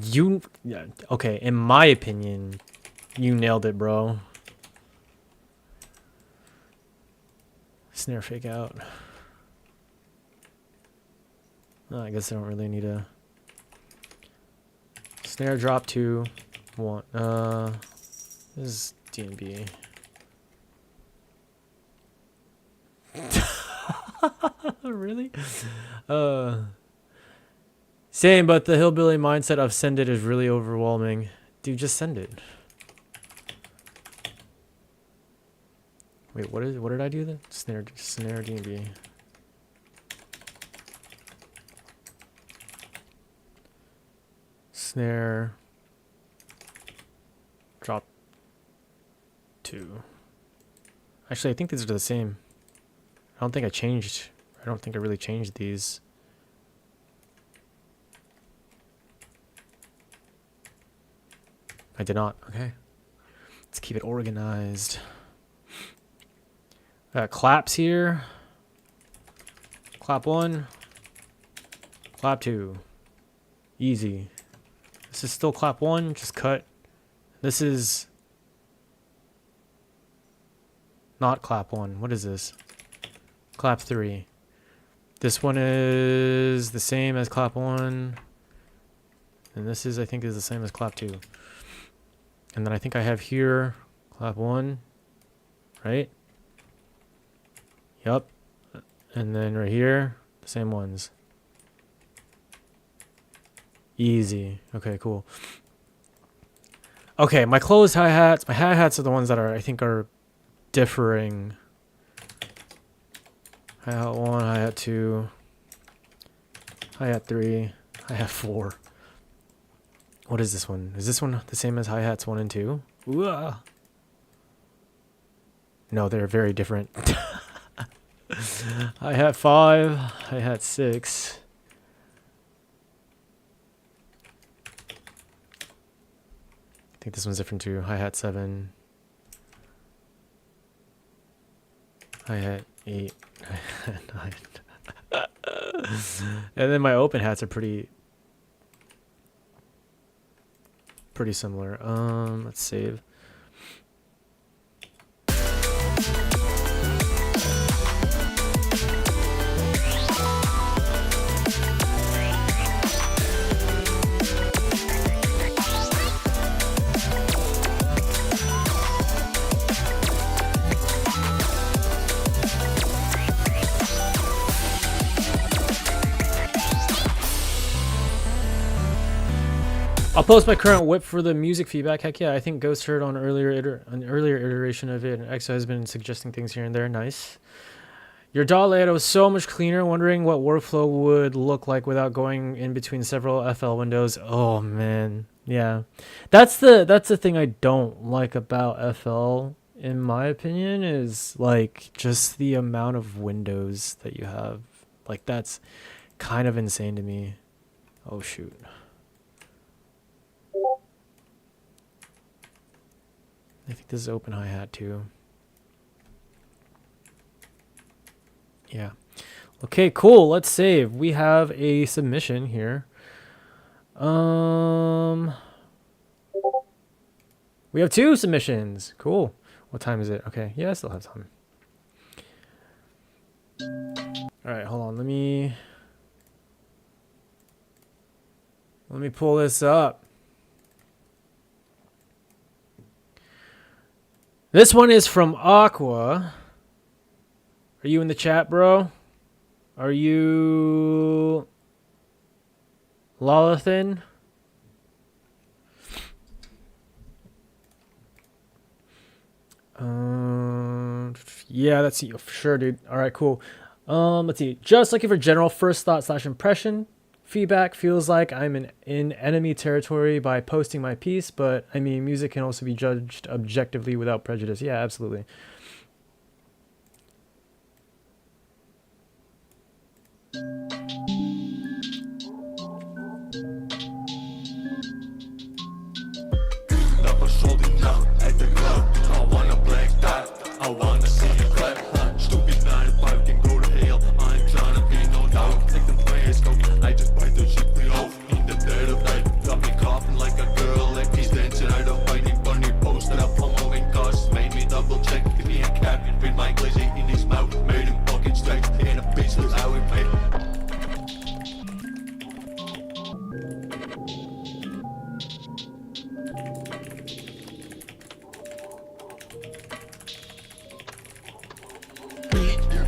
yeah, okay, in my opinion, you nailed it, bro. Snare fake out. Oh, I guess I don't really need a snare drop 2 1. This is D&B. Really? Same, but the hillbilly mindset of send it is really overwhelming. Dude, just send it. Wait, what did I do then? Snare D&B. Snare drop 2. Actually, I think these are the same. I don't think I really changed these. I did not. Okay. Let's keep it organized. Got claps here. Clap 1. Clap 2. Easy. This is still clap 1. Just cut. This is not clap 1. What is this? Clap 3. This one is the same as clap 1. And this is, I think, is the same as clap 2. And then I think I have here clap 1, right? Yup. And then right here, the same ones. Easy. Okay, cool. Okay, my closed hi-hats. My hi-hats are the ones that I think are differing. Hi-hat 1, hi-hat 2, hi-hat 3, hi-hat 4. What is this one? Is this one the same as hi-hats 1 and 2? Ooh. No, they're very different. Hi-hat 5, hi-hat 6. I think this one's different too. Hi-hat 7. Hi-hat 8. Hi-hat 9. And then my open hats are pretty similar. Let's save. I'll post my current whip for the music feedback. Heck yeah, I think Ghost heard on an earlier iteration of it, and EXO has been suggesting things here and there. Nice. Your DAW layout was so much cleaner. Wondering what workflow would look like without going in between several FL windows. Oh man, yeah, that's the thing I don't like about FL, in my opinion, is like just the amount of windows that you have. Like that's kind of insane to me. Oh shoot. I think this is open hi-hat too. Yeah. Okay, cool. Let's save. We have a submission here. We have 2 submissions. Cool. What time is it? Okay. Yeah, I still have time. All right, hold on. Let me pull this up. This one is from Aqua. Are you in the chat, bro? Are you Lolathin? Yeah, that's you for sure, dude. All right, cool. Let's see. Just looking for general first thought / impression. feedback feels like I'm in enemy territory by posting my piece, but I mean, music can also be judged objectively without prejudice. Yeah, absolutely. Never holding out at the club. I wanna black dot. I wanna see you clap. Stupid 9 to 5 can go to hell. I ain't tryna be no dog. Take them players go. I just bite the shit me off in the dead of night. Got me coughing like a girl. Like he's dancing. I don't find it funny. Posted up on moving cars. Made me double check. Give me a cap and read my glazing in his mouth. Made him fucking straight. In a piece of how we made.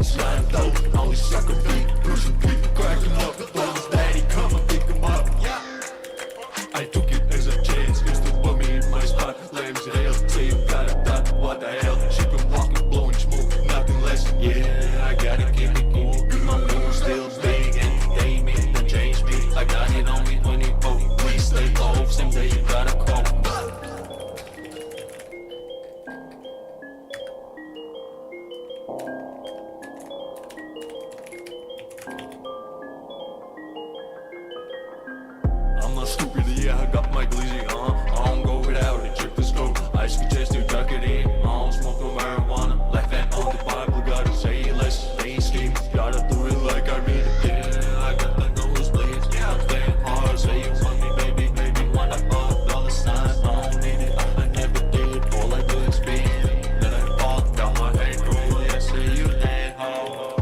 Slammed out, only sucker beat, pushing people, cracking up. When his daddy come and pick him up. I took it as a chance, used to put me in my spot. Lame as hell, say you got a dot, what the hell? She been walking, blowing smoke, nothing less. Yeah, I gotta keep it cool, cause my mood's still big. And they made them change me. I got it on me 24, please stay low. Same day you gotta call. I'm not stupid, yeah, I got my glizzy, I don't go without it, check the scope. I suggest you tuck it in, I don't smoke no marijuana. Life and on the Bible, gotta say less, mainstream. Gotta do it like I mean it, yeah, I got the nosebleeds. Yeah, I'm staying hard, say you want me, baby, baby, want a $5 sign. I don't need it, I never did, all I do is spin. Then I fall, got my head cool, yeah, say you that hard.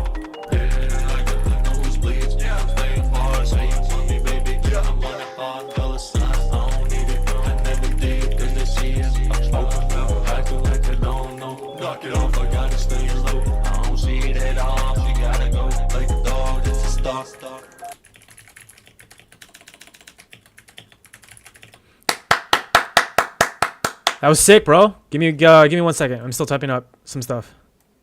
Yeah, I got the nosebleeds, yeah, I'm staying hard, say you want me, baby, yeah, I'm on it. $5 sign, I don't need it, I never did, cause they see it. I'm smoking about, acting like I don't know. Knock it off, I gotta stay low. I don't see it at all, she gotta go like a dog, it's a star. That was sick, bro. Give me 1 second. I'm still typing up some stuff.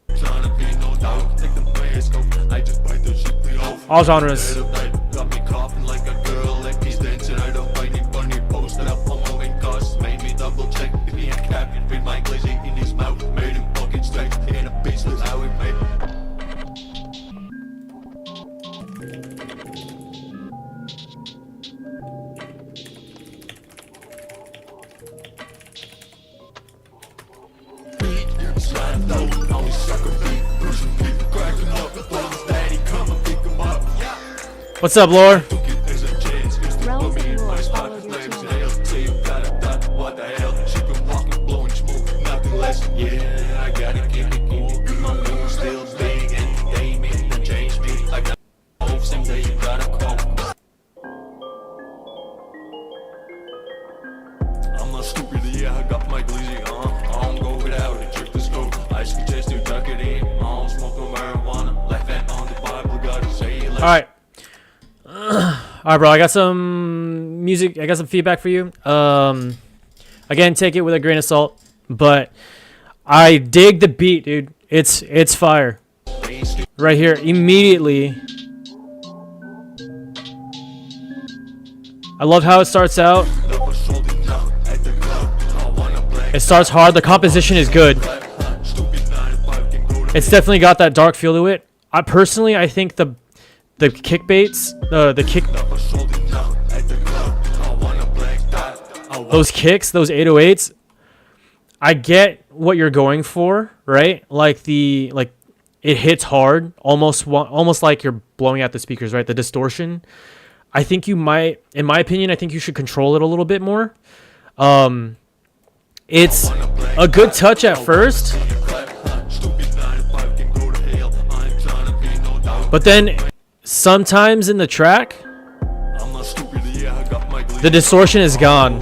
Tryna be no dog, take them players go. I just bite the shit me off. All genres. Got me coughing like a girl, like he's dancing. I don't find it funny. Posted up on moving cars. Made me double check. Give me a cap and read my glazing in his mouth. Made him fucking straight. In a piece of how we made. Slammed out, only sucker beat, pushing people, cracking up. When his daddy come and pick him up. What's up, Lore? Took it as a chance, used to Rose put me and in my Lore spot. followed your Lame as team. hell, say you got a dot, what the hell? She been walking, blowing smoke, nothing less. Yeah, I gotta keep it cool, cause my mood's still big. And they made them change me. I got hope, same day you gotta call. I'm not stupid, yeah, I got my glizzy, I don't go without it, check the scope. I suggest you tuck it in, I don't smoke no marijuana. Life and on the Bible, gotta say less. All right. All right, bro. I got some music. I got some feedback for you. Again, take it with a grain of salt, but I dig the beat, dude. It's fire. Right here, immediately. I love how it starts out. It starts hard. The composition is good. It's definitely got that dark feel to it. I personally, I think the kick baits, the kick, those kicks, those 808s. I get what you're going for, right? Like it hits hard, almost like you're blowing out the speakers, right? The distortion. I think you might, in my opinion, I think you should control it a little bit more. It's a good touch at first, but then sometimes in the track, the distortion is gone,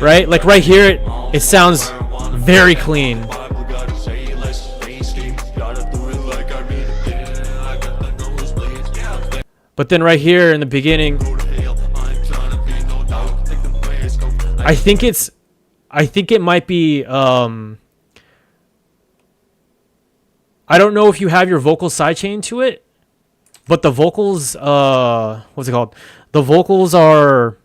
right? Like right here, it sounds very clean. But then right here in the beginning, I think it might be, I don't know if you have your vocal sidechain to it, but the vocals, what's it called? The vocals are.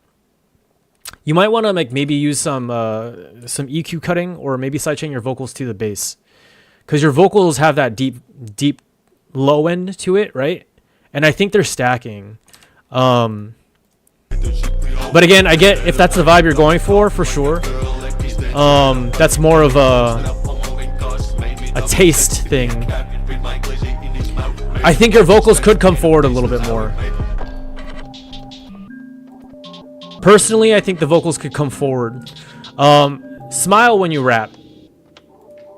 You might want to like maybe use some EQ cutting or maybe sidechain your vocals to the bass, because your vocals have that deep low end to it, right? And I think they're stacking. But again, I get if that's the vibe you're going for sure. That's more of a taste thing. I think your vocals could come forward a little bit more. Personally, I think the vocals could come forward. Smile when you rap.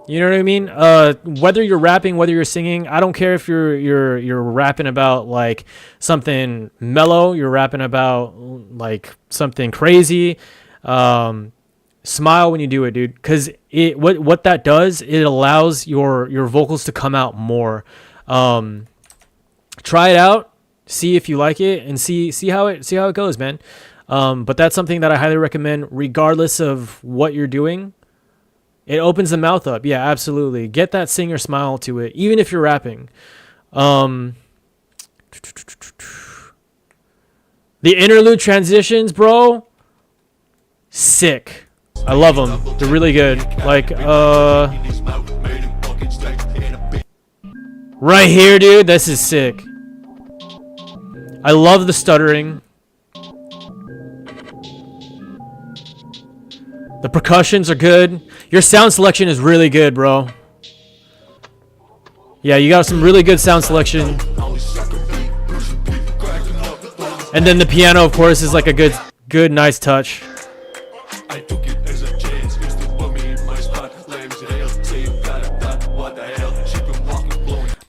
You know what I mean? Whether you're rapping, whether you're singing, I don't care if you're rapping about like something mellow, you're rapping about like something crazy. Smile when you do it, dude, because what that does, it allows your vocals to come out more. Try it out, see if you like it, and see how it goes, man. But that's something that I highly recommend, regardless of what you're doing. It opens the mouth up. Yeah, absolutely. Get that singer smile to it, even if you're rapping. The interlude transitions, bro, sick. I love them. They're really good. Like, right here, dude. This is sick. I love the stuttering. The percussions are good. Your sound selection is really good, bro. Yeah, you got some really good sound selection. And then the piano, of course, is like a good, nice touch.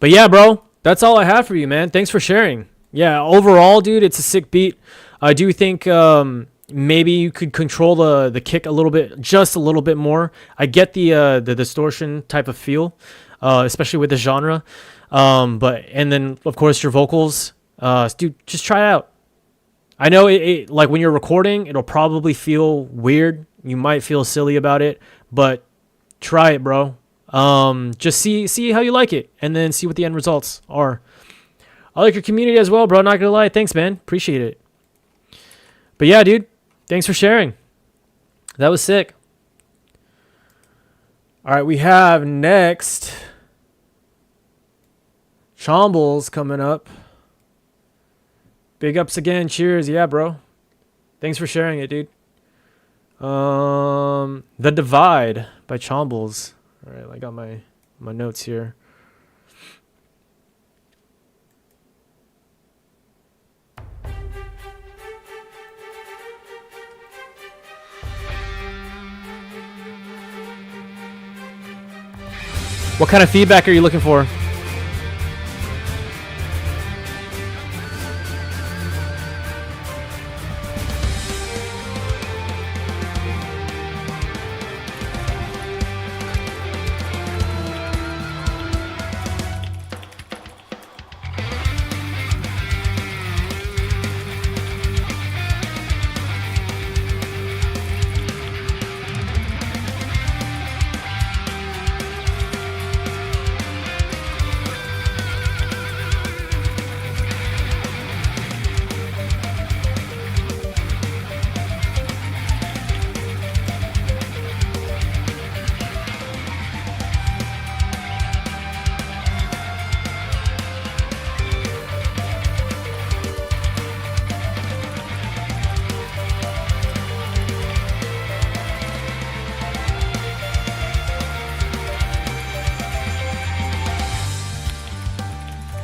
But yeah, bro, that's all I have for you, man. Thanks for sharing. Yeah, overall, dude, it's a sick beat. I do think maybe you could control the kick a little bit, just a little bit more. I get the distortion type of feel, especially with the genre. And then of course your vocals, dude, just try it out. I know it like when you're recording, it'll probably feel weird. You might feel silly about it, but try it, bro. Just see how you like it, and then see what the end results are. I like your community as well, bro. Not gonna lie. Thanks, man. Appreciate it. But yeah, dude. Thanks for sharing. That was sick. All right, we have next Chombles coming up. Big ups again. Cheers. Yeah, bro. Thanks for sharing it, dude. The Divide by Chombles. All right, I got my notes here. What kind of feedback are you looking for?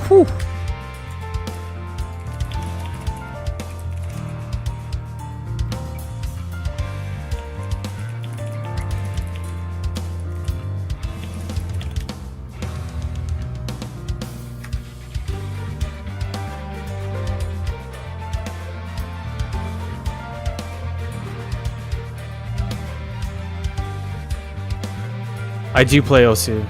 Whew. I do play Osu.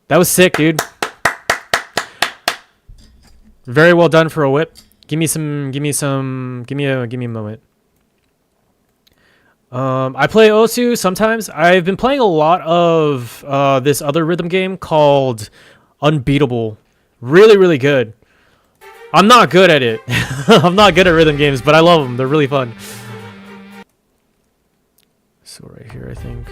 That was sick, dude. Very well done for a whip. Give me a moment. I play Osu sometimes. I've been playing a lot of this other rhythm game called Unbeatable. Really, really good. I'm not good at it. I'm not good at rhythm games, but I love them. They're really fun. So right here, I think.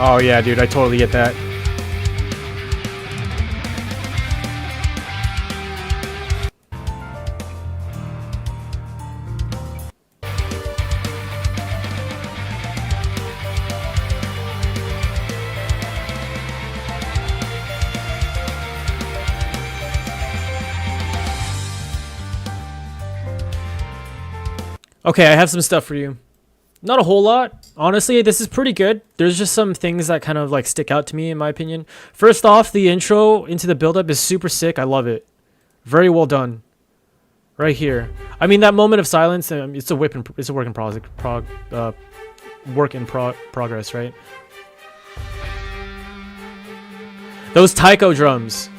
Oh yeah, dude, I totally get that. Okay, I have some stuff for you. Not a whole lot. Honestly, this is pretty good. There's just some things that kind of like stick out to me in my opinion. First off, the intro into the build-up is super sick. I love it. Very well done. Right here. I mean, that moment of silence, it's a work in progress, right? Those taiko drums.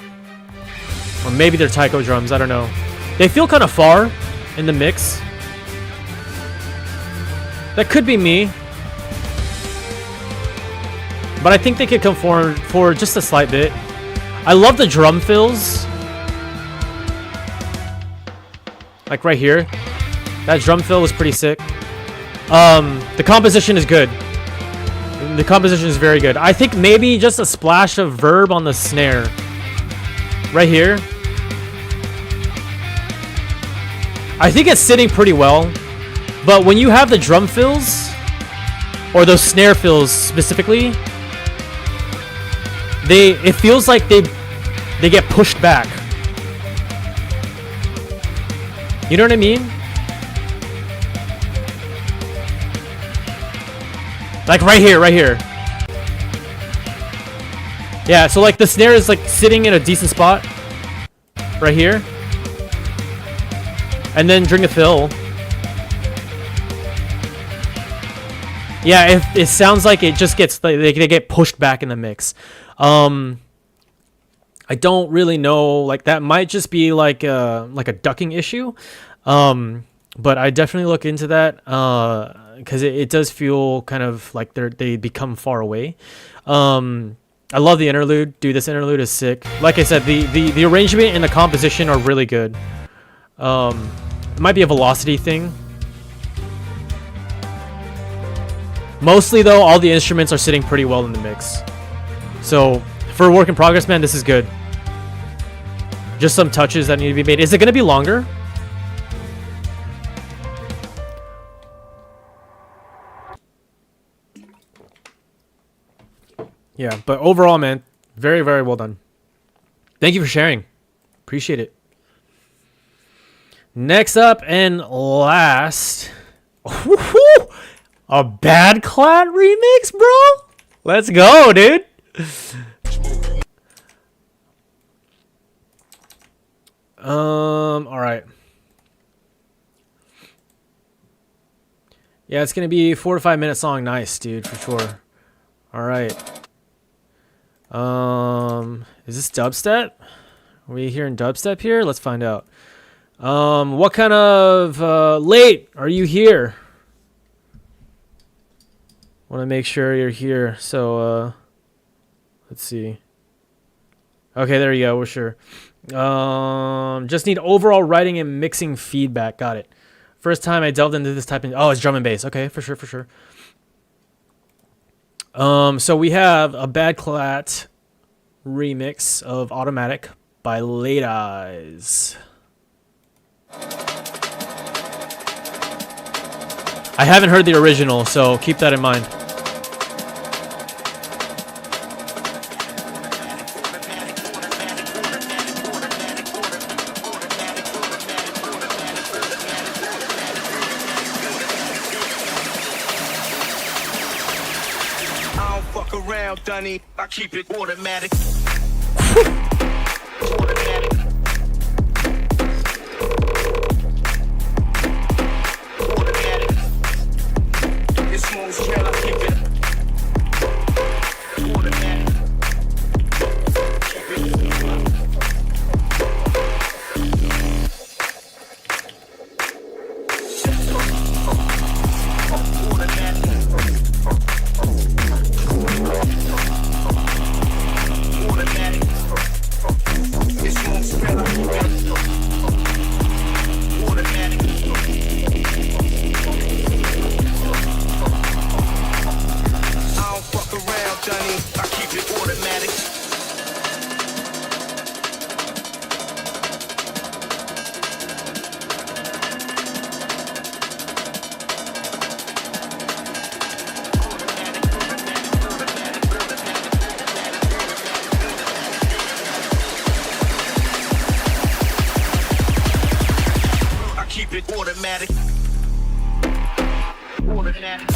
Or maybe they're taiko drums, I don't know. They feel kind of far in the mix. That could be me. But I think they could come forward just a slight bit. I love the drum fills. Like right here. That drum fill was pretty sick. The composition is good. The composition is very good. I think maybe just a splash of verb on the snare. Right here. I think it's sitting pretty well. But when you have the drum fills, or those snare fills specifically, it feels like they get pushed back. You know what I mean? Like right here. Yeah, so like the snare is like sitting in a decent spot. Right here. And then during the fill. Yeah, it sounds like it just gets they get pushed back in the mix. I don't really know, like that might just be like a ducking issue. But I definitely look into that because it does feel kind of like they become far away. I love the interlude. Dude, this interlude is sick. Like I said, the arrangement and the composition are really good. It might be a velocity thing. Mostly though, all the instruments are sitting pretty well in the mix. So for a work in progress, man, this is good. Just some touches that need to be made. Is it going to be longer? Yeah, but overall, man, very, very well done. Thank you for sharing. Appreciate it. Next up and last. A Bad Clat remix, bro? Let's go, dude. All right. Yeah, it's gonna be 4 to 5 minute song. Nice, dude, for sure. All right. Is this dubstep? Are we hearing dubstep here? Let's find out. What kind of late are you here? Want to make sure you're here. So let's see. Okay, there you go. We're sure. Just need overall writing and mixing feedback. Got it. First time I delved into this type of... Oh, it's drum and bass. Okay, for sure. So we have a Bad Clat remix of Automatic by Late Eyes. I haven't heard the original, so keep that in mind. fuck around, Dunny. I keep it automatic. It's smooth trail, I keep it automatic. Automatic. Automatic.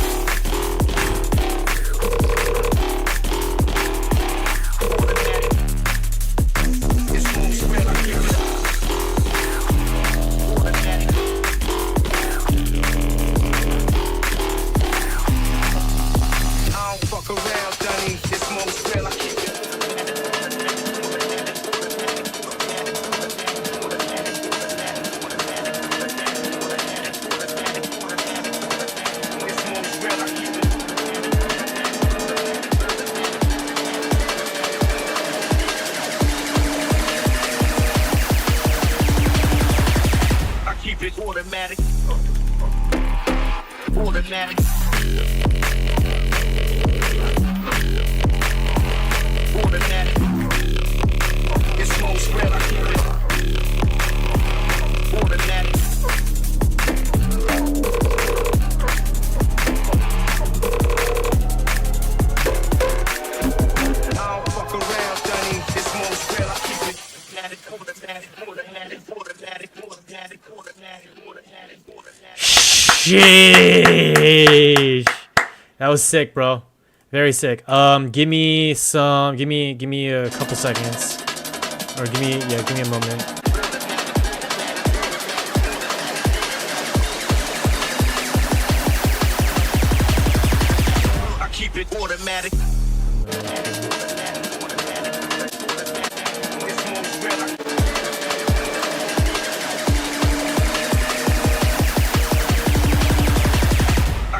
Automatic. It's smooth spread, I keep it automatic. I don't fuck around, Dunny. It's smooth spread, I keep it automatic. Automatic. Automatic. It's smooth spread, I keep it automatic. I don't fuck around, Dunny. It's smooth spread, I keep it automatic, automatic, automatic, automatic, automatic, automatic. Sheesh. That was sick, bro. Very sick. Give me a couple seconds. Or give me a moment. I keep it automatic.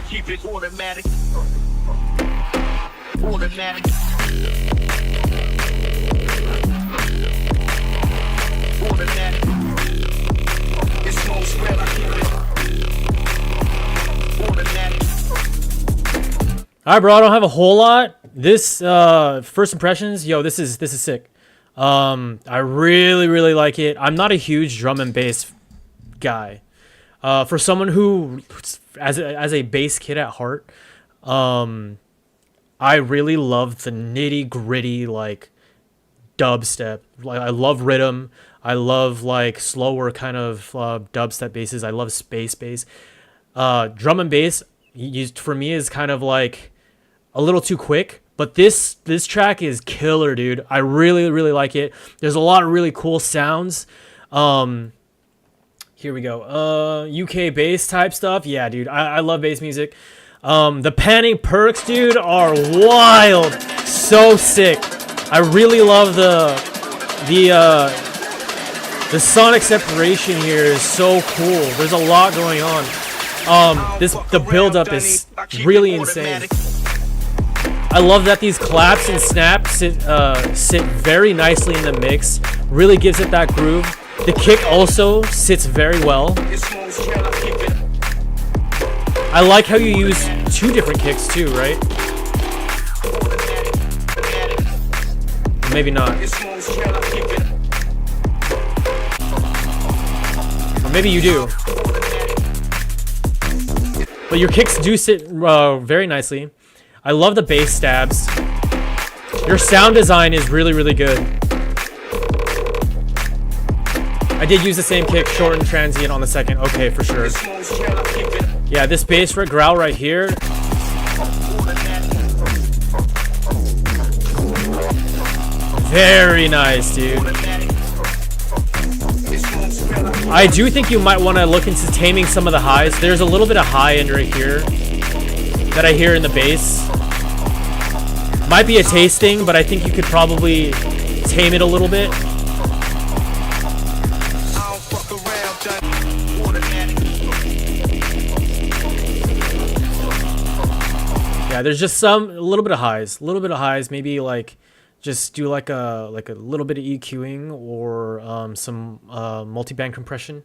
Keep it automatic. Automatic. Automatic. It's smooth spread, I keep it automatic. Alright, bro, I don't have a whole lot. This first impressions, yo, this is sick. I really like it. I'm not a huge drum and bass guy. For someone who as a bass kid at heart, I really love the nitty gritty like dubstep. Like I love rhythm. I love like slower kind of dubstep basses. I love space bass. Drum and bass used for me is kind of like a little too quick. But this track is killer, dude. I really like it. There's a lot of really cool sounds. Here we go. UK bass type stuff. Yeah, dude. I love bass music. The panning perks, dude, are wild. So sick. I really love the sonic separation here is so cool. There's a lot going on. The build up is really insane. I love that these claps and snaps sit very nicely in the mix. Really gives it that groove. The kick also sits very well. I like how you use two different kicks too, right? Or maybe not. Or maybe you do. But your kicks do sit very nicely. I love the bass stabs. Your sound design is really good. I did use the same kick, short and transient on the second. Okay, for sure. Yeah, this bass growl right here. Very nice, dude. I do think you might want to look into taming some of the highs. There's a little bit of high end right here that I hear in the bass. Might be a taste thing, but I think you could probably tame it a little bit. Yeah, there's just a little bit of highs, maybe like just do like a little bit of EQing or some multi-band compression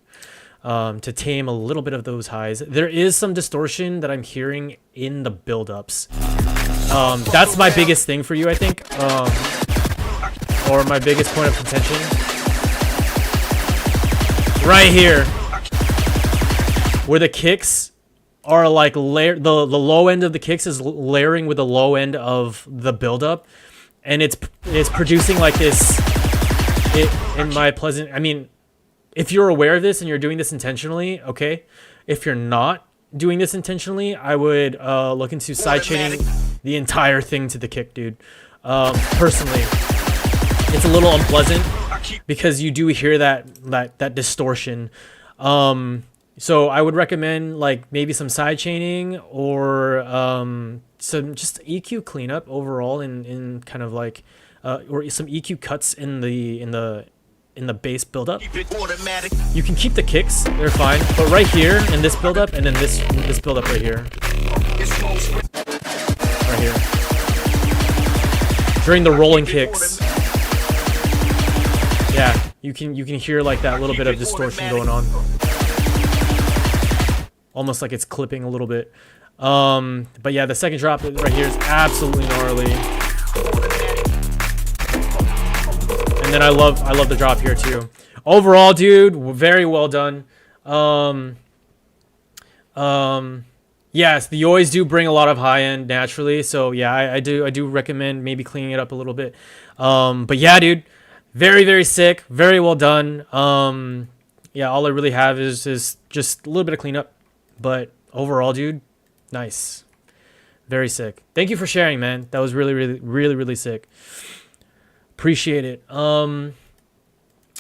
to tame a little bit of those highs. There is some distortion that I'm hearing in the build-ups. That's my biggest thing for you, I think, or my biggest point of contention. Right here, where the kicks are like the low end of the kicks is layering with the low end of the build-up, and it's producing like this. I mean, if you're aware of this and you're doing this intentionally, okay. If you're not doing this intentionally, I would look into sidechaining the entire thing to the kick, dude. Personally, it's a little unpleasant because you do hear that distortion. So I would recommend like maybe some sidechaining or some just EQ cleanup overall in kind of like or some EQ cuts in the bass buildup. You can keep the kicks, they're fine, but right here in this buildup and then this buildup right here. Right here. During the rolling kicks. Yeah, you can hear like that little bit of distortion going on. Almost like it's clipping a little bit. But yeah, the second drop right here is absolutely gnarly. And then I love the drop here too. Overall, dude, very well done. Yes, the always do bring a lot of high end naturally. So yeah, I do recommend maybe cleaning it up a little bit. But yeah, dude, very, very sick. Very well done. Yeah, all I really have is just a little bit of cleanup. But overall, dude, nice. Very sick. Thank you for sharing, man. That was really, really, really, really sick. Appreciate it.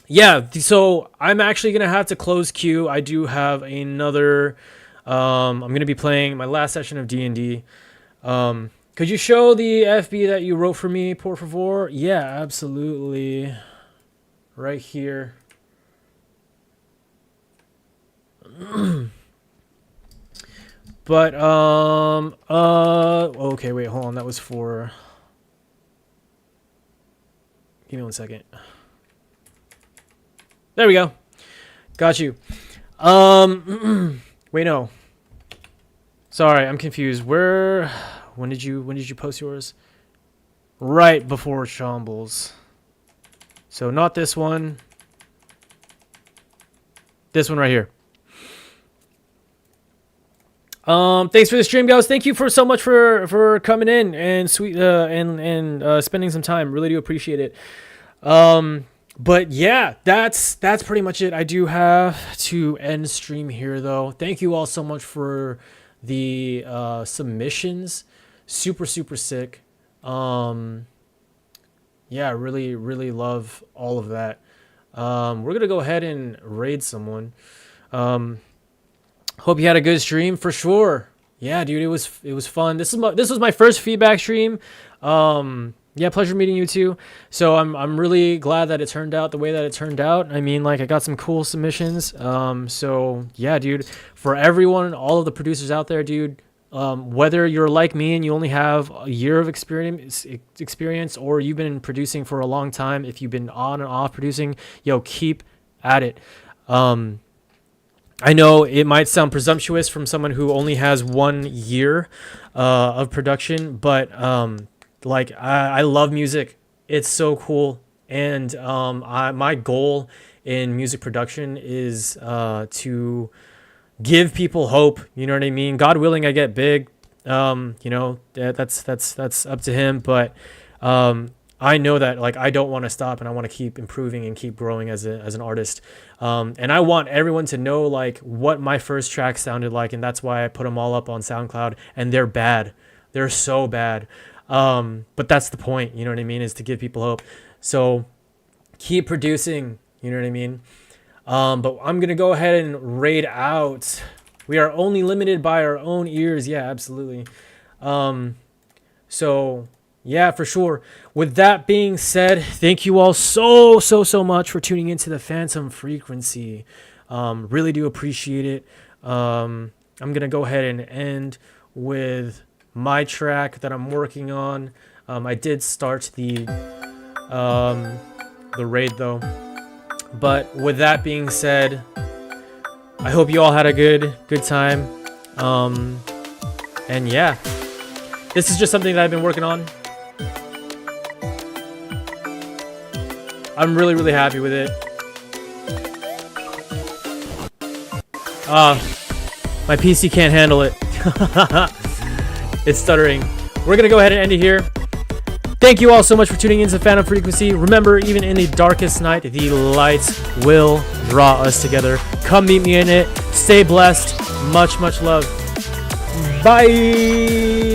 Yeah, so I'm actually gonna have to close queue. I do have another I'm gonna be playing my last session of D&D. Could you show the FB that you wrote for me, por favor? Yeah, absolutely. Right here. But okay, wait, hold on. That was for, give me 1 second. There we go. Got you. Wait, no. Sorry, I'm confused. When did you post yours? Right before Shambles. So not this one. This one right here. Thanks for the stream, guys. Thank you so much for coming in and spending some time. Really do appreciate it. But yeah, that's pretty much it. I do have to end stream here though. Thank you all so much for the submissions. Super sick. Yeah, really love all of that. We're gonna go ahead and raid someone. Hope you had a good stream for sure. Yeah, dude, it was fun. This was my first feedback stream. Yeah, pleasure meeting you too. So I'm really glad that it turned out the way that it turned out. I mean, like, I got some cool submissions. So yeah, dude, for everyone, all of the producers out there, dude, whether you're like me and you only have a year of experience, or you've been producing for a long time, if you've been on and off producing, yo, keep at it. I know it might sound presumptuous from someone who only has 1 year of production, but like, I love music. It's so cool. And my goal in music production is to give people hope. You know what I mean? God willing, I get big. You know, that's up to him. But I know that, like, I don't want to stop, and I want to keep improving and keep growing as an artist. And I want everyone to know, like, what my first track sounded like, and that's why I put them all up on SoundCloud. And they're bad. They're so bad. But that's the point, you know what I mean, is to give people hope. So keep producing, you know what I mean? But I'm going to go ahead and raid out. We are only limited by our own ears. Yeah, absolutely. So yeah, for sure. With that being said, thank you all so much for tuning into the Phantom Frequency. Really do appreciate it. I'm going to go ahead and end with my track that I'm working on. I did start the raid though. But with that being said, I hope you all had a good time. And yeah, this is just something that I've been working on. I'm really happy with it. My PC can't handle it. It's stuttering. We're gonna go ahead and end it here. Thank you all so much for tuning into Phantom Frequency. Remember, even in the darkest night, the lights will draw us together. Come meet me in it. Stay blessed. Much love. Bye.